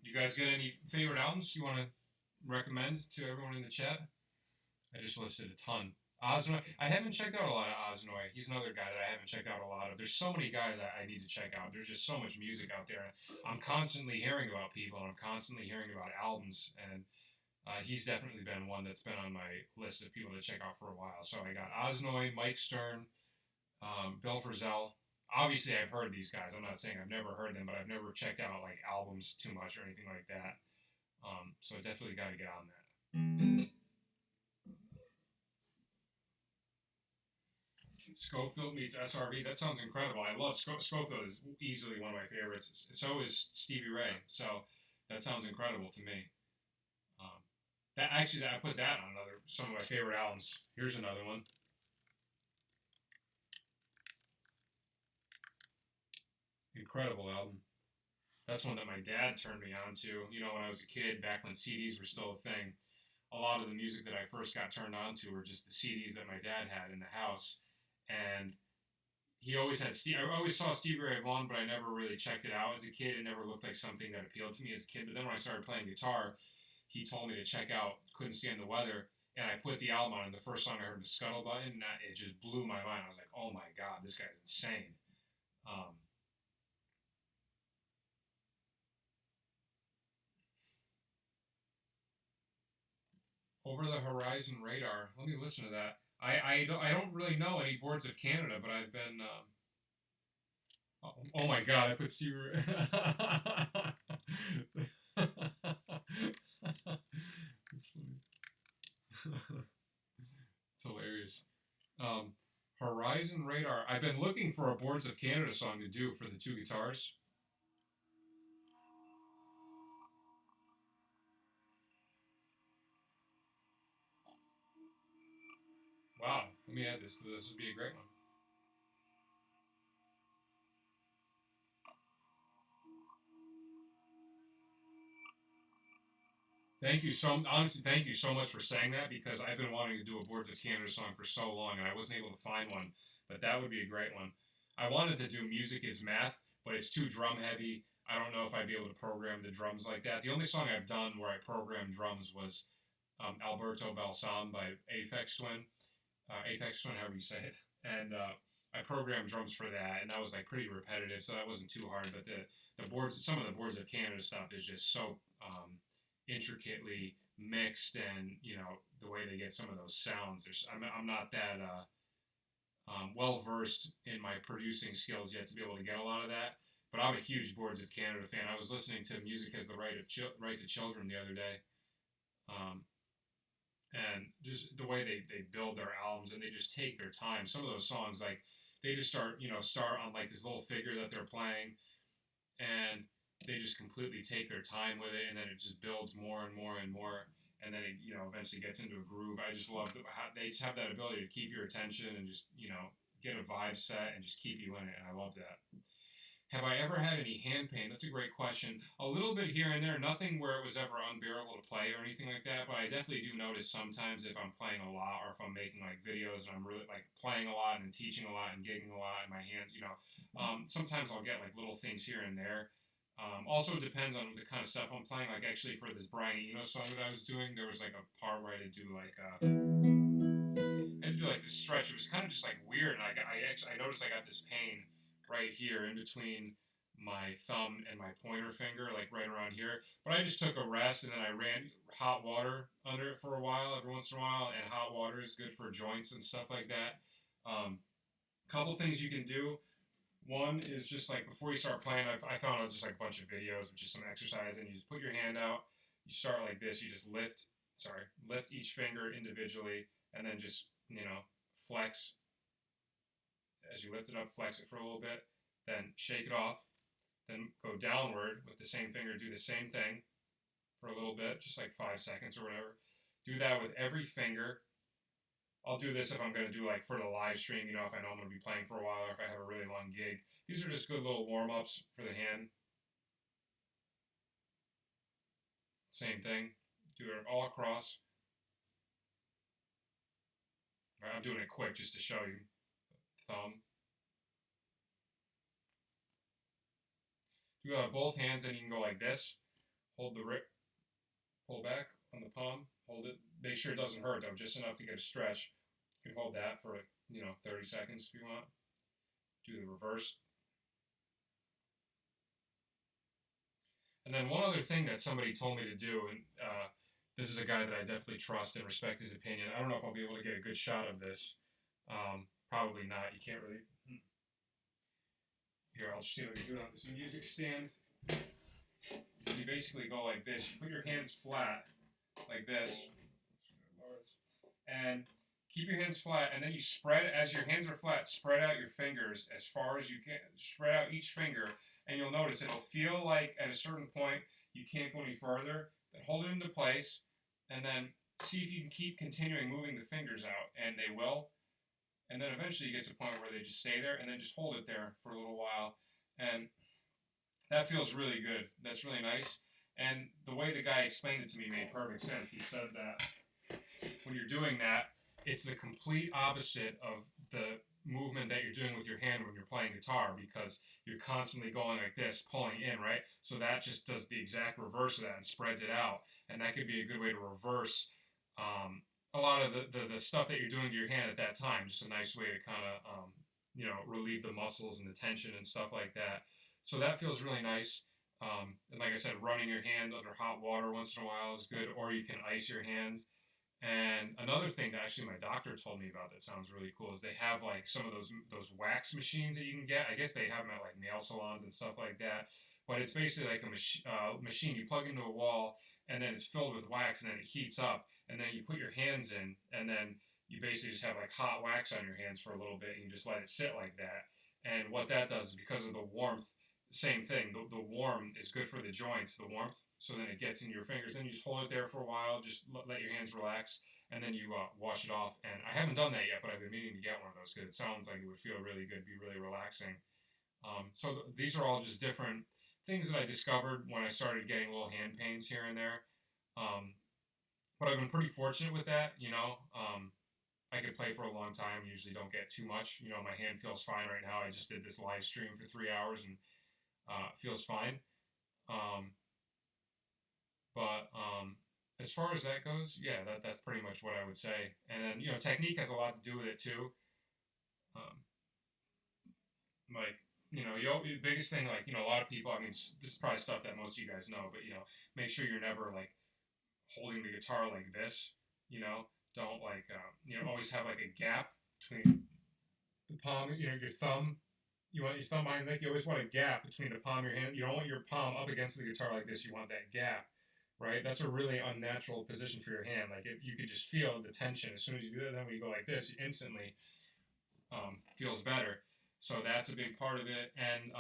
You guys got any favorite albums you want to recommend to everyone in the chat? I just listed a ton. Osnoy. I haven't checked out a lot of Osnoy. He's another guy that I haven't checked out a lot of. There's so many guys that I need to check out. There's just so much music out there. I'm constantly hearing about people, and I'm constantly hearing about albums, and he's definitely been one that's been on my list of people to check out for a while. So I got Osnoy, Mike Stern, Bill Frisell. Obviously, I've heard these guys. I'm not saying I've never heard them, but I've never checked out like albums too much or anything like that. So I definitely got to get on that. Schofield meets SRV. That sounds incredible. I love Schofield. Is easily one of my favorites. So is Stevie Ray. So that sounds incredible to me. That actually, I put that on some of my favorite albums. Here's another one. Incredible album. That's one that my dad turned me on to. You know, when I was a kid, back when CDs were still a thing. A lot of the music that I first got turned on to were just the CDs that my dad had in the house. And he always had I always saw Stevie Ray Vaughan, but I never really checked it out as a kid. It never looked like something that appealed to me as a kid. But then when I started playing guitar, he told me to check out Couldn't Stand the Weather, and I put the album on, and the first song I heard was Scuttlebutt, and it just blew my mind. I was like, oh my god, this guy's insane. Over the Horizon Radar. Let me listen to that. I don't really know any Boards of Canada, but I've been. Oh my god! I put Steve. It's funny. It's hilarious. Horizon Radar. I've been looking for a Boards of Canada song to do for the two guitars. Wow, let me add this to this. This would be a great one. Thank you honestly, thank you so much for saying that because I've been wanting to do a Boards of Canada song for so long and I wasn't able to find one, but that would be a great one. I wanted to do Music is Math, but it's too drum heavy. I don't know if I'd be able to program the drums like that. The only song I've done where I programmed drums was Alberto Balsam by Aphex Twin. Apex Twin, however you say it. And I programmed drums for that, and that was like pretty repetitive, so that wasn't too hard. But the boards, some of the Boards of Canada stuff is just so intricately mixed, and you know the way they get some of those sounds. I'm not that well versed in my producing skills yet to be able to get a lot of that. But I'm a huge Boards of Canada fan. I was listening to Music Has the Right to Children the other day. And just the way they build their albums and they just take their time. Some of those songs, like they just start on like this little figure that they're playing, and they just completely take their time with it, and then it just builds more and more and more, and then it eventually gets into a groove. I just love how they just have that ability to keep your attention and just get a vibe set and just keep you in it, and I love that. Have I ever had any hand pain? That's a great question. A little bit here and there, nothing where it was ever unbearable to play or anything like that, but I definitely do notice sometimes if I'm playing a lot or if I'm making like videos and I'm really like playing a lot and teaching a lot and gigging a lot and my hands, sometimes I'll get like little things here and there. Also depends on the kind of stuff I'm playing. Like actually for this Brian Eno song that I was doing, there was like a part where I had to do like this stretch. It was kind of just like weird, and I noticed I got this pain right here in between my thumb and my pointer finger, like right around here. But I just took a rest and then I ran hot water under it for a while, every once in a while. And hot water is good for joints and stuff like that. Couple things you can do. One is just like before you start playing, I found just like a bunch of videos with just some exercise, and you just put your hand out. You start like this. You just lift each finger individually, and then just flex. As you lift it up, flex it for a little bit, then shake it off, then go downward with the same finger, do the same thing for a little bit, just like 5 seconds or whatever. Do that with every finger. I'll do this if I'm going to do like for the live stream, if I know I'm going to be playing for a while or if I have a really long gig. These are just good little warm-ups for the hand. Same thing. Do it all across. All right, I'm doing it quick just to show you. Thumb. Do both hands, and you can go like this. Hold the grip. Pull back on the palm. Hold it. Make sure it doesn't hurt though, just enough to get a stretch. You can hold that for 30 seconds if you want. Do the reverse. And then one other thing that somebody told me to do, and this is a guy that I definitely trust and respect his opinion. I don't know if I'll be able to get a good shot of this. Probably not. You can't really. Here, I'll just see if I can do it on this music stand. So you basically go like this. You put your hands flat, like this, and keep your hands flat. And then you spread, as your hands are flat, spread out your fingers as far as you can. Spread out each finger, and you'll notice it'll feel like at a certain point you can't go any further. Then hold it into place, and then see if you can keep continuing moving the fingers out, and they will. And then eventually you get to a point where they just stay there, and then just hold it there for a little while. And that feels really good. That's really nice. And the way the guy explained it to me made perfect sense. He said that when you're doing that, it's the complete opposite of the movement that you're doing with your hand when you're playing guitar, because you're constantly going like this, pulling in, right? So that just does the exact reverse of that and spreads it out. And that could be a good way to reverse a lot of the stuff that you're doing to your hand at that time. Just a nice way to kind of, relieve the muscles and the tension and stuff like that. So that feels really nice. And like I said, running your hand under hot water once in a while is good, or you can ice your hands. And another thing that actually my doctor told me about that sounds really cool is they have like some of those wax machines that you can get. I guess they have them at like nail salons and stuff like that. But it's basically like a machine you plug into a wall, and then it's filled with wax, and then it heats up, and then you put your hands in, and then you basically just have like hot wax on your hands for a little bit, and you just let it sit like that. And what that does is because of the warmth, same thing, the warm is good for the joints, the warmth, so then it gets into your fingers. Then you just hold it there for a while, just let your hands relax, and then you wash it off. And I haven't done that yet, but I've been meaning to get one of those because it sounds like it would feel really good, be really relaxing. These are all just different things that I discovered when I started getting little hand pains here and there. But I've been pretty fortunate with that, I could play for a long time, usually don't get too much. My hand feels fine right now. I just did this live stream for 3 hours and feels fine. But as far as that goes, yeah, that's pretty much what I would say. And then, technique has a lot to do with it too. The biggest thing, a lot of people, I mean, this is probably stuff that most of you guys know, but, make sure you're never, holding the guitar like this, don't, always have, a gap between the palm, your thumb. You want your thumb behind the neck, you always want a gap between the palm of your hand. You don't want your palm up against the guitar like this, you want that gap, right? That's a really unnatural position for your hand. You could just feel the tension. As soon as you do that, then when you go like this, it instantly feels better. So that's a big part of it. And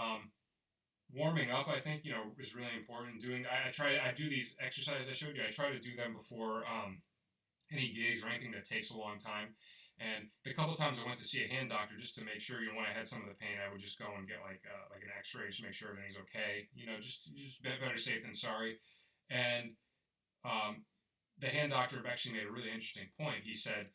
warming up, I think, is really important. I do these exercises I showed you. I try to do them before any gigs or anything that takes a long time. And the couple times I went to see a hand doctor just to make sure, when I had some of the pain, I would just go and get like an X-ray just to make sure everything's okay. Just better safe than sorry. And the hand doctor actually made a really interesting point. He said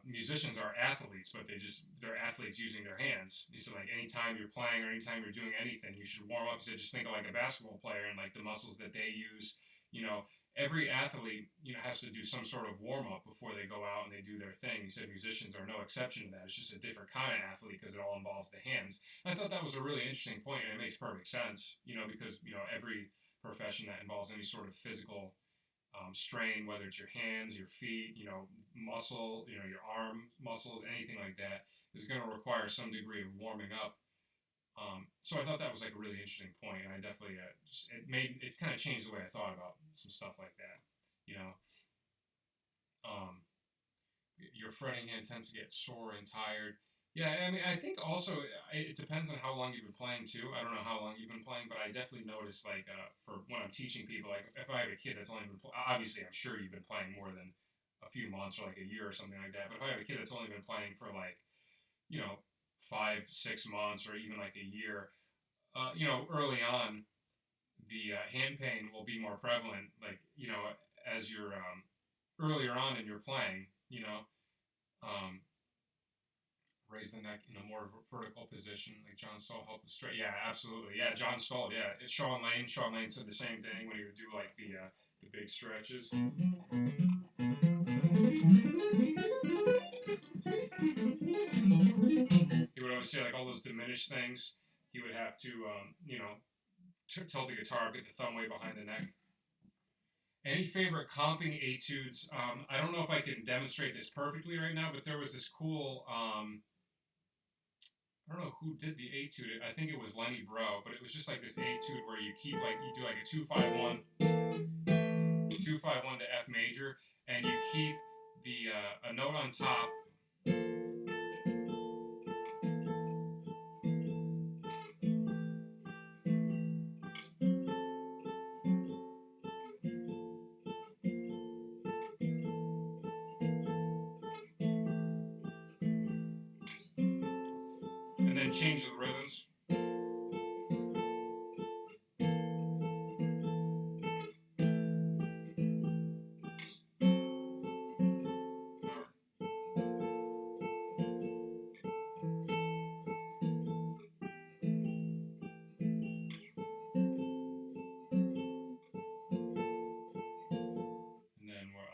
musicians are athletes, but they're athletes using their hands. He said like anytime you're playing or anytime you're doing anything, you should warm up. He said just think of like a basketball player and like the muscles that they use. Every athlete has to do some sort of warm up before they go out and they do their thing. He said musicians are no exception to that. It's just a different kind of athlete because it all involves the hands. And I thought that was a really interesting point, and it makes perfect sense. Because every profession that involves any sort of physical strain, whether it's your hands, your feet, muscle, your arm muscles, anything like that, is going to require some degree of warming up. So I thought that was like a really interesting point, and I definitely it kind of changed the way I thought about some stuff like that. You know, your fretting hand tends to get sore and tired. Yeah, I mean, I think also it depends on how long you've been playing too. I don't know how long you've been playing, but I definitely notice like for when I'm teaching people, like if I have a kid that's only been obviously I'm sure you've been playing more than a few months or like a year or something like that. But if I have a kid that's only been playing for like 5-6 months or even like a year, early on the hand pain will be more prevalent. Like as you're earlier on in your playing, um, raise the neck in a more vertical position, like John Stoll helped with straight. Yeah, absolutely. Yeah, John Stoll. Yeah, it's Sean Lane. Sean Lane said the same thing when he would do like the big stretches. He would always say like all those diminished things. He would have to, tilt the guitar, get the thumb way behind the neck. Any favorite comping etudes? I don't know if I can demonstrate this perfectly right now, but there was this cool. I don't know who did the etude. I think it was Lenny Breau, but it was just like this etude where you keep like you do like a 2-5-1, 2-5-1 to F major, and you keep the a note on top. And then change the rhythms. And then we're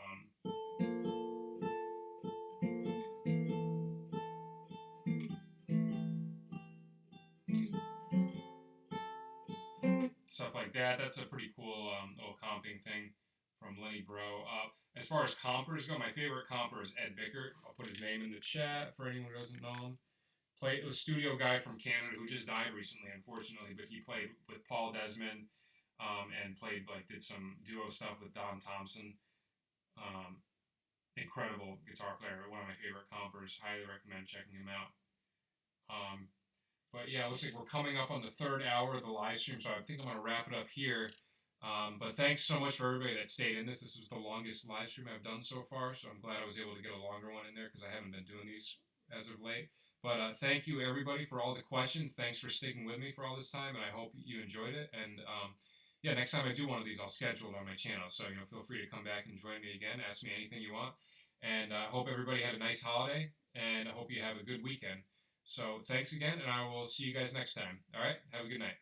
stuff like that. That's a pretty cool little comping thing from Lenny Breau. As far as compers go, my favorite comper is Ed Bickert. I'll put his name in the chat for anyone who doesn't know him. Played a studio guy from Canada who just died recently, unfortunately, but he played with Paul Desmond and did some duo stuff with Don Thompson. Incredible guitar player, one of my favorite compers. Highly recommend checking him out. But yeah, it looks like we're coming up on the third hour of the live stream, so I think I'm going to wrap it up here. But thanks so much for everybody that stayed in this. This was the longest live stream I've done so far, so I'm glad I was able to get a longer one in there because I haven't been doing these as of late. But thank you, everybody, for all the questions. Thanks for sticking with me for all this time, and I hope you enjoyed it. And next time I do one of these, I'll schedule it on my channel. So feel free to come back and join me again. Ask me anything you want. And I hope everybody had a nice holiday, and I hope you have a good weekend. So thanks again, and I will see you guys next time. All right? Have a good night.